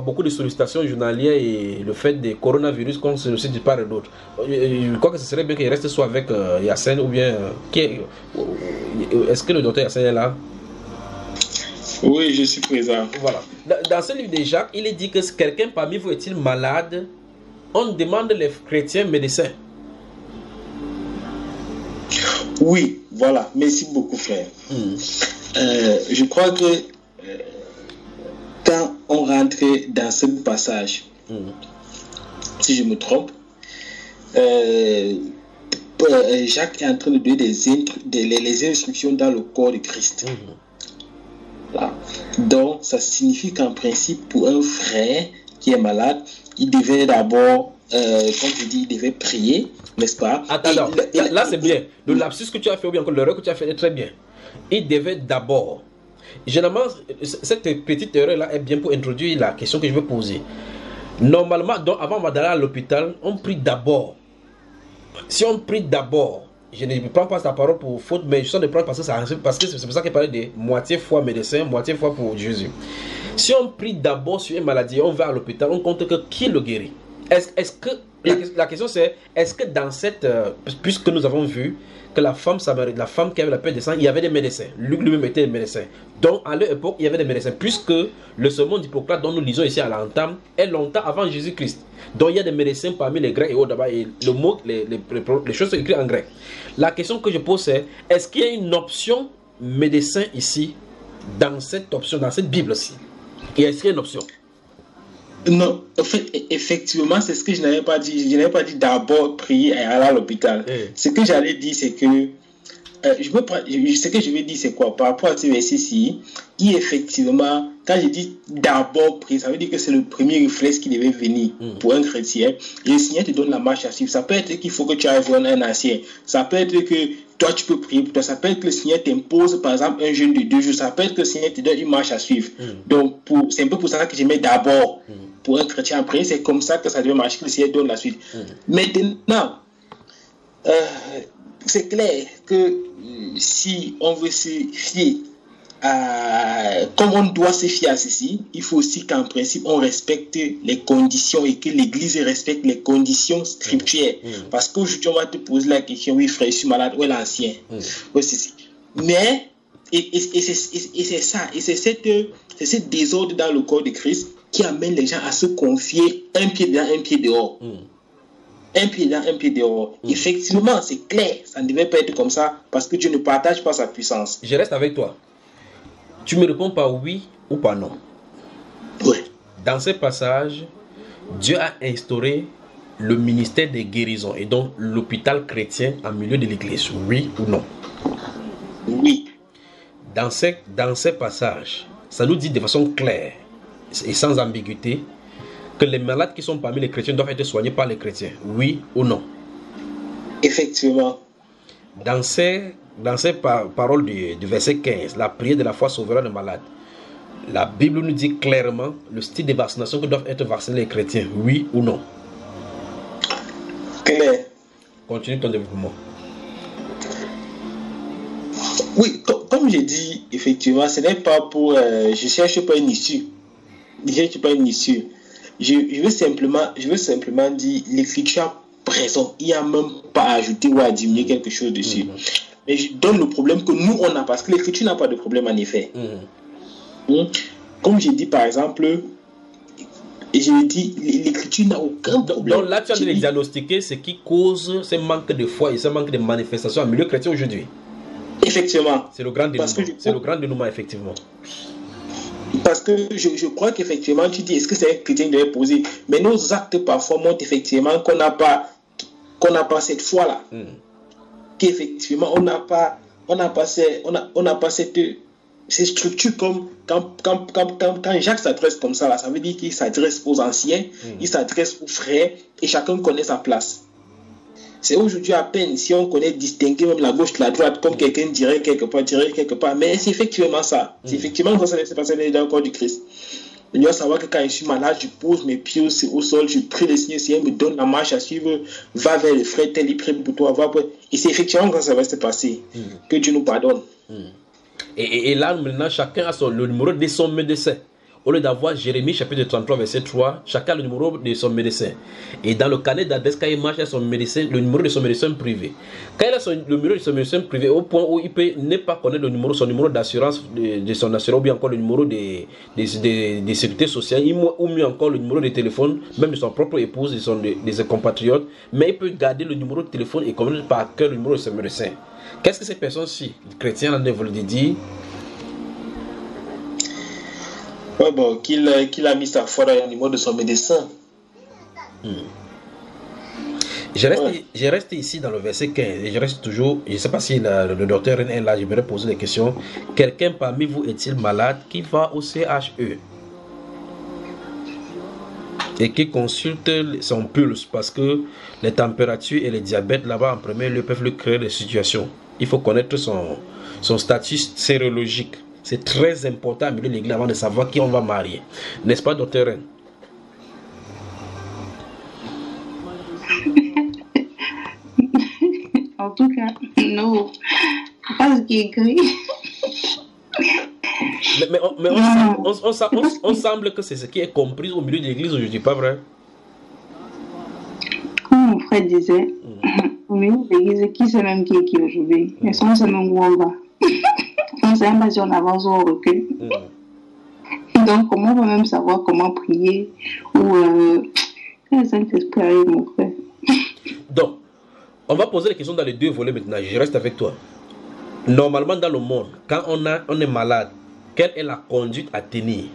beaucoup de sollicitations journalières et le fait des coronavirus qu'on se sollicite de part et d'autre. Je crois que ce serait bien qu'il reste soit avec Yassine ou bien... Est-ce que le docteur Yassine est là? Oui, je suis présent. Voilà. Dans ce livre de Jacques, il est dit que quelqu'un parmi vous est-il malade? On demande les chrétiens médecins. Oui, voilà. Merci beaucoup, frère. Je crois que quand on rentre dans ce passage, si je me trompe, Jacques est en train de donner les instructions dans le corps de Christ. Voilà. Donc, ça signifie qu'en principe, pour un frère qui est malade, il devait d'abord, comme je dis, il devait prier, n'est-ce pas? Attends, là c'est bien. Le lapsus que tu as fait, ou bien encore l'erreur que tu as fait est très bien. Il devait d'abord. Généralement, cette petite erreur-là est bien pour introduire la question que je veux poser. Normalement, donc, avant d'aller à l'hôpital, on prie d'abord. Si on prie d'abord, je ne prends pas sa parole pour faute, mais je sens de prendre parce que c'est pour ça qu'il parlait de moitié foi médecin, moitié foi pour Jésus. Si on prie d'abord sur une maladie, on va à l'hôpital, on compte que qui le guérit. Est-ce que la question c'est, est-ce que dans cette, puisque nous avons vu que la femme qui avait la perte de sang, il y avait des médecins. Luc lui-même était médecin. Donc à leur époque, il y avait des médecins. Puisque le sermon d'Hippocrate dont nous lisons ici à l'entame est longtemps avant Jésus-Christ. Donc il y a des médecins parmi les Grecs et autres d'abord. Et le mot, les choses sont écrites en grec. La question que je pose c'est, est-ce qu'il y a une option médecin ici, dans cette option, dans cette Bible-ci? Et est-ce qu'il y a une option? Non, en fait, effectivement, c'est ce que je n'avais pas dit. Je n'avais pas dit d'abord prier et aller à l'hôpital. Ce que j'allais dire, c'est que ce que je vais dire, c'est quoi? Par rapport à ce verset-ci, effectivement, quand je dis d'abord prier, ça veut dire que c'est le premier réflexe qui devait venir pour un chrétien. Et le Seigneur te donne la marche à suivre. Ça peut être qu'il faut que tu ailles voir un ancien. Ça peut être que toi, tu peux prier pour toi. Ça peut être que le Seigneur t'impose, par exemple, un jeûne de 2 jours. Ça peut être que le Seigneur te donne une marche à suivre. Donc, c'est un peu pour ça que je mets d'abord. pour un chrétien à prier, c'est comme ça que ça devait marcher, que le Seigneur donne la suite. Maintenant, c'est clair que si on veut se fier comme on doit se fier à ceci, il faut aussi qu'en principe on respecte les conditions et que l'Église respecte les conditions scripturaires. Parce qu'aujourd'hui on va te poser la question, oui frère, je suis malade, où est l'ancien? Mais c'est ça, et c'est ce désordre dans le corps de Christ qui amène les gens à se confier un pied dedans, un pied dehors. Un pied dedans, un pied dehors. Effectivement, c'est clair, ça ne devait pas être comme ça parce que Dieu ne partage pas sa puissance. Je reste avec toi. Tu me réponds par oui ou par non. Oui. Dans ce passage, Dieu a instauré le ministère des guérisons et donc l'hôpital chrétien en milieu de l'église. Oui ou non? Oui. Dans ce passage, ça nous dit de façon claire et sans ambiguïté que les malades qui sont parmi les chrétiens doivent être soignés par les chrétiens. Oui ou non? Effectivement. Dans ces paroles du verset 15, la prière de la foi sauvera le malade. La Bible nous dit clairement le style de vaccination que doivent être vaccinés les chrétiens. Oui ou non? Clair. Continue ton développement. Oui, comme j'ai dit, effectivement, ce n'est pas pour... je ne cherche pas une issue. Je ne cherche pas une issue. Je veux simplement dire l'écriture présente. Il n'y a même pas à ajouter ou à diminuer quelque chose dessus. Mais je donne le problème que nous, on a, parce que l'écriture n'a pas de problème en effet. Comme j'ai dit, par exemple, j'ai dit, l'écriture n'a aucun problème. Donc là, tu as de diagnostiquer ce qui cause ce manque de foi et ce manque de manifestation en milieu chrétien aujourd'hui. Effectivement. C'est le grand dénouement. C'est le grand dénouement, effectivement. Parce que je crois qu'effectivement, tu dis, est-ce que c'est un chrétien qui devait poser? Mais nos actes parfois montrent effectivement qu'on n'a pas cette foi-là. Qu'effectivement, on n'a pas cette structure comme quand Jacques s'adresse comme ça, là, ça veut dire qu'il s'adresse aux anciens, il s'adresse aux frères, et chacun connaît sa place. C'est aujourd'hui à peine si on connaît distinguer même la gauche de la droite, comme quelqu'un dirait quelque part. Mais c'est effectivement ça. C'est effectivement ça s'est passé dans le corps du Christ. Je dois savoir que quand je suis malade, je pose mes pieds au sol, je prie le Seigneur me donne la marche à suivre, va vers le frère tel, il prie pour toi, va pour... Et c'est effectivement quand ça va se passer. Que Dieu nous pardonne. Et là, maintenant, chacun a le numéro de son médecin. Au lieu d'avoir Jérémie chapitre 33 verset 3, chacun a le numéro de son médecin. Et dans le carnet d'adresse, quand il marche, il a son médecin, le numéro de son médecin privé. Quand il a le numéro de son médecin privé, au point où il peut ne pas connaître son numéro d'assurance de son assurance, ou bien encore le numéro de sécurité sociale, ou mieux encore le numéro de téléphone, même de son propre épouse, de ses compatriotes, mais il peut garder le numéro de téléphone et connaître par cœur le numéro de son médecin. Qu'est-ce que ces personnes-ci, chrétiens, en veulent dire? Ouais, bon, qu'il a mis sa foi dans le numéro de son médecin. Je reste ici dans le verset 15 et je reste toujours, je ne sais pas si le docteur est là, je vais poser des questions. Quelqu'un parmi vous est-il malade qui va au CHE et qui consulte son pulse, parce que les températures et les diabètes là-bas en premier lieu peuvent lui créer des situations. Il faut connaître son statut sérologique. C'est très important à milieu de l'église avant de savoir qui on va marier. N'est-ce pas, docteur Ren? En tout cas, non. Pas ce qui est écrit. Mais on semble que c'est ce qui est compris au milieu de l'église aujourd'hui, pas vrai? Comme mon frère disait, au milieu de l'église, qui sait même qui est qui aujourd'hui? Mais on sait même où on va. On ne sait même pas si on avance ou on recule. Donc, comment on va même savoir comment prier ou le Saint-Esprit arrive, mon frère? Donc, on va poser les questions dans les deux volets maintenant. Je reste avec toi. Normalement, dans le monde, quand on est malade, quelle est la conduite à tenir?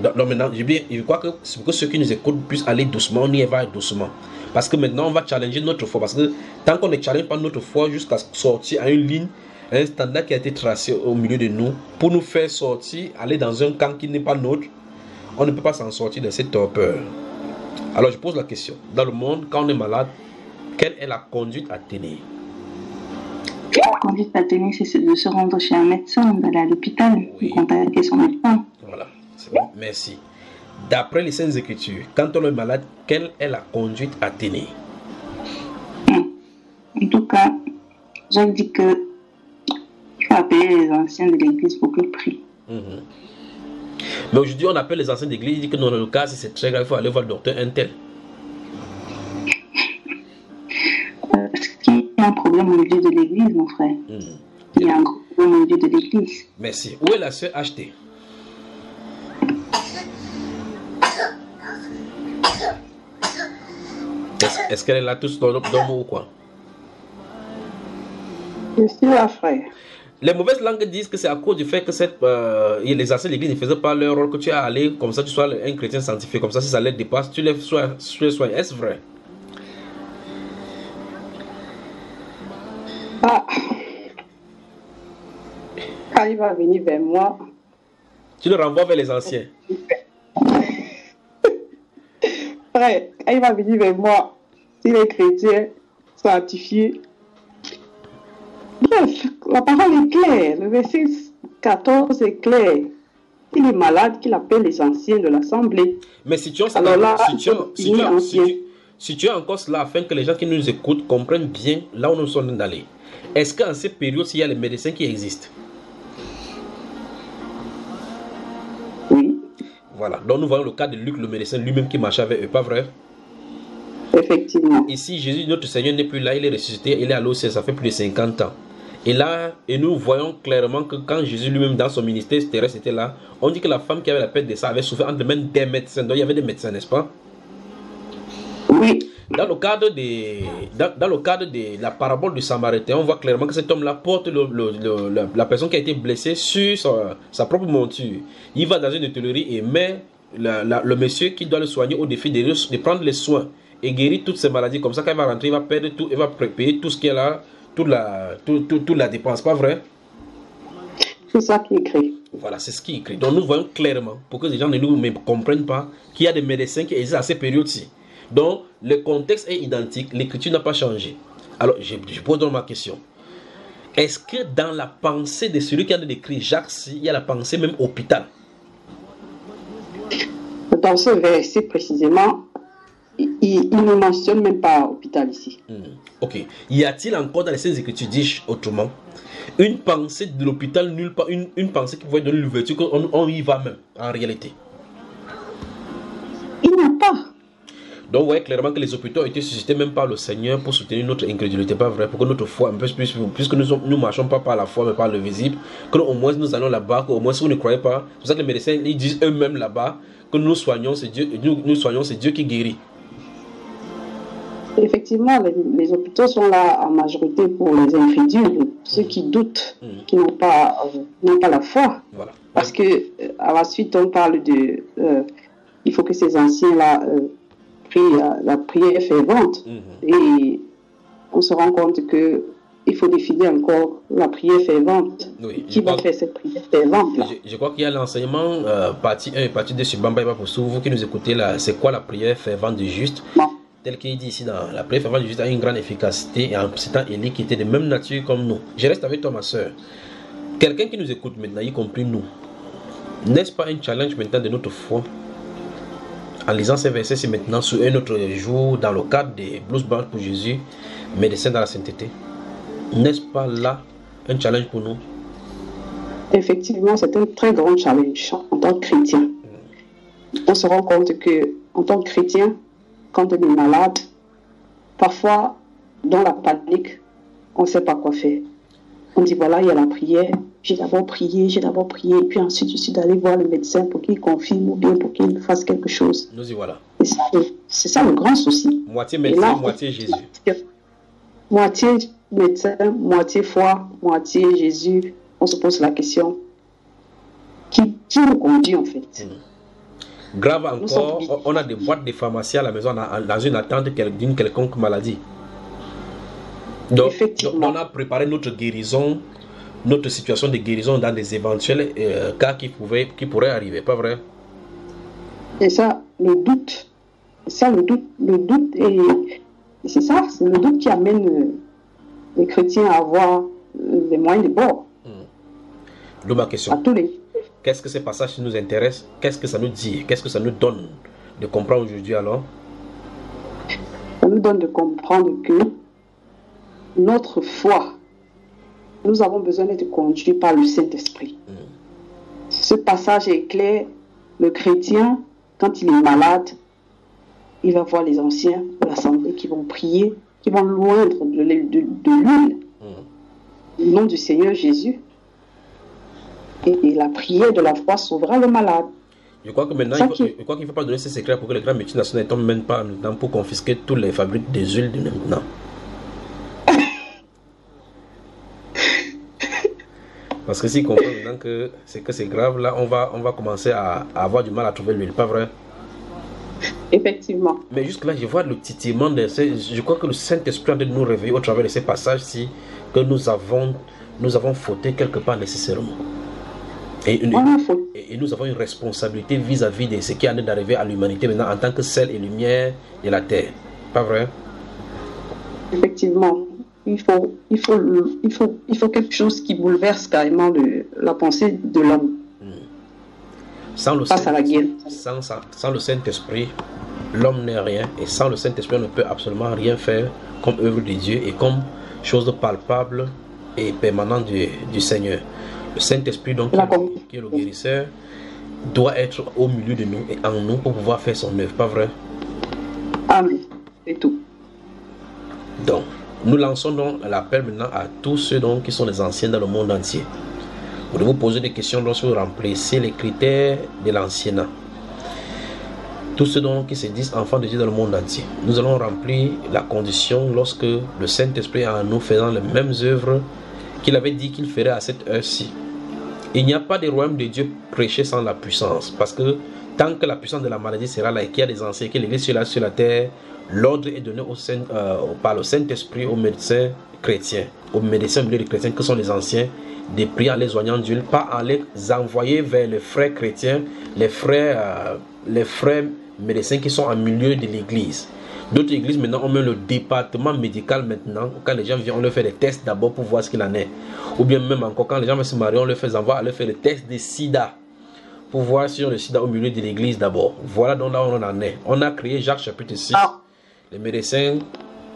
Donc maintenant, je crois que c'est que ceux qui nous écoutent puissent aller doucement, on y va doucement. Parce que maintenant, on va challenger notre foi. Parce que tant qu'on ne challenge pas notre foi jusqu'à sortir à une ligne, un standard qui a été tracé au milieu de nous, pour nous faire sortir, aller dans un camp qui n'est pas nôtre, on ne peut pas s'en sortir de cette torpeur. Alors je pose la question. Dans le monde, quand on est malade, quelle est la conduite à tenir? La conduite à tenir, c'est de se rendre chez un médecin, d'aller à l'hôpital, de contacter son médecin. Voilà, c'est bon, merci. D'après les Saintes Écritures, quand on est malade, quelle est la conduite à tenir? En tout cas, j'ai dit que il faut appeler les anciens de l'église pour qu'ils prient. Mais aujourd'hui, on appelle les anciens d'église, ils disent que dans le cas, si c'est très grave, il faut aller voir le docteur Intel. Parce qu'il y a un problème au milieu de l'église, mon frère. Il y a un gros problème au milieu de l'église. Merci. Où est la sœur HT? Est-ce qu'elle est là tous dans le ou quoi? Je suis là, frère. Les mauvaises langues disent que c'est à cause du fait que les anciens de l'église ne faisaient pas leur rôle, que tu es allé comme ça, tu sois un chrétien sanctifié, comme ça, si ça les dépasse, tu les sois. Est-ce vrai? Ah. Quand il va venir vers moi. Tu le renvoies vers les anciens. Frère, quand il va venir vers moi, si les chrétiens sanctifiés. Bref, la parole est claire. Le verset 14 est clair. Il est malade, qu'il appelle les anciens de l'assemblée. Mais si tu as encore cela, afin que les gens qui nous écoutent comprennent bien là où nous sommes allés, est-ce qu'en cette période, il y a les médecins qui existent? Oui. Voilà. Donc nous voyons le cas de Luc, le médecin lui-même qui marchait avec eux, pas vrai? Effectivement. Ici, Jésus, notre Seigneur, n'est plus là, il est ressuscité, il est allé au ciel, ça fait plus de 50 ans. Et là, nous voyons clairement que quand Jésus lui-même, dans son ministère terrestre, était là, on dit que la femme qui avait la perte de ça avait souffert entre les mains des médecins. Donc il y avait des médecins, n'est-ce pas? Oui. Dans le cadre de la parabole du Samaritain, on voit clairement que cet homme-là porte la personne qui a été blessée sur sa propre monture. Il va dans une hôtellerie et met le monsieur qui doit le soigner au défi de prendre les soins et guérir toutes ses maladies. Comme ça, quand il va rentrer, il va perdre tout, il va payer tout ce qu'il y a là, toute la dépense, pas vrai? C'est ça qui est écrit. Voilà, c'est ce qui est écrit. Donc nous voyons clairement, pour que les gens ne nous comprennent pas, qu'il y a des médecins qui existent à ces périodes-ci. Donc, le contexte est identique, l'écriture n'a pas changé. Alors, je pose donc ma question. Est-ce que dans la pensée de celui qui a décrit Jacques, il y a la pensée même hôpital? Dans ce verset précisément, il ne mentionne même pas hôpital ici. Ok. Y a-t-il encore dans les Saintes Écritures, dis-je autrement, une pensée de l'hôpital nulle part, une pensée qui pourrait donner l'ouverture qu'on y va même, en réalité? Il n'y a pas. Donc, vous voyez clairement que les hôpitaux ont été suscités même par le Seigneur pour soutenir notre incrédulité, pas vrai? Pour que notre foi, un peu plus, puisque nous ne marchons pas par la foi, mais par le visible, que au moins nous allons là-bas, qu'au moins si vous ne croyez pas, c'est pour ça que les médecins ils disent eux-mêmes là-bas que nous soignons, c'est Dieu qui guérit. Effectivement, les hôpitaux sont là en majorité pour les incrédules, ceux qui doutent, qui n'ont pas la foi. Voilà. Parce que à la suite, on parle de, il faut que ces anciens-là la prière fervente. Et on se rend compte que il faut définir encore la prière fervente. Oui, qui va faire cette prière fervente là? Je crois qu'il y a l'enseignement partie 1 et partie 2 sur Bamba Iba pour vous qui nous écoutez là. C'est quoi la prière fervente du juste? Non. Tel qu'il dit ici, dans la prière fervente du juste a une grande efficacité et en citant Élie qui était de même nature comme nous. Je reste avec toi, ma soeur. Quelqu'un qui nous écoute maintenant, y compris nous, n'est-ce pas un challenge maintenant de notre foi? En lisant ces versets, c'est maintenant sur un autre jour, dans le cadre des Blues Bands pour Jésus, médecin dans la sainteté. N'est-ce pas là un challenge pour nous? Effectivement, c'est un très grand challenge en tant que chrétien. On se rend compte que en tant que chrétien, quand on est malade, parfois, dans la panique, on ne sait pas quoi faire. On dit, voilà, il y a la prière. J'ai d'abord prié, et puis ensuite, je suis d'aller voir le médecin pour qu'il confirme ou bien pour qu'il fasse quelque chose. Nous y voilà. C'est ça le grand souci. Moitié médecin, là, moitié Jésus. Moitié médecin, moitié foi, moitié Jésus. On se pose la question, qui nous conduit en fait? Grave encore, on a des boîtes de pharmacie à la maison dans une attente d'une quelconque maladie. Donc, on a préparé notre guérison, notre situation de guérison dans des éventuels cas qui pourraient arriver, pas vrai? Et ça, le doute. Le doute, et c'est ça, c'est le doute qui amène les chrétiens à avoir les moyens de bord. D'où ma question. À tous les. qu'est-ce que ces passages nous intéressent? Qu'est-ce que ça nous dit? Qu'est-ce que ça nous donne de comprendre aujourd'hui alors? Ça nous donne de comprendre que notre foi, nous avons besoin d'être conduits par le Saint-Esprit. Ce passage est clair. Le chrétien, quand il est malade, il va voir les anciens de l'Assemblée qui vont prier, qui vont loindre de l'huile au nom du Seigneur Jésus. Et la prière de la foi sauvera le malade. Je crois que maintenant, il ne faut pas donner ces secrets pour que les grandes multinationales ne tombent même pas maintenant pour confisquer tous les fabriques des huiles de maintenant. Parce que s'ils comprennent maintenant que c'est grave, là, on va commencer à avoir du mal à trouver l'huile, pas vrai? Effectivement. Mais jusque-là, je vois le titillement de je crois que le Saint-Esprit a de nous réveiller au travers de ces passages-ci, que nous avons fauté quelque part nécessairement. Et nous avons une responsabilité vis-à-vis de ce qui en est d'arriver à l'humanité maintenant en tant que sel et lumière de la terre. Pas vrai? Effectivement. Il faut quelque chose qui bouleverse carrément la pensée de l'homme. Face à la guerre. Sans le Saint-Esprit, l'homme n'est rien. Et sans le Saint-Esprit, on ne peut absolument rien faire comme œuvre de Dieu et comme chose palpable et permanente du Seigneur. Le Saint-Esprit, donc, qui est le guérisseur, doit être au milieu de nous et en nous pour pouvoir faire son œuvre. Pas vrai? Amen. C'est tout. Donc, nous lançons donc l'appel maintenant à tous ceux donc qui sont les anciens dans le monde entier. Vous devez vous poser des questions lorsque vous remplissez les critères de l'anciennat. Tous ceux donc qui se disent enfants de Dieu dans le monde entier. Nous allons remplir la condition lorsque le Saint-Esprit est en nous faisant les mêmes œuvres qu'il avait dit qu'il ferait à cette heure-ci. Il n'y a pas de royaume de Dieu prêché sans la puissance. Parce que tant que la puissance de la maladie sera là et qu'il y a des anciens, que l'Église sera sur la terre, l'ordre est donné par le Saint-Esprit aux médecins chrétiens, aux médecins au milieu des chrétiens que sont les anciens, de prier en les joignant d'huile, pas en les envoyer vers les frères chrétiens, les frères médecins qui sont en milieu de l'église. D'autres églises maintenant ont même le département médical maintenant. Quand les gens viennent, on leur fait des tests d'abord pour voir ce qu'il en est. Ou bien même encore quand les gens veulent se marier, on leur fait envoyer, on leur fait des tests de sida pour voir si on a le sida au milieu de l'église d'abord. Voilà donc là où on en est. On a créé Jacques chapitre 6. Les médecins,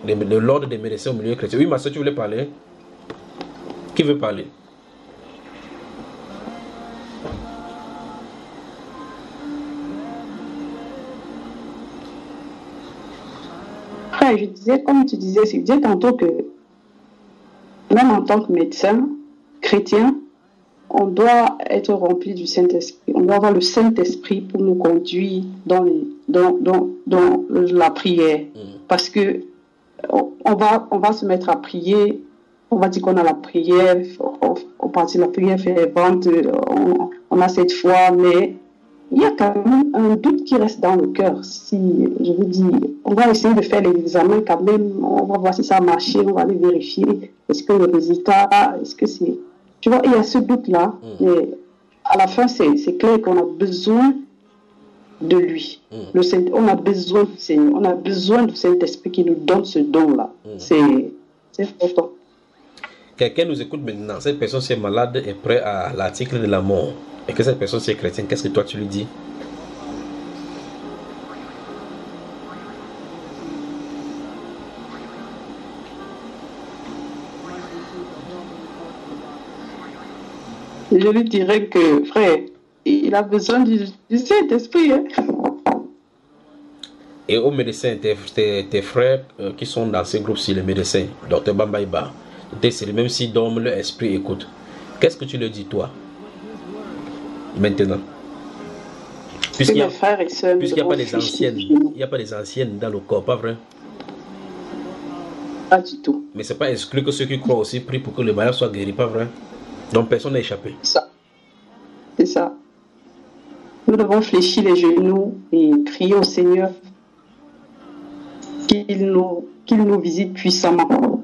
l'ordre des médecins au milieu chrétien. Oui, ma soeur, tu voulais parler? Qui veut parler? Je disais, comme tu disais, c'est dire tantôt que même en tant que médecin chrétien, on doit être rempli du Saint-Esprit. On doit avoir le Saint-Esprit pour nous conduire dans la prière. Parce que on va se mettre à prier. On va dire qu'on a la prière, on partit de la prière fervente, on a cette foi, mais il y a quand même un doute qui reste dans le cœur. Si, je veux dire, on va essayer de faire les examens quand même, on va voir si ça a marché, on va aller vérifier. Est-ce que le résultat, est-ce que c'est... Tu vois, il y a ce doute-là, mais à la fin, c'est clair qu'on a besoin de lui. On a besoin du Seigneur, on a besoin du Saint-Esprit qui nous donne ce don-là. C'est important. Quelqu'un nous écoute maintenant, cette personne est malade et prête à l'article de la mort. Et que cette personne est chrétienne, qu'est-ce que toi tu lui dis? Je lui dirais que, frère, il a besoin du Saint-Esprit. Hein? Et aux médecins, tes frères qui sont dans ces groupes-ci, les médecins, Dr Bambaïba, même s'ils dorment, leur esprit écoute. Qu'est-ce que tu leur dis, toi? Maintenant, puisqu'il n'y a pas des anciennes, il n'y a pas des anciennes dans le corps, pas vrai? Pas du tout. Mais c'est pas exclu que ceux qui croient aussi prient pour que le malade soit guéri, pas vrai? Donc personne n'a échappé. C'est ça. Nous devons fléchir les genoux et crier au Seigneur qu'il nous visite puissamment.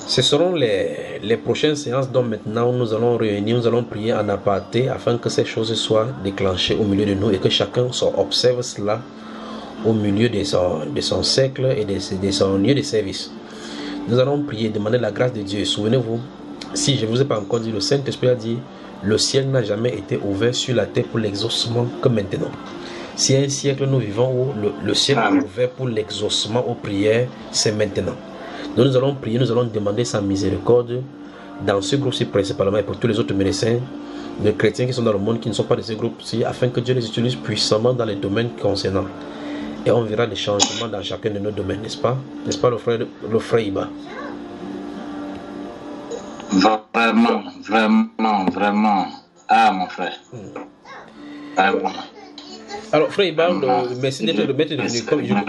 Ce seront les prochaines séances dont maintenant nous allons réunir, nous allons prier en aparté afin que ces choses soient déclenchées au milieu de nous et que chacun observe cela au milieu de son cercle et de son lieu de service. Nous allons prier, demander la grâce de Dieu. Souvenez-vous, si je ne vous ai pas encore dit, le Saint-Esprit a dit Le ciel n'a jamais été ouvert sur la terre pour l'exaucement que maintenant. Si un siècle nous vivons où le ciel est ouvert pour l'exaucement aux prières, c'est maintenant. Donc nous allons prier, nous allons demander sa miséricorde dans ce groupe-ci principalement et pour tous les autres médecins, de chrétiens qui sont dans le monde, qui ne sont pas de ce groupe-ci, afin que Dieu les utilise puissamment dans les domaines concernants. Et on verra des changements dans chacun de nos domaines, n'est-ce pas? N'est-ce pas le frère Iba? Vraiment. Ah, mon frère. Vraiment. Alors, frère Iba, merci d'être venu.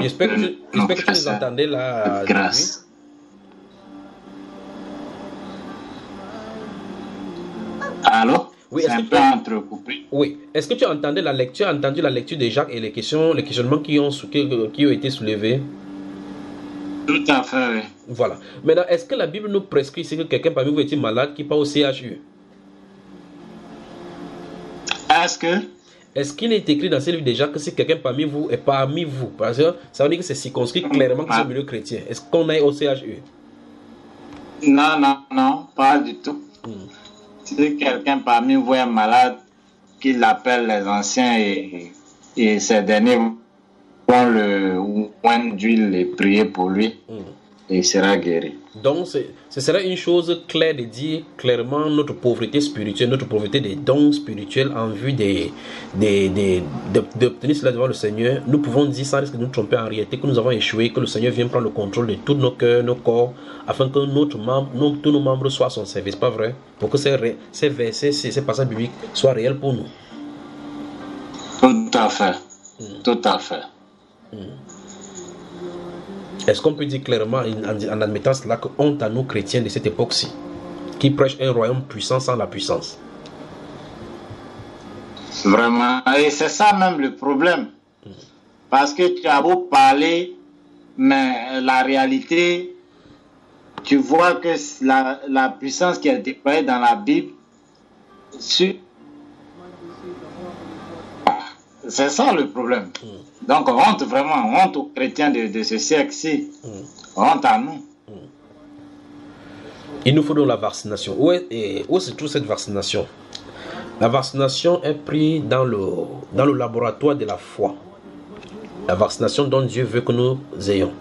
J'espère que tu nous entendais là. Grâce. Allô? Oui, oui. Est-ce que tu as entendu la lecture, de Jacques et les questionnements qui ont été soulevés? Tout à fait, oui. Voilà. Maintenant, est-ce que la Bible nous prescrit que quelqu'un parmi vous est malade qui part au CHU? Est-ce qu'il est écrit dans ce livre déjà que si quelqu'un parmi vous est parmi vous, parce que ça veut dire que c'est circonscrit clairement que c'est au milieu chrétien. Est-ce qu'on est au CHU? Non, pas du tout. Si quelqu'un parmi vous est malade, qu'il appelle les anciens et ces derniers vont le oint d'huile et prier pour lui, et il sera guéri. Donc, ce serait une chose claire de dire clairement notre pauvreté spirituelle, notre pauvreté des dons spirituels en vue d'obtenir cela devant le Seigneur. Nous pouvons dire sans risque de nous tromper en réalité que nous avons échoué, que le Seigneur vient prendre le contrôle de tous nos cœurs, nos corps, afin que tous nos membres soient à son service, pas vrai? Pour que ces versets, ces passages bibliques soient réels pour nous. Tout à fait. Tout à fait. Est-ce qu'on peut dire clairement, en admettant cela, que honte à nous chrétiens de cette époque-ci, qui prêchent un royaume puissant sans la puissance? Vraiment, et c'est ça même le problème. Parce que tu as beau parler, mais la réalité, tu vois que la puissance qui est déployée dans la Bible, c'est ça le problème. Donc honte vraiment, honte aux chrétiens de ce siècle-ci. Honte à nous. Il nous faut donc la vaccination. Où se trouve cette vaccination? La vaccination est prise dans le laboratoire de la foi. La vaccination dont Dieu veut que nous ayons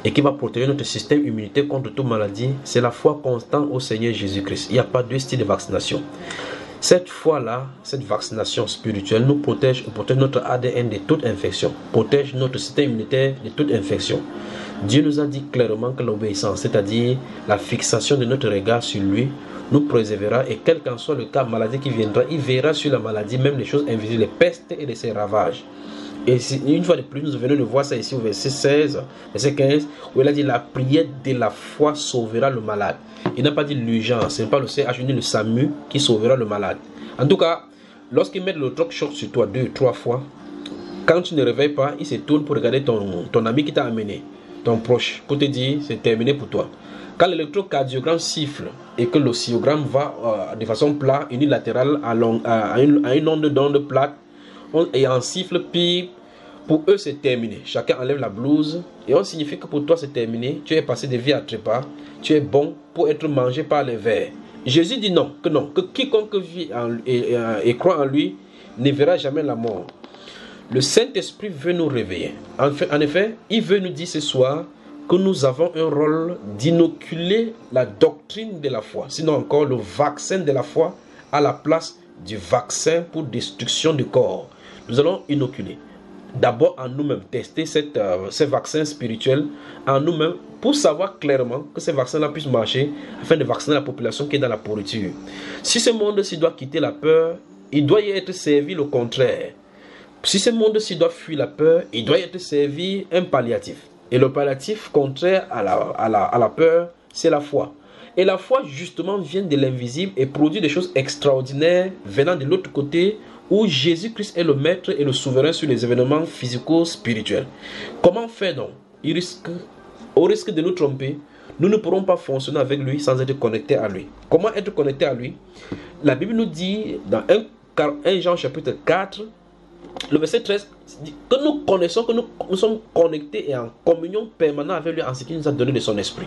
et qui va protéger notre système immunitaire contre toute maladie, c'est la foi constante au Seigneur Jésus-Christ. Il n'y a pas deux styles de vaccination. Cette foi-là, cette vaccination spirituelle nous protège notre ADN de toute infection, protège notre système immunitaire de toute infection. Dieu nous a dit clairement que l'obéissance, c'est-à-dire la fixation de notre regard sur lui, nous préservera et quel qu'en soit le cas de maladie qui viendra, il verra sur la maladie même les choses invisibles, les pestes et ses ravages. Et une fois de plus, nous venons de voir ça ici au verset 16, verset 15, où il a dit la prière de la foi sauvera le malade. Il n'a pas dit l'urgence, ce n'est pas le CHU ni le SAMU qui sauvera le malade. En tout cas, lorsqu'ils mettent le truc short sur toi 2 ou 3 fois, quand tu ne réveilles pas, il se tourne pour regarder ton ami qui t'a amené, ton proche, pour te dire c'est terminé pour toi. Quand l'électrocardiogramme siffle et que l'oscillogramme va de façon plate, unilatérale à une onde d'onde plate, et en siffle, puis pour eux c'est terminé. Chacun enlève la blouse et on signifie que pour toi c'est terminé. Tu es passé de vie à trépas. Tu es bon pour être mangé par les vers. Jésus dit non, que quiconque vit et croit en lui ne verra jamais la mort. Le Saint-Esprit veut nous réveiller. En effet, il veut nous dire ce soir que nous avons un rôle d'inoculer la doctrine de la foi, sinon encore le vaccin de la foi à la place du vaccin pour destruction du corps. Nous allons inoculer d'abord en nous-mêmes, tester ces vaccins spirituels en nous-mêmes pour savoir clairement que ces vaccins-là puissent marcher afin de vacciner la population qui est dans la pourriture. Si ce monde-ci doit quitter la peur, il doit y être servi le contraire. Si ce monde-ci doit fuir la peur, il doit y être servi un palliatif. Et le palliatif contraire à la peur, c'est la foi. Et la foi justement vient de l'invisible et produit des choses extraordinaires venant de l'autre côté où Jésus-Christ est le maître et le souverain sur les événements physico-spirituels. Comment faire donc? Au risque de nous tromper, nous ne pourrons pas fonctionner avec lui sans être connectés à lui. Comment être connecté à lui? La Bible nous dit dans 1 Jean chapitre 4, le verset 13, que nous connaissons que nous sommes connectés et en communion permanente avec lui en ce qu'il nous a donné de son esprit.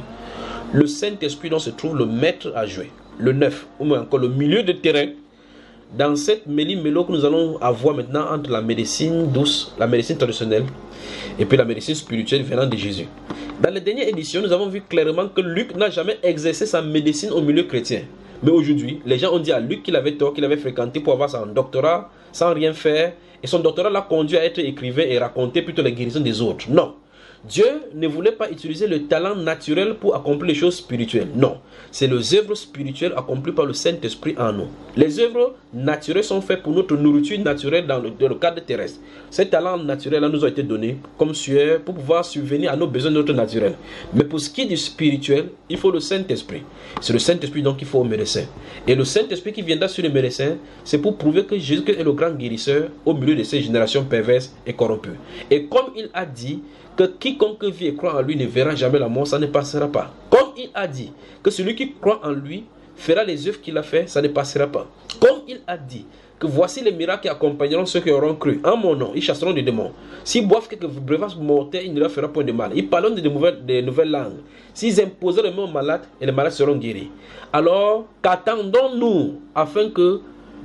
Le Saint-Esprit dont se trouve le maître à jouer. Le 9, ou même encore le milieu de terrain, dans cette méli-mélo que nous allons avoir maintenant entre la médecine douce, la médecine traditionnelle et puis la médecine spirituelle venant de Jésus. Dans les dernières éditions, nous avons vu clairement que Luc n'a jamais exercé sa médecine au milieu chrétien. Mais aujourd'hui, les gens ont dit à Luc qu'il avait tort, qu'il avait fréquenté pour avoir son doctorat sans rien faire. Et son doctorat l'a conduit à être écrivain et raconter plutôt les guérisons des autres. Non. Dieu ne voulait pas utiliser le talent naturel pour accomplir les choses spirituelles. Non. C'est les œuvres spirituelles accomplies par le Saint-Esprit en nous. Les œuvres naturelles sont faites pour notre nourriture naturelle dans le cadre terrestre. Ces talents naturels nous ont été donnés comme sueur pour pouvoir subvenir à nos besoins de notre naturel. Mais pour ce qui est du spirituel, il faut le Saint-Esprit. C'est le Saint-Esprit donc qu'il faut au médecin. Et le Saint-Esprit qui viendra sur le médecin, c'est pour prouver que Jésus est le grand guérisseur au milieu de ces générations perverses et corrompues. Et comme il a dit que quiconque vit et croit en lui ne verra jamais la mort, ça ne passera pas. Comme il a dit que celui qui croit en lui fera les œuvres qu'il a fait, ça ne passera pas. Comme il a dit que voici les miracles qui accompagneront ceux qui auront cru. En mon nom, ils chasseront des démons. S'ils boivent quelques breuvages mortels, il ne leur fera point de mal. Ils parleront de nouvelles langues. S'ils imposeront les mains aux malades, et les malades seront guéris. Alors, qu'attendons-nous afin que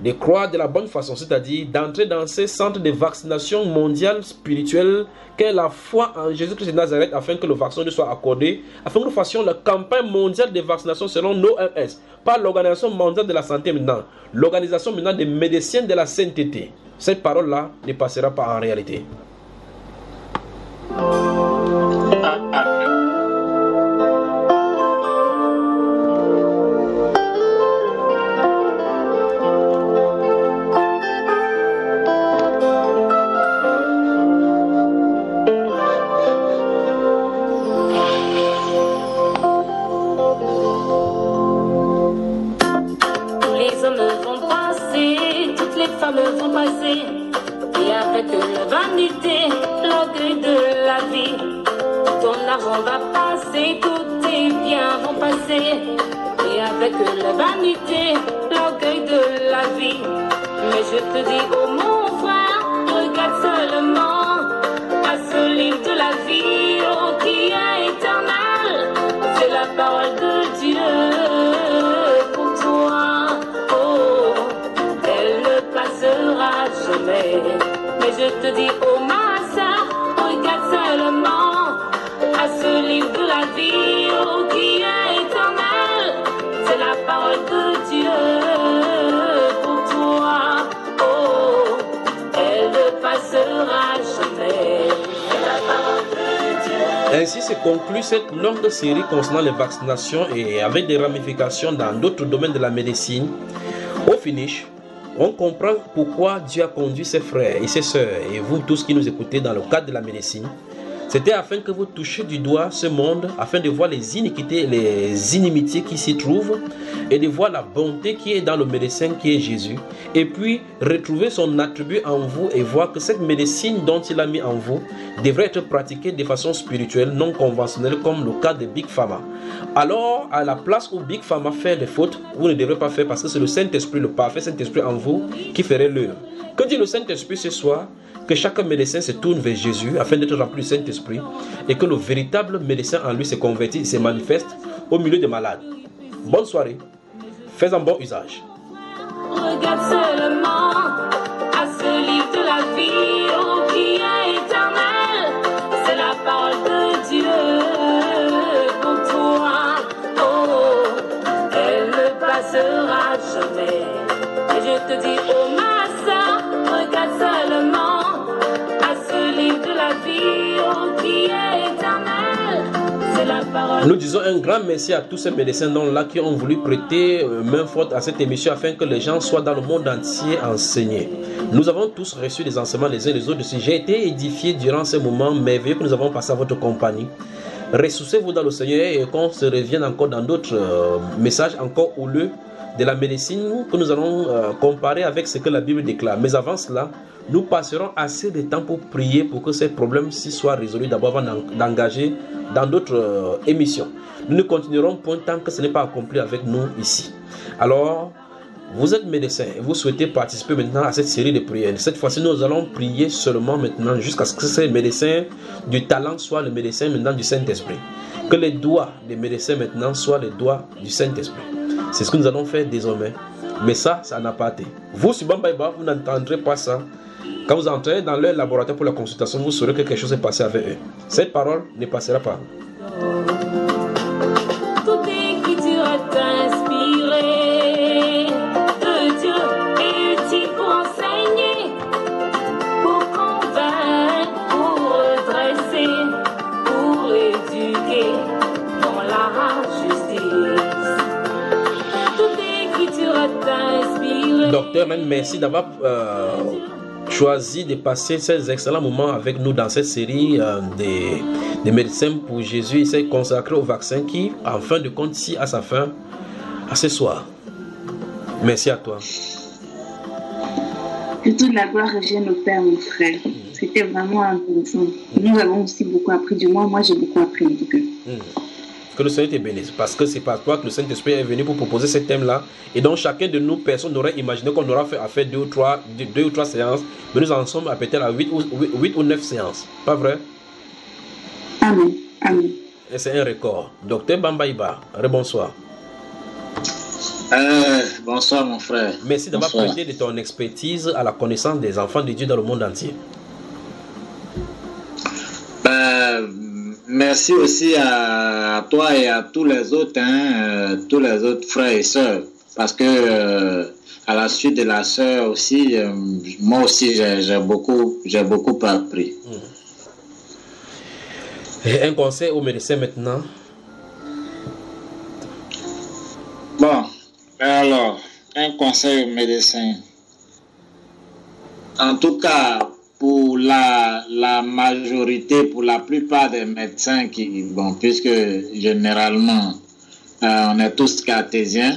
de croire de la bonne façon, c'est-à-dire d'entrer dans ces centres de vaccination mondiale spirituelle qu'est la foi en Jésus-Christ de Nazareth, afin que le vaccin nous soit accordé, afin que nous fassions la campagne mondiale de vaccination selon l'OMS, pas l'Organisation mondiale de la santé maintenant, l'organisation maintenant des médecins de la sainteté. Cette parole-là ne passera pas en réalité. Et avec la vanité, l'orgueil de la vie, ton argent va passer, tous tes biens vont passer. Et avec la vanité, l'orgueil de la vie, mais je te dis, oh mon frère, regarde seulement à ce livre de la vie, oh qui est éternel, c'est la parole de Dieu pour toi, oh, elle ne passera jamais. Mais je te dis, oh ma soeur, regarde seulement à ce livre de la vie, oh qui est éternel, c'est la parole de Dieu pour toi, oh, elle ne passera jamais, c'est la parole de Dieu. Ainsi se conclut cette longue série concernant les vaccinations et avec des ramifications dans d'autres domaines de la médecine. Au finish, on comprend pourquoi Dieu a conduit ses frères et ses sœurs et vous tous qui nous écoutez dans le cadre de la médecine. C'était afin que vous touchiez du doigt ce monde, afin de voir les iniquités et les inimitiés qui s'y trouvent et de voir la bonté qui est dans le médecin qui est Jésus, et puis retrouver son attribut en vous et voir que cette médecine dont il a mis en vous devrait être pratiquée de façon spirituelle, non conventionnelle comme le cas de Big Pharma. Alors, à la place où Big Pharma fait des fautes, vous ne devrez pas faire parce que c'est le Saint-Esprit, le parfait Saint-Esprit en vous qui ferait l'œuvre. Que dit le Saint-Esprit ce soir? Que chaque médecin se tourne vers Jésus afin d'être rempli du Saint-Esprit et que le véritable médecin en lui se convertit et se manifeste au milieu des malades. Bonne soirée. Fais un bon usage. Regarde seulement à ce livre de la vie, oh qui est éternel, c'est la parole de Dieu pour toi, oh, elle ne passera jamais. Et je te dis, oh ma soeur, regarde seulement à ce livre de la vie, oh qui est éternel, c'est la parole. Nous disons un grand merci à tous ces médecins là qui ont voulu prêter main forte à cette émission afin que les gens soient dans le monde entier enseignés. Nous avons tous reçu des enseignements les uns les autres. J'ai été édifié durant ces moments merveilleux que nous avons passé à votre compagnie. Ressourcez-vous dans le Seigneur et qu'on se revienne encore dans d'autres messages encore houleux de la médecine que nous allons comparer avec ce que la Bible déclare. Mais avant cela, nous passerons assez de temps pour prier pour que ces problèmes-ci soient résolus d'abord avant d'engager dans d'autres émissions. Nous ne continuerons point tant que ce n'est pas accompli avec nous ici. Alors, vous êtes médecin et vous souhaitez participer maintenant à cette série de prières. Cette fois-ci, nous allons prier seulement maintenant jusqu'à ce que ces médecins du talent soient le médecin maintenant du Saint-Esprit. Que les doigts des médecins maintenant soient les doigts du Saint-Esprit. C'est ce que nous allons faire désormais Mais ça n'a pas été. Vous, sur Bambaïba, vous n'entendrez pas ça. Quand vous entrez dans leur laboratoire pour la consultation, vous saurez que quelque chose est passé avec eux. Cette parole ne passera pas. Toute écriture t'a inspiré de Dieu et utile pour enseigner, pour convaincre, pour redresser, pour éduquer dans la justice. Toute écriture t'a inspiré. Docteur, même merci d'avoir choisi de passer ces excellents moments avec nous dans cette série des médecins pour Jésus. Il s'est consacré au vaccin qui, en fin de compte, ici à sa fin, à ce soir. Merci à toi. Que toute la gloire revienne au Père, mon frère. C'était vraiment intéressant. Nous avons aussi beaucoup appris. Du moins, moi, j'ai beaucoup appris en tout cas. Que le Seigneur te bénisse. Parce que c'est par toi que le Saint-Esprit est venu pour proposer ce thème-là. Et donc, chacun de nous, personne n'aurait imaginé qu'on aura fait à faire 2 ou 3 séances. Mais nous en sommes à peut-être à 8 ou 9 séances. Pas vrai? Amen. Amen. Et c'est un record. Docteur Bambaïba, rebonsoir. Bonsoir, mon frère. Merci d'avoir prêté de ton expertise à la connaissance des enfants de Dieu dans le monde entier. Merci aussi à toi et à tous les autres, tous les autres frères et sœurs, parce que à la suite de la sœur aussi, moi aussi j'ai beaucoup appris. Et un conseil aux médecins maintenant. Bon, alors un conseil aux médecins. En tout cas, pour la majorité, pour la plupart des médecins qui, bon, puisque généralement on est tous cartésiens,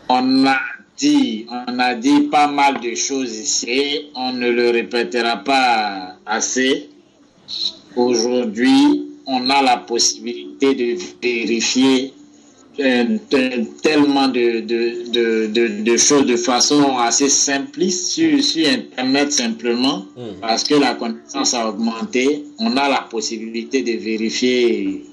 on a dit pas mal de choses ici, on ne le répétera pas assez. Aujourd'hui, on a la possibilité de vérifier tellement de choses de façon assez simpliste sur Internet simplement, parce que la connaissance a augmenté. On a la possibilité de vérifier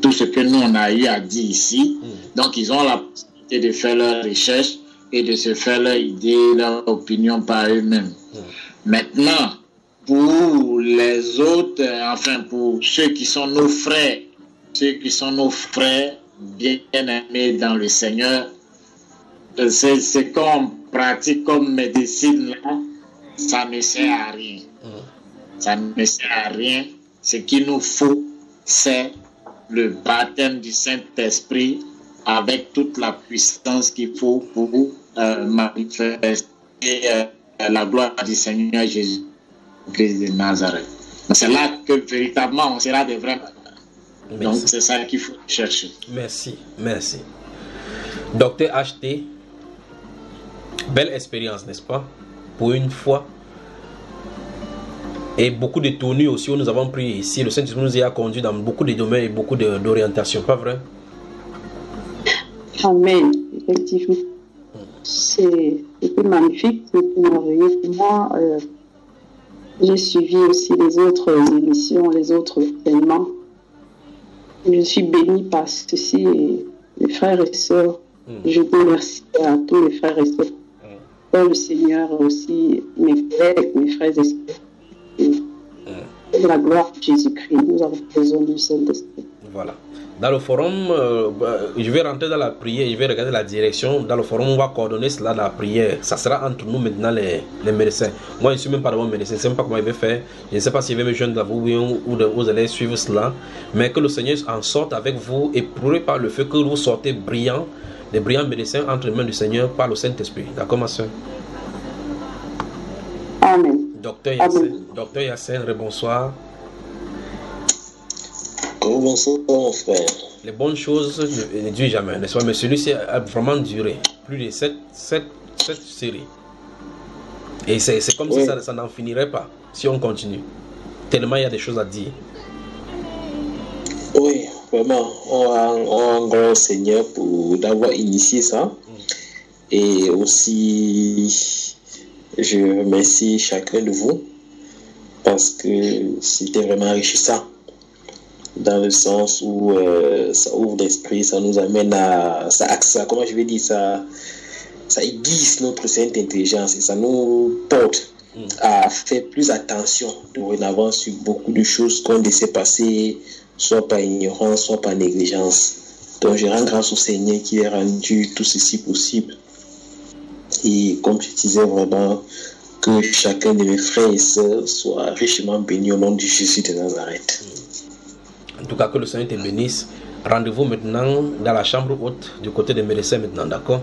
tout ce que nous on a eu à dire ici. Donc ils ont la possibilité de faire leurs recherches et de se faire leur idée, leur opinion par eux-mêmes. Maintenant, pour les autres, enfin pour ceux qui sont nos frères, bien aimés dans le Seigneur, ce qu'on pratique comme médecine là, ça ne sert à rien. Ça ne sert à rien. Ce qu'il nous faut, c'est le baptême du Saint-Esprit avec toute la puissance qu'il faut pour manifester la gloire du Seigneur Jésus-Christ de Nazareth. C'est là que véritablement on sera des vrais. Merci. Donc c'est ça qu'il faut chercher. Merci. Docteur HT, belle expérience, n'est-ce pas? Pour une fois. Et beaucoup de tenues aussi où nous avons pris ici. Le Saint-Esprit nous y a conduit dans beaucoup de domaines et beaucoup d'orientations, pas vrai? Amen, effectivement. C'est magnifique, c'est merveilleux. Pour moi, j'ai suivi aussi les autres émissions, les autres événements. Je suis bénie par ceci et les frères et sœurs. Je dis merci à tous les frères et sœurs. Pour le Seigneur aussi, mes collègues, mes frères et sœurs. Et la gloire de Jésus-Christ, nous avons besoin du Saint-Esprit. Voilà. Dans le forum, je vais rentrer dans la prière, je vais regarder la direction. Dans le forum, on va coordonner cela dans la prière. Ça sera entre nous maintenant les médecins. Moi, je ne suis même pas de mon médecin, je ne sais même pas comment il va faire. Je ne sais pas s'il va me joindre à vous ou vous allez suivre cela. Mais que le Seigneur en sorte avec vous et prouvé par le fait que vous sortez brillants, des brillants médecins entre les mains du Seigneur par le Saint-Esprit. D'accord, ma soeur? Amen. Docteur Yassine, rebonsoir. Bonsoir, mon frère. Les bonnes choses ne durent jamais, n'est-ce pas? Mais celui-ci a vraiment duré. Plus de 7 séries. Et c'est comme si ça n'en finirait pas si on continue. Tellement il y a des choses à dire. Oui, vraiment. On a un grand Seigneur pour d'avoir initié ça. Et aussi, je remercie chacun de vous parce que c'était vraiment enrichissant. dans le sens où ça ouvre l'esprit, ça nous amène à... comment je vais dire ça aiguise notre sainte intelligence et ça nous porte à faire plus attention dorénavant sur beaucoup de choses qu'on laissait passer, soit par ignorance, soit par négligence. Donc je rends grâce au Seigneur qui a rendu tout ceci possible. Et comme je disais vraiment, que chacun de mes frères et sœurs soit richement béni au nom de Jésus de Nazareth. En tout cas, que le Seigneur te bénisse. Rendez-vous maintenant dans la chambre haute du côté des médecins maintenant, d'accord?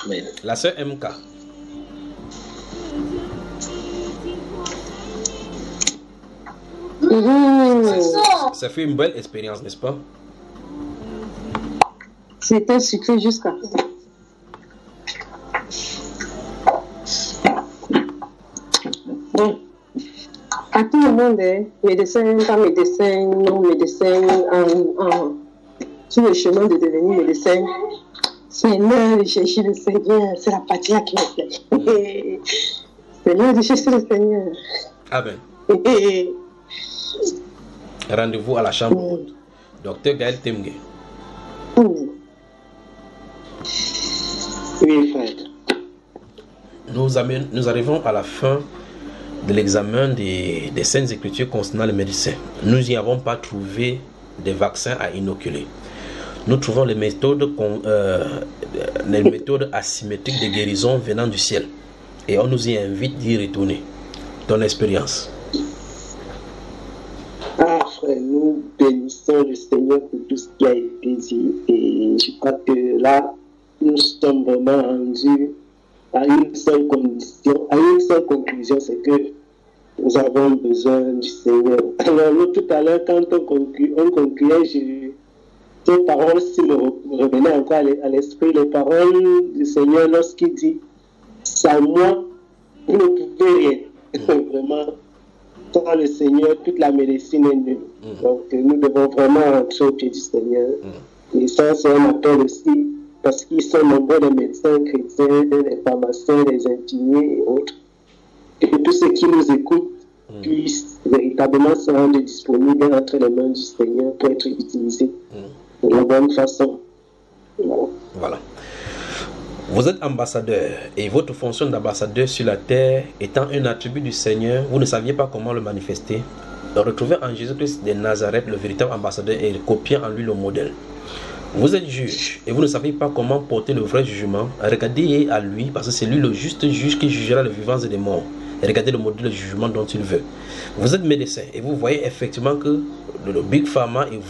Amen. La sœur MK. Ça fait une belle expérience, n'est-ce pas? C'était sucré jusqu'à... Bon. À tout le monde, médecin, pas médecin, non médecin, sur le chemin de devenir médecin, c'est l'heure de chercher le Seigneur, c'est la partie qui me plaît. C'est l'heure de chercher le Seigneur. Amen. Rendez-vous à la chambre haute. Docteur Gaël Temgue. Oui, frère. Nous arrivons à la fin de l'examen des Saintes Écritures concernant les médecins. Nous n'y avons pas trouvé des vaccins à inoculer. Nous trouvons les méthodes asymétriques de guérison venant du ciel. Et on nous y invite d'y retourner. Ton expérience. Ah, frère, nous bénissons le Seigneur pour tout ce qui a été dit. Et je crois que là, nous sommes vraiment rendus à une seule condition, à une seule conclusion, c'est que nous avons besoin du Seigneur. Alors, nous, tout à l'heure, quand on concluait, ces paroles me revenaient encore à l'esprit, les paroles du Seigneur lorsqu'il dit « Sans moi, vous ne pouvez rien. » Vraiment, sans le Seigneur, toute la médecine est nulle. Donc, nous devons vraiment rentrer au pied du Seigneur. Et ça, c'est un appel aussi, parce qu'ils sont nombreux, les médecins chrétiens, les pharmaciens, les infirmiers et autres. Et que tous ceux qui nous écoutent puissent véritablement se rendre disponibles entre les mains du Seigneur pour être utilisés de la bonne façon. Voilà. Vous êtes ambassadeur et votre fonction d'ambassadeur sur la terre étant un attribut du Seigneur, vous ne saviez pas comment le manifester. Retrouvez en Jésus-Christ de Nazareth le véritable ambassadeur et copiez en lui le modèle. Vous êtes juge et vous ne savez pas comment porter le vrai jugement. Regardez à lui parce que c'est lui le juste juge qui jugera les vivants et les morts. Et regardez le modèle de jugement dont il veut. Vous êtes médecin et vous voyez effectivement que le Big Pharma et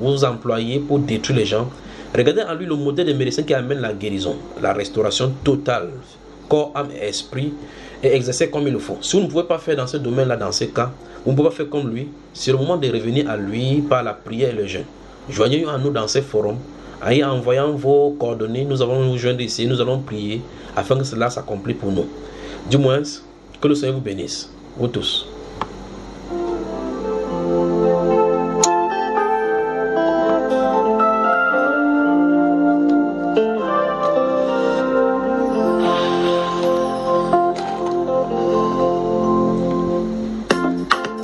vous employez pour détruire les gens. Regardez en lui le modèle de médecin qui amène la guérison, la restauration totale, corps, âme et esprit, et exercer comme il le faut. Si vous ne pouvez pas faire dans ce domaine-là, dans ce cas, vous ne pouvez pas faire comme lui. C'est le moment de revenir à lui par la prière et le jeûne. Joignez-vous à nous dans ces forums. En envoyant vos coordonnées, nous allons nous joindre ici, nous allons prier afin que cela s'accomplisse pour nous. Du moins, que le Seigneur vous bénisse, vous tous.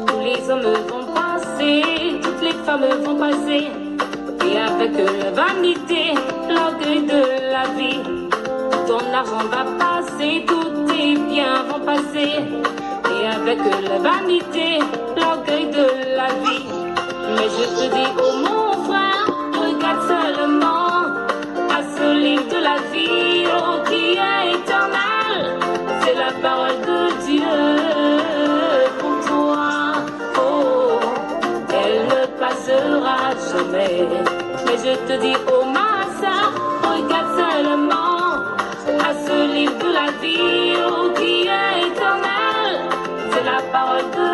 Tous les hommes vont passer, toutes les femmes vont passer. Et avec la vanité, l'orgueil de la vie, ton argent va passer, tous tes biens vont passer. Et avec la vanité, l'orgueil de la vie. Mais je te dis, oh mon frère, regarde seulement à ce livre de la vie, oh qui est éternel. C'est la parole de Dieu pour toi, oh, elle ne passera jamais. Mais je te dis, oh ma sœur, regarde seulement à ce livre de la vie, oh qui est éternel. C'est la parole de